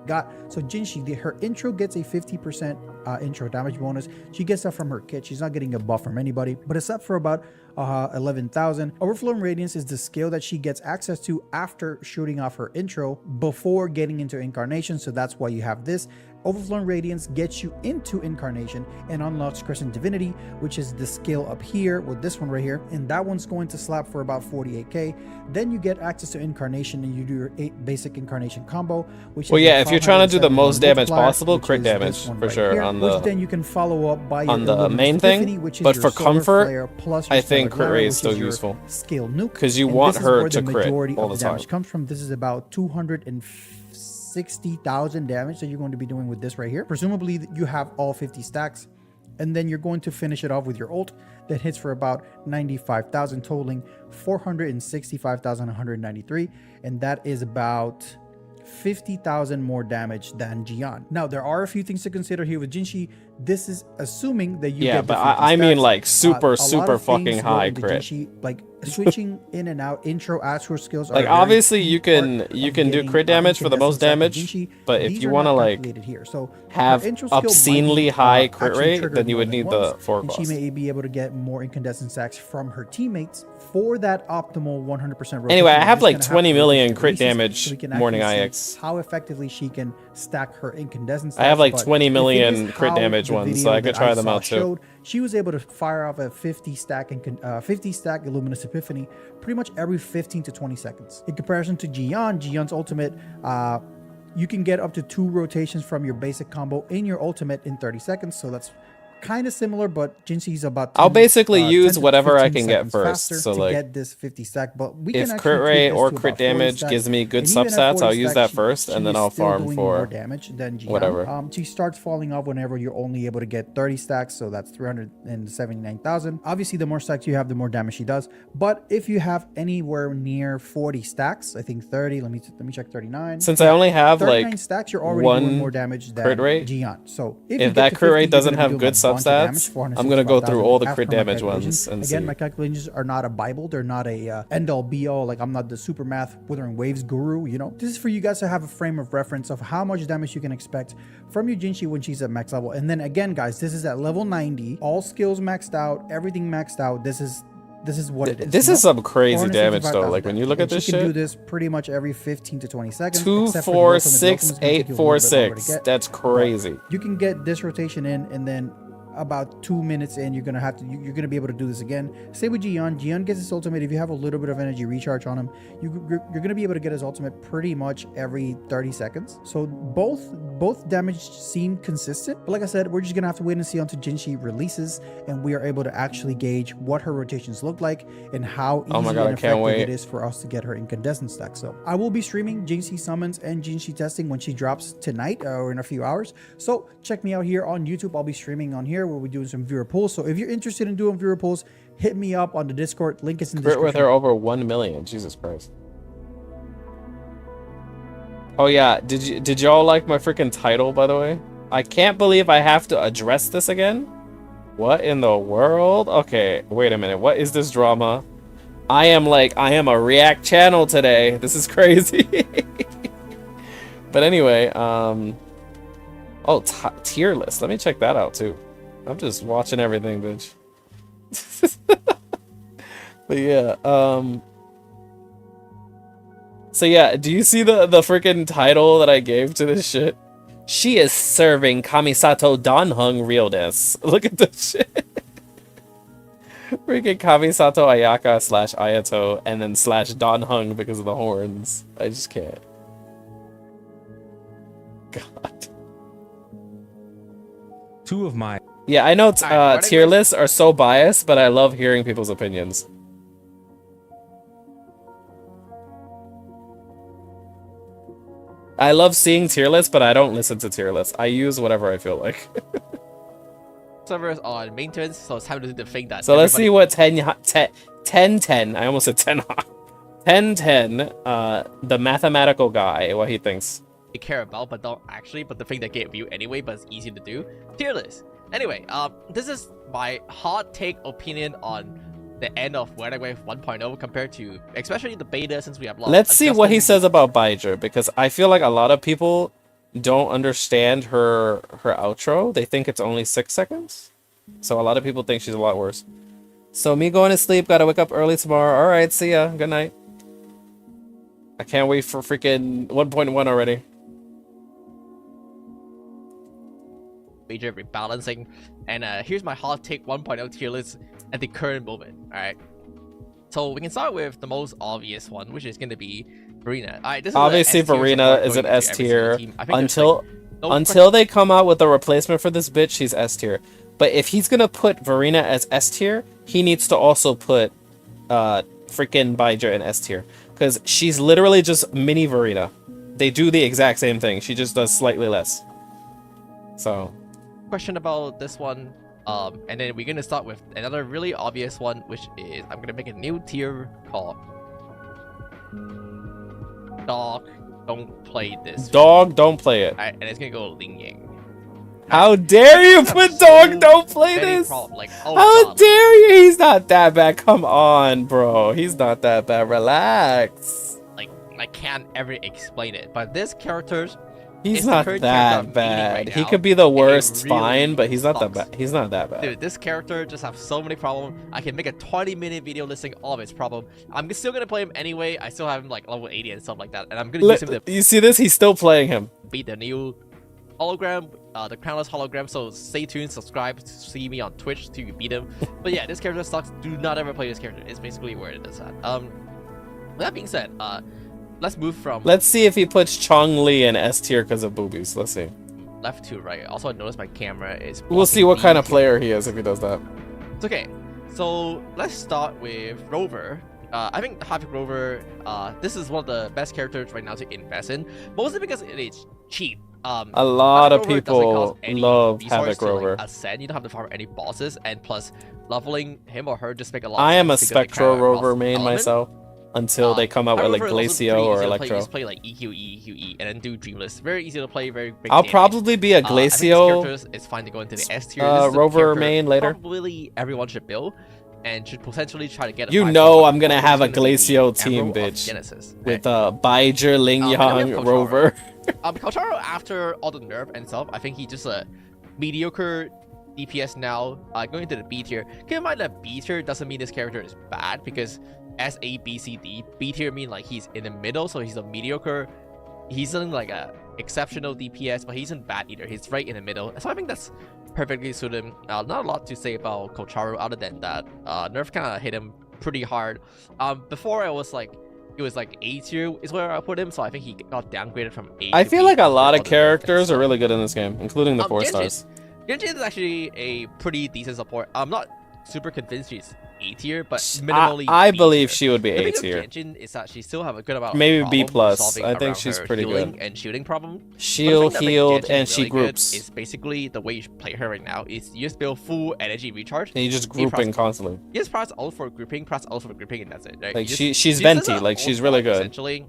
got. So Jinshi, her intro gets a 50% intro damage bonus. She gets that from her kit. She's not getting a buff from anybody, but it's up for about 11,000. Overflowing Radiance is the skill that she gets access to after shooting off her intro before getting into Incarnation. So that's why you have this. Overflowing Radiance gets you into Incarnation and unlocks Crescent Divinity, which is the skill up here with this one right here. And that one's going to slap for about 48k. Then you get access to Incarnation and you do your 8 basic Incarnation combo, which well, is yeah, if you're trying to do the 570 most damage multiplier, possible, which crit is this damage one for right sure here, on which the then you can follow up by on your the Illuminous main Epiphany, thing. which is But your for Solar comfort, Flare plus your I Stellar think crit Glare, rate which is still your useful scale nuke, because you and want this is her where to the crit majority all of the the time. damage comes from. This is about 260,000 damage that you're going to be doing with this right here. Presumably you have all 50 stacks, and then you're going to finish it off with your ult that hits for about 95,000, totaling 465,193, and that is about 50,000 more damage than Jian. Now, there are a few things to consider here with Jinshi. This is assuming that you yeah, get the but 50 I mean stacks. like super A lot of fucking things go high into crit. Jinshi, like switching in and out intro Astro skills are Like a very obviously key you part can of do getting, crit damage for the most incandescent stack damage, with Jinshi. but if These you are want to not like calculated here. So have her intro skill might obscenely be, high crit actually rate, triggered then you more would than need once, the 4 and she cost. may be able to get more incandescent stacks from her teammates for that optimal 100% rotation. Anyway, I We're have just like gonna have 20 to wait million until it crit releases damage so we can morning actually IX. see how effectively she can stack her incandescent stacks. I have like But 20 the thing million is crit how damage the ones, so video I could that try them saw out too. showed, she was able to fire off a 50 stack Illuminous Epiphany pretty much every 15 to 20 seconds. In comparison to Jian's ultimate, you can get up to 2 rotations from your basic combo in your ultimate in 30 seconds. So that's kind of similar, but Jinsei's about 10, I'll basically use 10 to whatever I 15 can get seconds first. faster So to like get this 50 stack, but we can if actually crit tweak rate this or to crit about 40 damage stacks. gives me good And even at substats, 40 I'll use that stacks, first, and then is I'll still farm doing for more damage than Jian. whatever. She starts falling off whenever you're only able to get 30 stacks, so that's 379,000. Obviously, the more stacks you have, the more damage she does. But if you have anywhere near 40 stacks, I think 30. Let me check 39. Since I only have 39 like stacks, you're already doing more one damage than crit rate, Jian. So you if get that to crit 50, rate you're doesn't gonna be have doing good a bunch of damage, substats, I'm gonna go through all the 465,000 crit as per my damage ones calculations. and Again, see. my calculations are not a Bible. They're not a end all be all. Like I'm not the super math Wuthering Waves guru, you know. This is for you guys to have a frame of reference of how much damage you can expect from your Jinshi when she's at max level. And then again, guys, this is at level 90. All skills maxed out, everything maxed out. This is what it is. This you is know? some crazy damage though. 465,000 Like when you look damage. at And this she can do shit, this pretty much every 15 to 20 seconds. 2, except for the 4, ultimate. The 6, ultimate's gonna take 8, you a 4, little bit longer to 6. get. That's crazy. You can get this rotation in, and then about 2 minutes in, you're gonna be able to do this again. Same with Jian gets his ultimate. If you have a little bit of energy recharge on him, you're gonna be able to get his ultimate pretty much every 30 seconds. So both damage seem consistent, but like I said, we're just gonna have to wait and see until Jinshi releases and we are able to actually gauge what her rotations look like and how easy Oh my God, and I can't effective wait. it is for us to get her incandescent stack. So I will be streaming Jinshi summons and Jinshi testing when she drops tonight or in a few hours. So check me out here on YouTube. I'll be streaming on here where we're doing some viewer polls. So if you're interested in doing viewer polls, hit me up on the Discord. Link is in the Crit with description. her over 1 million. Jesus Christ. Oh yeah, did y'all like my freaking title, by the way? I can't believe I have to address this again. What in the world? Okay, wait a minute. What is this drama? I am a React channel today. This is crazy. But anyway, oh, tier list. Let me check that out too. I'm just watching everything, bitch. But yeah, so yeah, do you see the freaking title that I gave to this shit? She is serving Kamisato Danhung realness. Look at this shit. Freaking Kamisato Ayaka / Ayato and then / Danhung because of the horns. I just can't. God. Two of my Yeah, I know Alright, tier lists are so biased, but I love hearing people's opinions. I love seeing tier lists, but I don't listen to tier lists. I use whatever I feel like. servers on maintenance, so it's time to do the thing that. So let's see what 10, I almost said 10, 10, the mathematical guy, what he thinks. you care about, but don't actually. But the thing that gave you anyway, but it's easy to do. Tier list. Anyway, this is my hot take opinion on the end of Wuthering Wave 1.0 compared to, especially the beta, since we have lost. Let's see what he says about Baijer, because I feel like a lot of people don't understand her outro. They think it's only 6 seconds. So a lot of people think she's a lot worse. So me going to sleep, gotta wake up early tomorrow. Alright, see ya. Good night. I can't wait for freaking 1.1 already. Major rebalancing. And here's my hot take 1.0 tier list at the current moment. Alright. So we can start with the most obvious one, which is going to be Verena. Alright, this is Obviously, Verena is an S tier. Until they come out with a replacement for this bitch, she's S tier. But if he's gonna put Verena as S tier, he needs to also put freaking Baija in S tier. Because she's literally just mini Verena. They do the exact same thing. She just does slightly less. So. Question about this one. And then we're gonna start with another really obvious one, which is I'm gonna make a new tier called Dog. Don't play this. Dog, don't play it. And it's gonna go Ling Yang. How dare you put Dog, don't play this? Like, oh How God. dare you? He's not that bad. Come on, bro. He's not that bad. Relax. Like, I can't ever explain it, but this character's He's not that bad. He could be the worst, fine, but he's not that bad. He's not that bad. Dude, this character just have so many problems. I can make a 20-minute video listing all of his problems. I'm still gonna play him anyway. I still have him like level 80 and stuff like that, and I'm gonna use him to You see this? He's still playing him. beat the new hologram, the crownless hologram. So stay tuned, subscribe to see me on Twitch to beat him. But yeah, this character sucks. Do not ever play this character. It's basically where it is at. With that being said, let's move from. Let's see if he puts Chong Li in S tier because of boobies. Let's see. Left to right. Also, I noticed my camera is. We'll see what kind of player he is if he does that. It's okay. So let's start with Rover. I think Havoc Rover. This is one of the best characters right now to invest in, mostly because it is cheap. A lot of Havoc Rover people doesn't cost any love resource Havoc to, Rover. Like, ascend. You don't have to farm any bosses, and plus leveling him or her just make a lot. I am a sense because they Spectral kind of Rover cross main element. myself until they come out with like Havoc Rover is also Glacio pretty or easy to play. You Electro. just play like EQE, and then do Dreamless. Very easy to play. Very big I'll damage. probably be a I think this Glacio character is fine to go into the S tier. This is the Rover character main later. Probably everyone should build and should potentially try to get a You 5-star know build. I'm gonna It's have a gonna be the Glacio team, Emerald of bitch. Genesis, With right? Baija, Ling then we Yang, have Kocharo. Rover. Kocharo, after all the nerf and stuff, I think he's just a mediocre DPS now. Going into the B tier. Keep in mind that B tier doesn't mean this character is bad, because S, A, B, C, D. B tier mean like he's in the middle, so he's a mediocre. He's in like a exceptional DPS, but he isn't bad either. He's right in the middle. So I think that's perfectly suited him. Not a lot to say about Kocharo other than that nerf kind of hit him pretty hard. Before it was like A tier is where I put him, so I think he got downgraded from A. I to feel B like a after lot all of the nerf and characters stuff. are really good in this game, including the 4 Genshin. stars. Genshin is actually a pretty decent support. I'm not super convinced she's A tier, but minimally I B believe tier. she would be The A thing with tier. Genshin is that she still have a good amount of Maybe B+. problem solving I think around she's her pretty healing good. and shooting problem. Shield, But the thing that makes healed, Genshin and she really good groups. is basically the way you play her right now is you just build full energy recharge. And you just You grouping press- constantly. You just press ult for grouping, press ult for grouping, and that's it. Right? Like You she's just venti, an like ult she's really bomb, good. Essentially.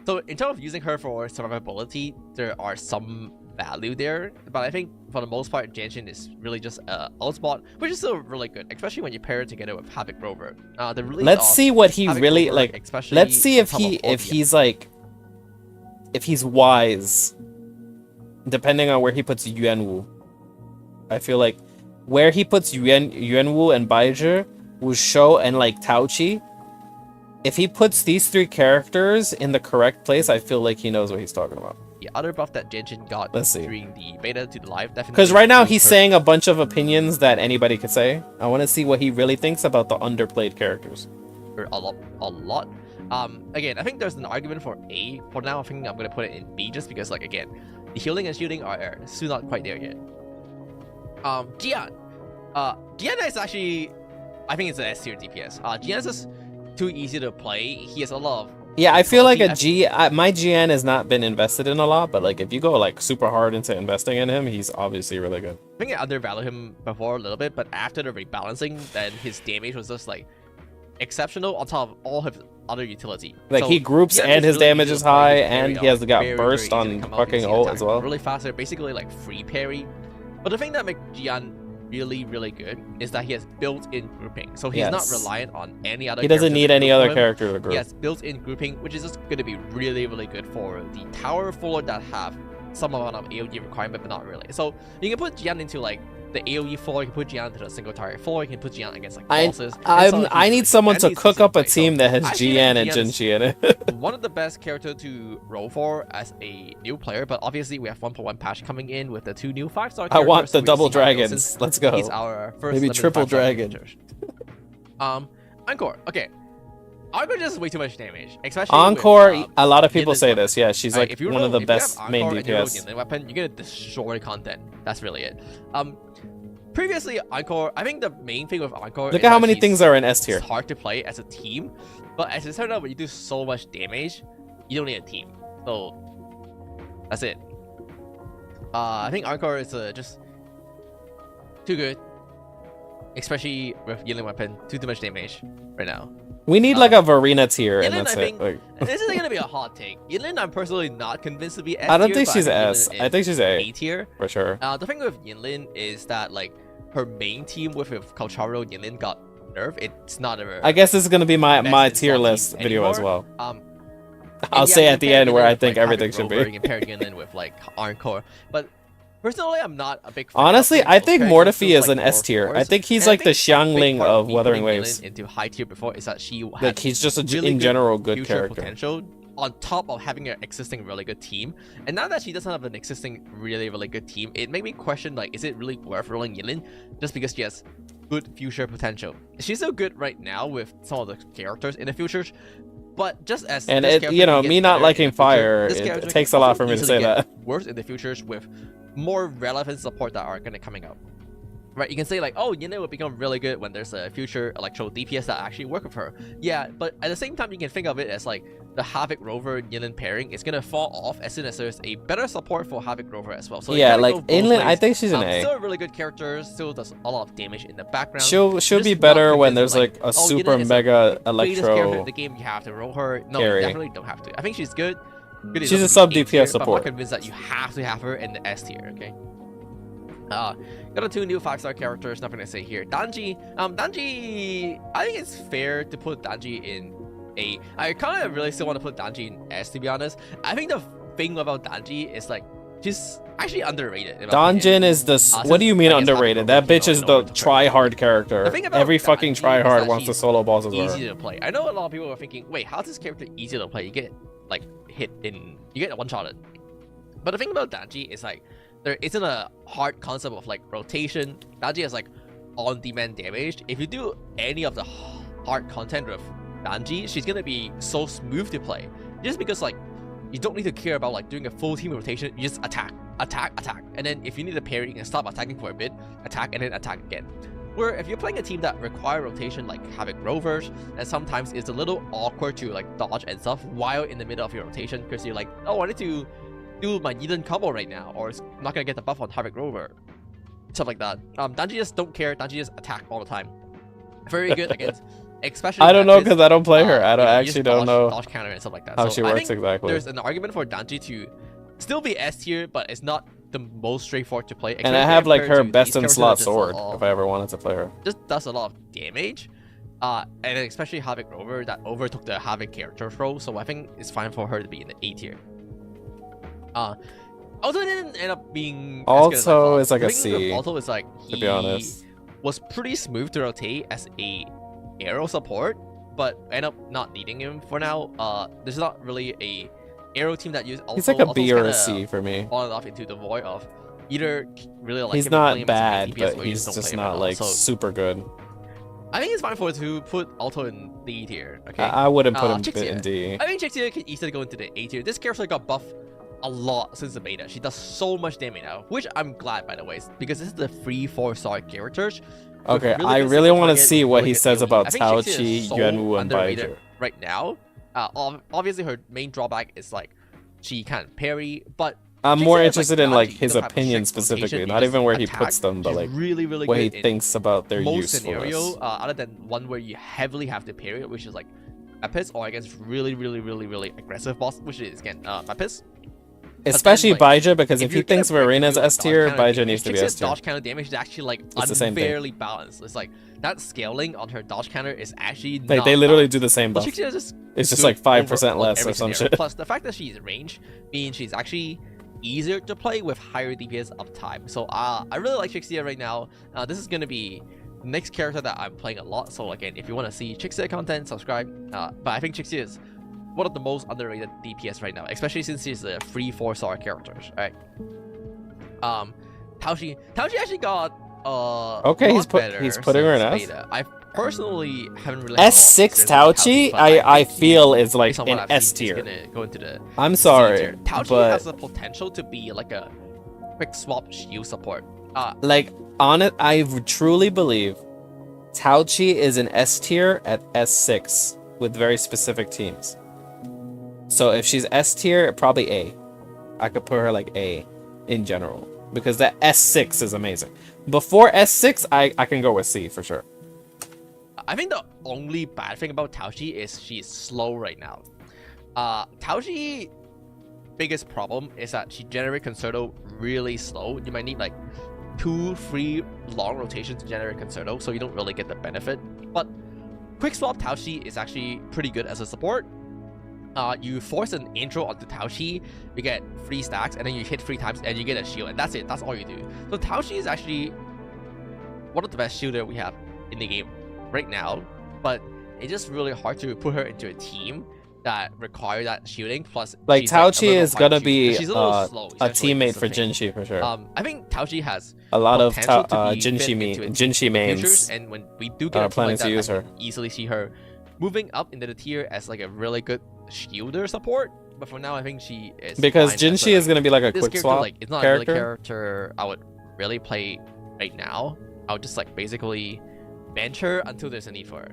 So in terms of using her for survivability, there are some value there, but I think for the most part, Genshin is really just ult bot, which is still really good, especially when you pair it together with Havoc Rover. The release Let's of see what he Havoc really Rover, like. especially Let's see on if top of he's Olivia. like, if he's wise, depending on where he puts Yuanwu. I feel like where he puts Yuanwu and Baija, Wushou, and like Taochi. If he puts these 3 characters in the correct place, I feel like he knows what he's talking about. The other buff that Genshin got Let's see. during the beta to the live, definitely. Because right now improved he's her saying a bunch of opinions that anybody could say. I want to see what he really thinks about the underplayed characters. a lot. Again, I think there's an argument for A. For now, I think I'm gonna put it in B just because, like, again, the healing and shooting are still not quite there yet. Gian. Gian is actually, I think it's an S tier DPS. Gian is just too easy to play. He has a lot of. Yeah, I feel like quality. my GN has not been invested in a lot, but like if you go like super hard into investing in him, he's obviously really good. I think I undervalued him before a little bit, but after the rebalancing, then his damage was just like exceptional on top of all his other utility. Like So, he groups yeah, and it's his really damage easy is to play, high, his and parry he has are got very, burst very easy on to come out, fucking easy ult attack as well. Really faster, basically like free parry. But the thing that makes Gian really, really good is that he has built-in grouping. So he's not Yes. reliant on any other He doesn't character need to any group other him. character to group. He has built-in grouping, which is just going to be really, really good for the tower fuller that have some amount of AoE requirement, but not really. So you can put Jian into like the AoE floor, you can put Jian into the single target floor, you can put Jian against like bosses. I need someone to cook up a team that has GN and Jinchi in it. One of the best character to roll for as a new player, but obviously we have 1.1 patch coming in with the 2 new 5-star characters. I want the so we'll double see how it goes, dragons. since Let's go. He's our first Maybe limited triple 5-star dragon. character. Encore. Okay. Encore does way too much damage, especially Encore, with, a lot of people Yinlin's say weapon. this. Yeah, she's like If you one roll- of the if you have best main Encore and you roll DPS. Yinlin weapon, you're gonna destroy content. That's really it. Previously, Encore, I think the main thing with Encore Look is at how that many she's- things are in S tier. It's hard to play as a team, but as it turned out, when you do so much damage, you don't need a team. So that's it. I think Encore is just too good, especially with Yinlin weapon. Too much damage right now. We need like a Varina tier, and Yinlin, that's I it. think, Like, and this isn't gonna be a hot take. Yinlin, I'm personally not convinced to be S I don't tier, think but she's Yinlin S. I is think she's A A tier. for sure. The thing with Yinlin is that like her main team with Kalcharo Yinlin got nerfed. It's not a. I guess this is gonna be my best tier install list team video as anymore. well. And I'll yeah, say you at the compare end where Yinlin I with, think like, everything Havoc should Rover, be. You compare Yinlin with like Encore, but personally, I'm not a big fan. Honestly, of I those think characters. Mortefi Feels is like an more S tier. I forced. think he's And I like the think a big Xiangling part of me Wuthering putting Waves. Yinlin into high tier before is that she had Like he's just a really in good general good future character. potential on top of having an existing really good team. And now that she doesn't have an existing really good team, it made me question like, is it really worth rolling Yinlin just because she has good future potential? She's so good right now with some of the characters in the futures, but just as And this it, character you know, gets me not better in liking the future, fire, this it character takes can a lot also for me to easily say get that. worse in the futures with more relevant support that are going to coming out. Right, you can say like, oh, Yinlin will become really good when there's a future Electro DPS that actually work with her. Yeah, but at the same time, you can think of it as like the Havoc Rover Yinlin pairing is gonna fall off as soon as there's a better support for Havoc Rover as well. So Yeah, it like kinda go both Inlin, I ways. think she's an A. Still a really good character, still does a lot of damage in the background. She'll Just be not better when convinced there's that, like a oh, super Yinlin is the mega greatest character in electro. the game, you have to roll her. No, carry. you definitely don't have to. I think she's good. Good She's a enough to sub be A DPS tier, but I'm support. not convinced that you have to have her in the S tier. Okay. Got the 2 new 5-star characters. Nothing to say here. Danji. Danji. I think it's fair to put Danji in A. I kind of really still want to put Danji in S, to be honest. I think the thing about Danji is like she's actually underrated. in my opinion. Donjin is the. What do you mean underrated? That bitch is the try hard character. The thing about Every fucking Danji try is hard that wants to she's solo bosses with Easy her. to play. I know a lot of people are thinking, wait, how's this character easy to play? You get like hit in, you get one-shotted. But the thing about Danji is like there isn't a hard concept of like rotation. Danji has like on-demand damage. If you do any of the hard content with Danji, she's gonna be so smooth to play. Just because like you don't need to care about like doing a full team rotation. You just attack, and then if you need to parry, you can stop attacking for a bit, attack, and then attack again. Where if you're playing a team that require rotation like Havoc Rovers, and sometimes it's a little awkward to like dodge and stuff while in the middle of your rotation because you're like, oh, I need to do my Yinlin combo right now, or it's not gonna get the buff on Havoc Rover, stuff like that. Danji just don't care. Danji just attack all the time. Very good against, especially. I don't know matches, because I don't play her. I you don't know, you actually just don't know dodge counter and stuff like that. how So she I works think exactly. There's an argument for Danji to still be S tier, but it's not the most straightforward to play. And I especially have like compared her to best these in characters slot that just sword all- if I ever wanted to play her. just does a lot of damage. And then especially Havoc Rover that overtook the Havoc character role, so I think it's fine for her to be in the A tier. Also didn't end up being as good as I Also thought. is like The a thing with C, Also is like to be honest. was pretty smooth to rotate as a arrow support, but end up not needing him for now. There's not really a arrow team that use also. He's like a Alto's B or a kinda C for me. fallen off into the void of either really like He's him and play not him as a bad, DPS but or you he's don't just play him at not all. like So super good. I think it's fine for to put Alto in D tier. Okay. I wouldn't put him Jixia. in D. I think Jixia can easily go into the A tier. This character got buffed a lot since the beta. She does so much damage now, which I'm glad by the way, because this is the free 4-star characters. with Okay, really I good really single want to target, see with what really he good says AoE. about I think Tao Jixia Chi, is so Yuanwu, and underrated Baizu. right now. Obviously her main drawback is like she can't parry, but I'm Jixia more is, interested in Danji. like You his don't have a opinion strict specifically, rotation, not you even where he just puts attack. them, but She's like really what he good in thinks about their most usefulness. scenario, other than one where you heavily have to parry it, which is like Epis, or against really aggressive boss, which is again Epis. Especially then, like, Baija, because if he you're gonna thinks Verena's break S through tier, dodge counter Baija needs to be Chixia's S tier. dodge counter damage is actually like It's the same thing. unfairly balanced. It's like that scaling on her dodge counter is actually Like not they literally balanced. do the same But buff. Chixia is just It's just good like 5% over on less every or some scenario. shit. Plus the fact that she's range means she's actually easier to play with higher DPS uptime. So I really like Chixia right now. This is gonna be the next character that I'm playing a lot. So again, if you want to see Chixia content, subscribe. But I think Chixia is one of the most underrated DPS right now, especially since she's a free 4-star character. Right? Taoshi actually got Okay, lot he's better putting her in since S. beta. I personally haven't really had a lot of S6 experience with Taochi, but I think feel is like based on what an I've seen, S he's tier. gonna go into the I'm C sorry, tier. Taochi but has the potential to be like a quick swap shield support. like on it, I truly believe Taochi is an S tier at S6 with very specific teams. So if she's S tier, probably A. I could put her like A in general because that S6 is amazing. Before S6, I can go with C for sure. I think the only bad thing about Taoshi is she's slow right now. Taoshi biggest problem is that she generates Concerto really slow. You might need like 2-3 long rotations to generate Concerto, so you don't really get the benefit. But quick swap Taoshi is actually pretty good as a support. You force an intro onto Taoshi, you get 3 stacks, and then you hit 3 times and you get a shield, and that's it. That's all you do. So Taoshi is actually one of the best shielders we have in the game right now, but it's just really hard to put her into a team that require that shielding. Plus, Like she's, Taochi like, is gonna be she's a little slow, a essentially, teammate is the for thing. Jinshi for sure. I think Taochi has A lot of potential to be fit Jinshi into a team Jinshi in the futures, mains and when we do are get a team planning like to that, use I her. can easily see her moving up into the tier as like a really good shielder support. But for now, I think she is Because fine as Jinshi is gonna be like a this quick character, swap like, it's not a really character. character I would really play right now. I would just like basically bench her until there's a need for her.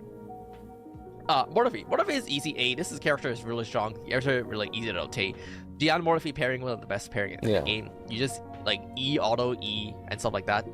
Morphe is easy A. This character is really strong. The character really easy to rotate. Gian Morphe pairing, one of the best pairing in the game. You just like E auto E and stuff like that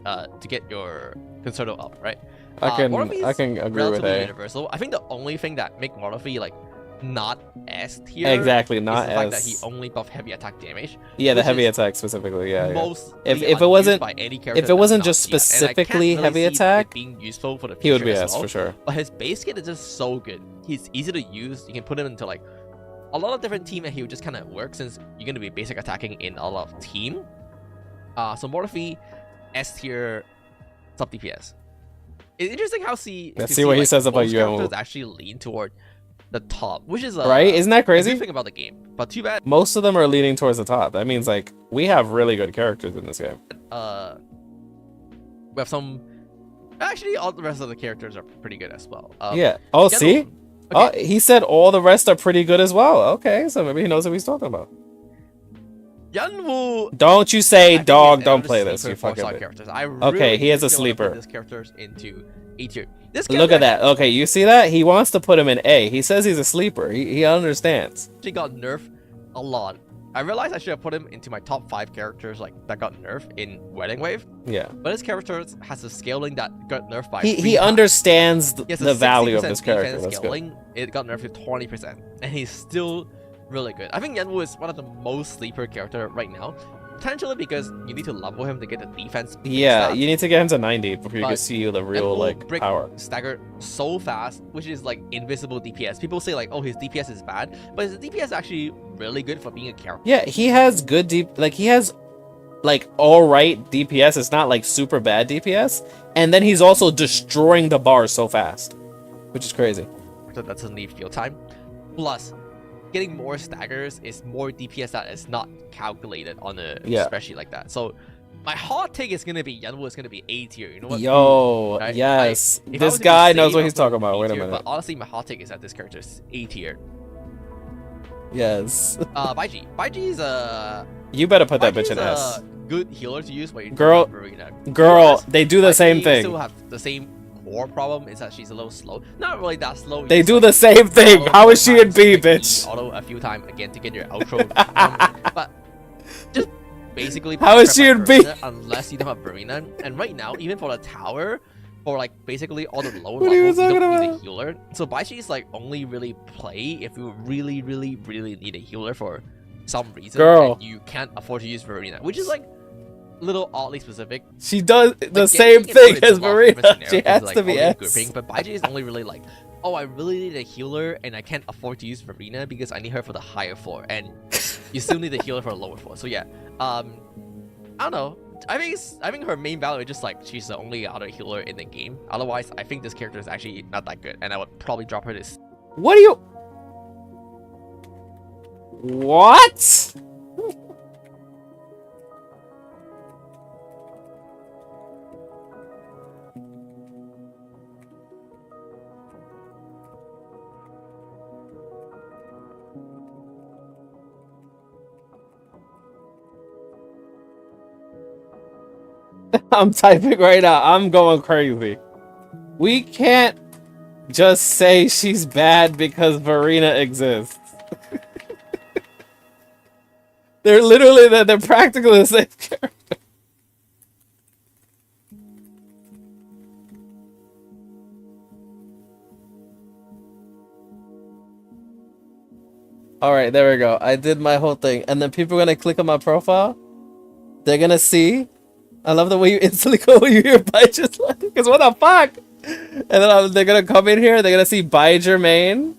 to get your Concerto up, right? I can Morphe is agree with relatively A. universal. I think the only thing that make Morphe like not S tier Exactly, is not the fact that he S. only buff heavy attack damage. Yeah, the which heavy is attack specifically. Yeah, yeah. Most If it wasn't by any character if it wasn't that's just not Gian, and I can't specifically really heavy see it attack, being useful for the he would future be as S well. for sure. But his base kit is just so good. He's easy to use. You can put him into like a lot of different team, and he would just kind of work since you're gonna be basic attacking in a lot of team. So Morphe S tier sub DPS. It's interesting how Let's see what he says about most you. characters actually lean toward the top, which is Right? Isn't that a good crazy? thing about the game. But too bad. Most of them are leaning towards the top. That means like we have really good characters in this game. We have some. Actually, all the rest of the characters are pretty good as well. Yeah. Oh, Yano- see? Okay. Oh, he said all the rest are pretty good as well. Okay, so maybe he knows what he's talking about. Yanwu. Don't you say, I think dog, he's don't another play this. sleeper You fucking four-star bitch. characters. I Okay, he is a really wanna put sleeper. This characters into A tier. This Look at character that. Okay, you see that? He wants to put him in A. He says he's a sleeper. He understands. actually got nerfed a lot. I realized I should have put him into my top 5 characters like that got nerfed in Wedding Wave. Yeah. But this character has a scaling that got nerfed by He 3 times. understands He has a the value of 60% this character. defense That's good. scaling. It got nerfed to 20%, and he's still really good. I think Yanwu is one of the most sleeper character right now, potentially because you need to level him to get the defense. Yeah, stats. you need to get him to 90 before you can But see the real Yanwu like break power. stagger so fast, which is like invisible DPS. People say like, oh, his DPS is bad, but his DPS is actually really good for being a character. Yeah, he has good deep. Like he has like all right DPS. It's not like super bad DPS, and then he's also destroying the bars so fast, which is crazy. So that doesn't need field time. Plus, getting more staggers is more DPS that is not calculated on a Yeah. spreadsheet like that. So my hot take is gonna be Yanwu is gonna be A tier. You know what? Yo, Right? yes, If I this was gonna guy say knows what I'll he's put talking him about. B Wait a tier, minute. But honestly, my hot take is that this character is A tier. Yes, Baiji. Baiji is a you better put that Baiji bitch in is S. a good healer to use when you Girl- Arena. Girl, they do the same Still thing. have the same core problem is that she's a little slow. Not really that slow. you They just, do like, the same thing. auto How four is she in times, B, like, bitch? Auto a few times again to get your outro. But just basically. How is she prep in my B? Verena unless you don't have Verena. And right now, even for the tower, for like basically all the lower What are you levels, you talking don't need a about? healer. So Baishi is like only really play if you really need a healer for some reason Girl. and you can't afford to use Verena, which is like a little oddly specific. She does the Like, same Genji thing can put it as in a lot of different Marina. She scenarios, has like to be only S. grouping, but Baiji is only really like, oh, I really need a healer and I can't afford to use Verena because I need her for the higher floor, and you still need a healer for the lower floor. So yeah, I don't know. I think her main value is just like she's the only other healer in the game. Otherwise, I think this character is actually not that good, and I would probably drop her this. What do you? What? I'm typing right now. I'm going crazy. We can't just say she's bad because Verena exists. They're literally they're practically the same character. All right, there we go. I did my whole thing, and then people are gonna click on my profile. They're gonna see. I love the way you instantly go when you hear Baijer's line, because what the fuck? And then they're gonna come in here. They're gonna see Baijer main.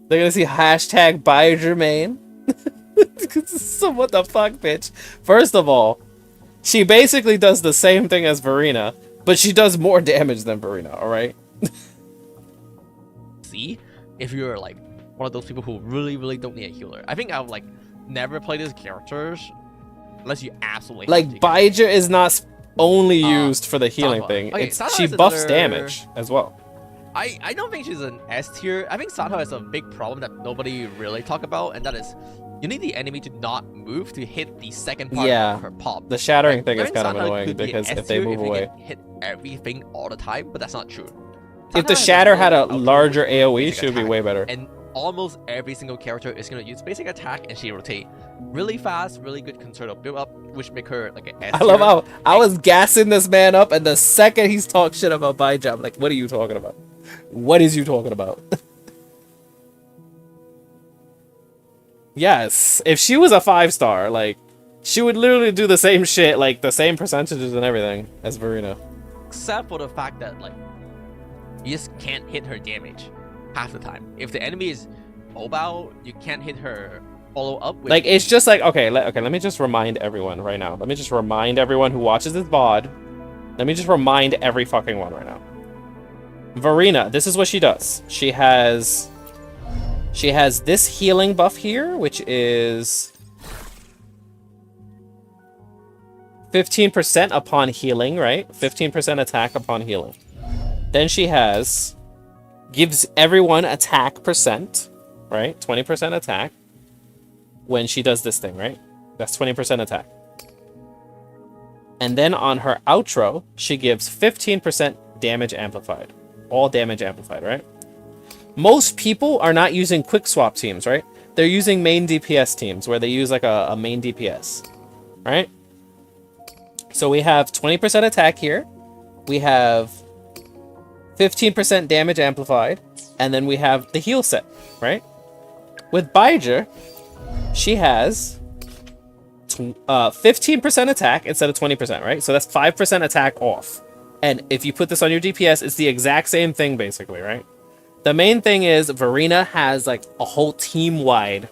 They're gonna see hashtag Baijer main. So what the fuck, bitch? First of all, she basically does the same thing as Verena, but she does more damage than Verena. All right. See, if you're like one of those people who really don't need a healer, I think I would like never play these characters unless you absolutely Like have to. Baijer is not only used for the healing Sanhua. thing. Okay, It's, Sanhua she is buffs another- damage as well. I don't think she's an S tier. I think Sanhua has a big problem that nobody really talk about, and that is you need the enemy to not move to hit the second part Yeah, of her pop. the shattering Like, thing is I think kind of Sanhua annoying could be because an if they S tier move you away. can hit everything all the time, but that's not true. If Sanhua the has shatter had a really larger output AoE, basic she would be attack, way better. And almost every single character is gonna use basic attack, and she rotate really fast, really good concerto build up, which make her like an S I love tier. how I was gassing this man up, and the second he's talking shit about Baijer, I'm like, what are you talking about? What is you talking about? Yes, if she was a 5-star, like, she would literally do the same shit, like, the same percentages and everything as Verena. Except for the fact that like you just can't hit her damage half the time. If the enemy is mobile, you can't hit her follow up with Like, it's just like, okay, let me just remind everyone right now. Let me just remind everyone who watches this VOD. Let me just remind every fucking one right now. Verena, this is what she does. She has this healing buff here, which is 15% upon healing, right? 15% attack upon healing. Then she gives everyone attack percent, right? 20% attack when she does this thing, right? That's 20% attack. And then on her outro, she gives 15% damage amplified. All damage amplified, right? Most people are not using quick swap teams, right? They're using main DPS teams where they use like a main DPS, right? So we have 20% attack here. We have 15% damage amplified. And then we have the heal set, right? With Baijer, she has 15% attack instead of 20%, right? So that's 5% attack off. And if you put this on your DPS, it's the exact same thing, basically, right? The main thing is Verena has like a whole team-wide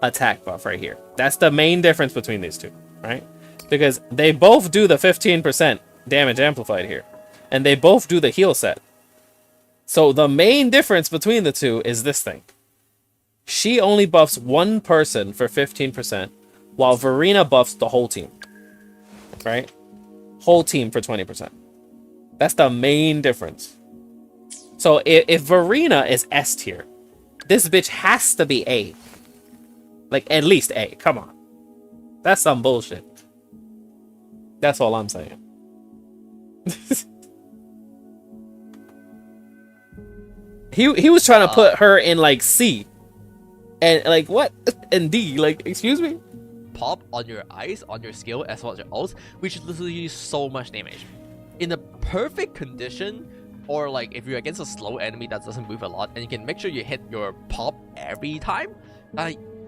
attack buff right here. That's the main difference between these two, right? Because they both do the 15% damage amplified here. And they both do the heal set. So the main difference between the two is this thing. She only buffs one person for 15%, while Verena buffs the whole team, right? Whole team for 20%. That's the main difference. So if Verena is S tier, this bitch has to be A. Like, at least A. Come on. That's some bullshit. That's all I'm saying. He was trying to put her in, like, C. And, like, what? And D. Like, excuse me? pop on your eyes, on your skill, as well as your ults, which literally so much damage. In a perfect condition, or like if you're against a slow enemy that doesn't move a lot, and you can make sure you hit your pop every time,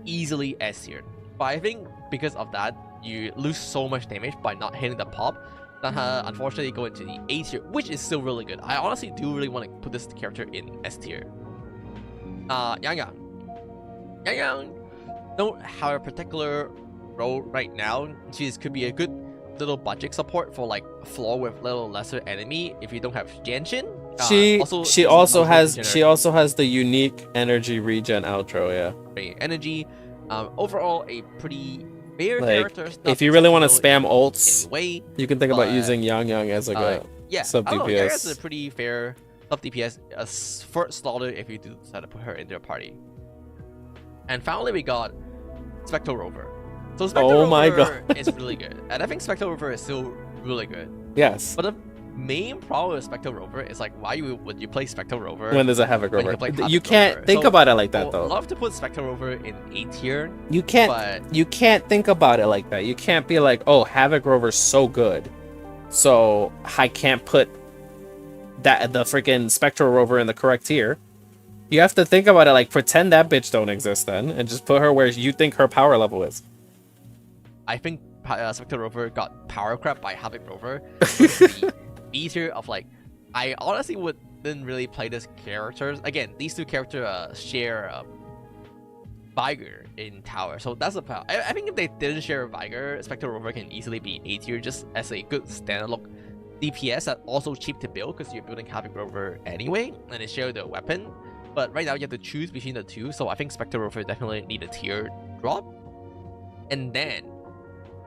easily S tier. But I think because of that, you lose so much damage by not hitting the pop. That unfortunately go into the A tier, which is still really good. I honestly do really want to put this character in S tier. Yang Yang don't have a particular role right now. She could be a good little budget support for like floor with little lesser enemy if you don't have Genshin. She also has the unique energy regen outro, yeah. Energy. Overall a pretty fair Like, character. if you really want to spam ults, anyway, you can think about using Yang Yang as like a sub I don't know, Yang is DPS. a pretty fair sub DPS for Slaughter if you do decide to put her into a party. And finally we got Spectral Rover. So Spectral Oh my Rover is really good. And I think Spectral Rover is still really good. Yes. But the main problem with Spectral Rover is like, why would you play Spectral Rover When there's a Havoc when you Rover. can play You Havoc can't Rover? think So, about it like I that would though. love to put Spectral Rover in A tier. You but can't think about it like that. You can't be like, oh, Havoc Rover's so good, so I can't put the freaking Spectral Rover in the correct tier. You have to think about it like, pretend that bitch don't exist then, and just put her where you think her power level is. I think Spectral Rover got power crap by Havoc Rover. The B tier of like, I honestly wouldn't really play this characters. Again, these two characters share Vigor in tower, so that's a power. I think if they didn't share Vigor, Spectral Rover can easily be A tier just as a good standalone DPS that also cheap to build because you're building Havoc Rover anyway, and they share the weapon. But right now you have to choose between the two, so I think Spectral Rover definitely need a tier drop. And then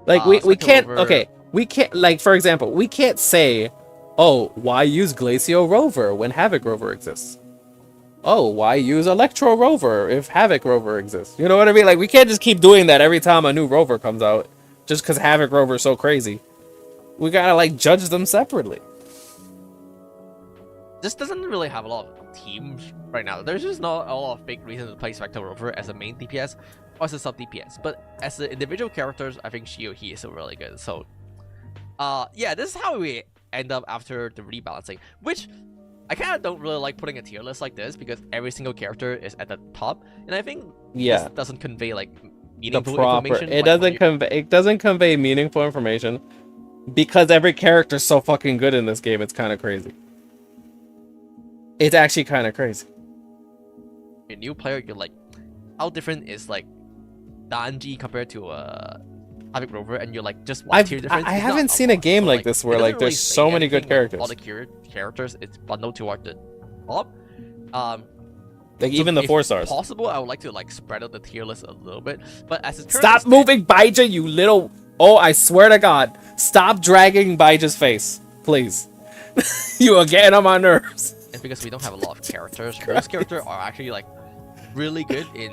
Like we Spectral can't Rover- we can't, like, for example, we can't say, oh, why use Glacio Rover when Havoc Rover exists? Oh, why use Electro Rover if Havoc Rover exists? You know what I mean? Like, we can't just keep doing that every time a new Rover comes out just because Havoc Rover is so crazy. We gotta like judge them separately. this doesn't really have a lot of teams right now. There's just not a lot of big reasons to play Spectral Rover as a main DPS or as a sub DPS. But as the individual characters, I think she or he is still really good. So, yeah, this is how we end up after the rebalancing, which I kind of don't really like putting a tier list like this because every single character is at the top, and I think this doesn't convey like The meaningful proper information. it like, doesn't convey meaningful information because every character's so fucking good in this game. It's kind of crazy. It's actually kind of crazy. a new player, you're like, how different is like Danji compared to Havoc Rover, and you're like, just one tier difference. I It's not haven't seen a lot. game So, like this where it like doesn't really there's say so many good anything, like, characters. all the characters, it's bundled toward the top. Like So even the if 4 stars. possible, I would like to like spread out the tier list a little bit, but as it's Stop moving Baija, you little... Oh, I swear to God. Stop dragging Baija's face. Please. You are getting on my nerves. and because we don't have a lot of characters, most characters are actually like really good in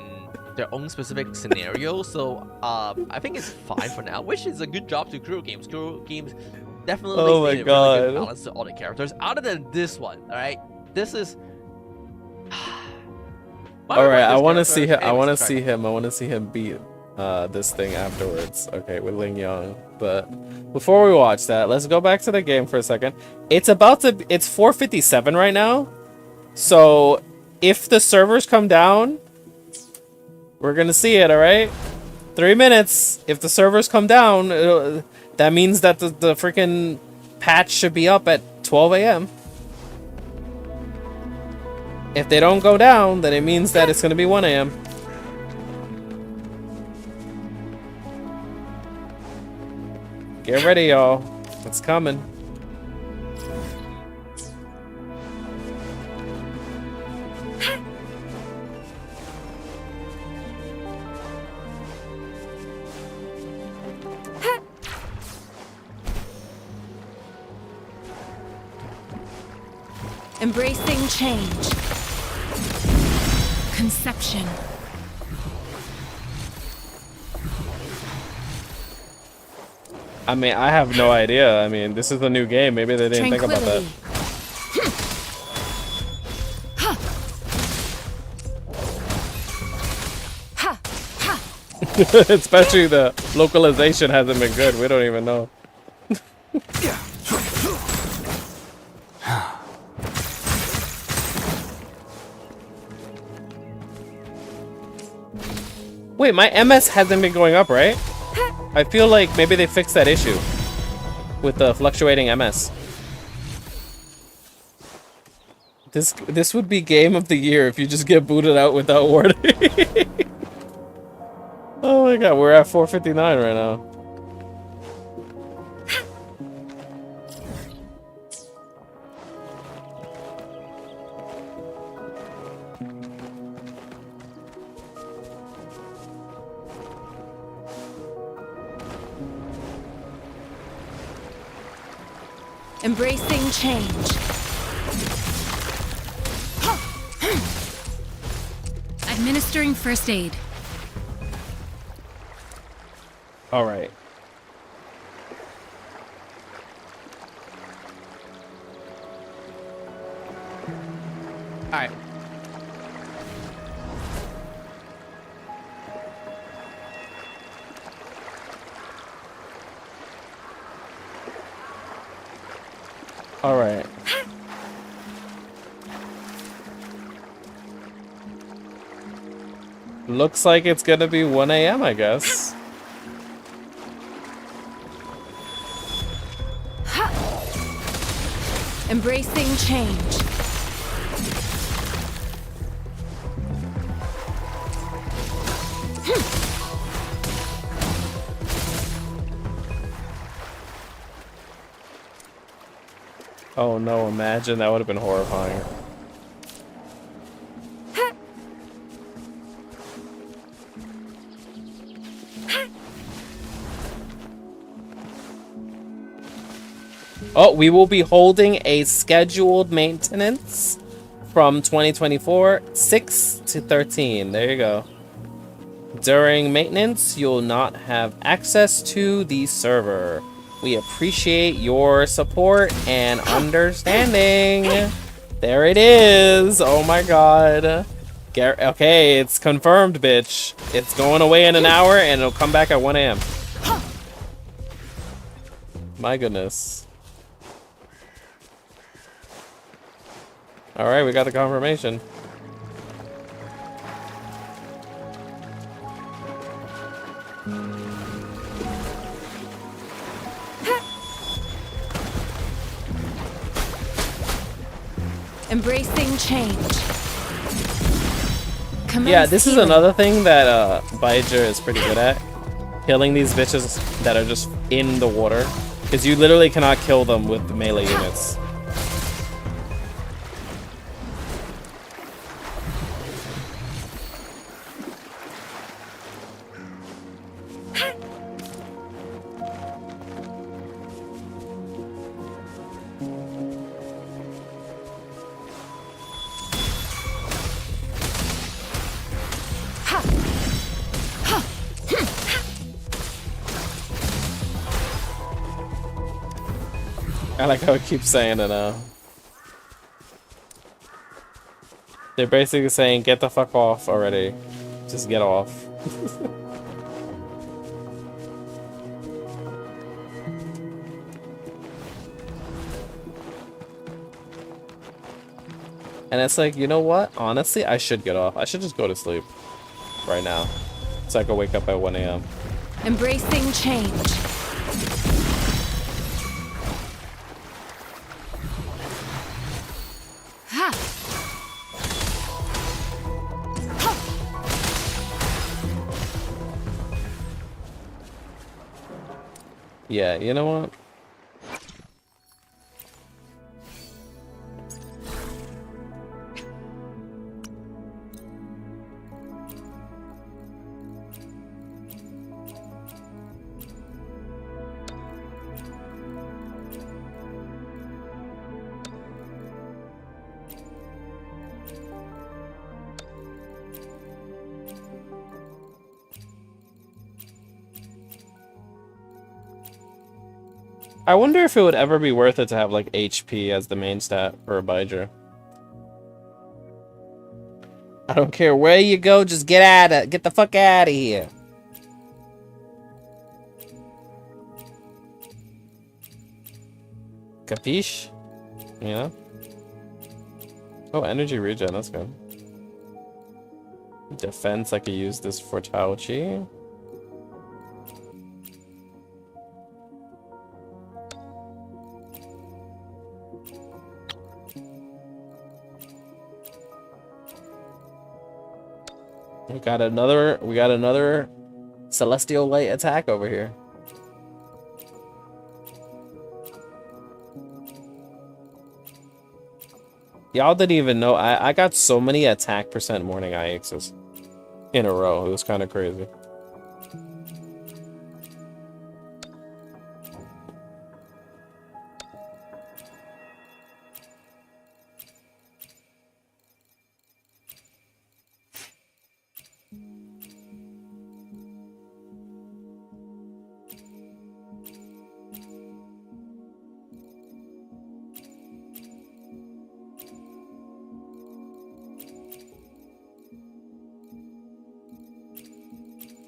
their own specific scenario. So I think it's fine for now, which is a good job to Kuro Games. Kuro Games definitely Oh my made a really good God. balance to all the characters. Other than this one, all right, this is. All right, I want to see him. I want to see him beat this thing afterwards. Okay, with Ling Yang. But before we watch that, let's go back to the game for a second. It's 4:57 right now. So if the servers come down, we're gonna see it. All right, 3 minutes. If the servers come down, that means that the freaking patch should be up at 12 a.m. If they don't go down, then it means that it's gonna be 1 a.m. Get ready, y'all. It's coming. Embracing change. Conception. I mean, I have no idea. I mean, this is a new game. Maybe they didn't think about that. Tranquility. Ha! Ha! Especially the localization hasn't been good. We don't even know. Wait, my MS hasn't been going up, right? I feel like maybe they fixed that issue with the fluctuating MS. This would be game of the year if you just get booted out without warning. Oh my god, we're at 459 right now. Embracing change. Administering first aid. All right. All right. All right. Looks like it's gonna be 1 a.m., I guess. Embracing change. Oh no, imagine that would have been horrifying. Oh, we will be holding a scheduled maintenance from 2024, 6 to 13. There you go. During maintenance, you'll not have access to the server. We appreciate your support and understanding. There it is. Oh my god. Okay, it's confirmed, bitch. It's going away in an hour and it'll come back at 1 a.m. My goodness. Alright, we got the confirmation. Embracing change. Yeah, this is another thing that Baija is pretty good at. Killing these bitches that are just in the water. Because you literally cannot kill them with the melee units. I like how it keeps saying it now. They're basically saying, get the fuck off already. Just get off. And it's like, you know what? Honestly, I should get off. I should just go to sleep right now. So I can wake up at 1 a.m. Embracing change. Yeah, you know what? I wonder if it would ever be worth it to have like HP as the main stat for a Baija. I don't care where you go, just get the fuck out of here. Capiche? Yeah. Oh, energy regen, that's good. Defense, I could use this for Tauchi. We got another Celestial Light attack over here. Y'all didn't even know. I got so many attack percent morning IXs in a row. It was kind of crazy.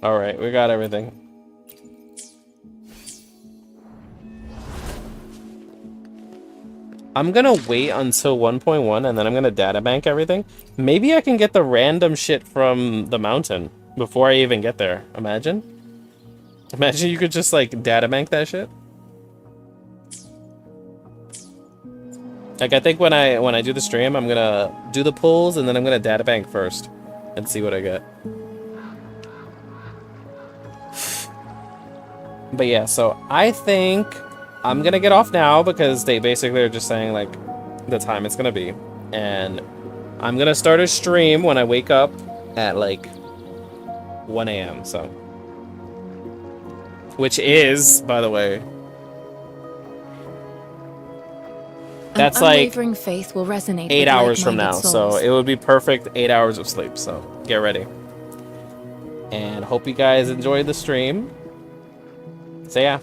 All right, we got everything. I'm gonna wait until 1.1 and then I'm gonna databank everything. Maybe I can get the random shit from the mountain before I even get there. Imagine. Imagine you could just like databank that shit. Like I think when I do the stream, I'm gonna do the pulls and then I'm gonna databank first and see what I get. But yeah, so I think I'm gonna get off now because they basically are just saying like the time it's gonna be. And I'm gonna start a stream when I wake up at like 1 a.m. so. Which is, by the way, that's An like unwavering faith will resonate 8 with hours from now. like-minded So souls. it would be perfect 8 hours of sleep. So get ready. And hope you guys enjoyed the stream. So yeah.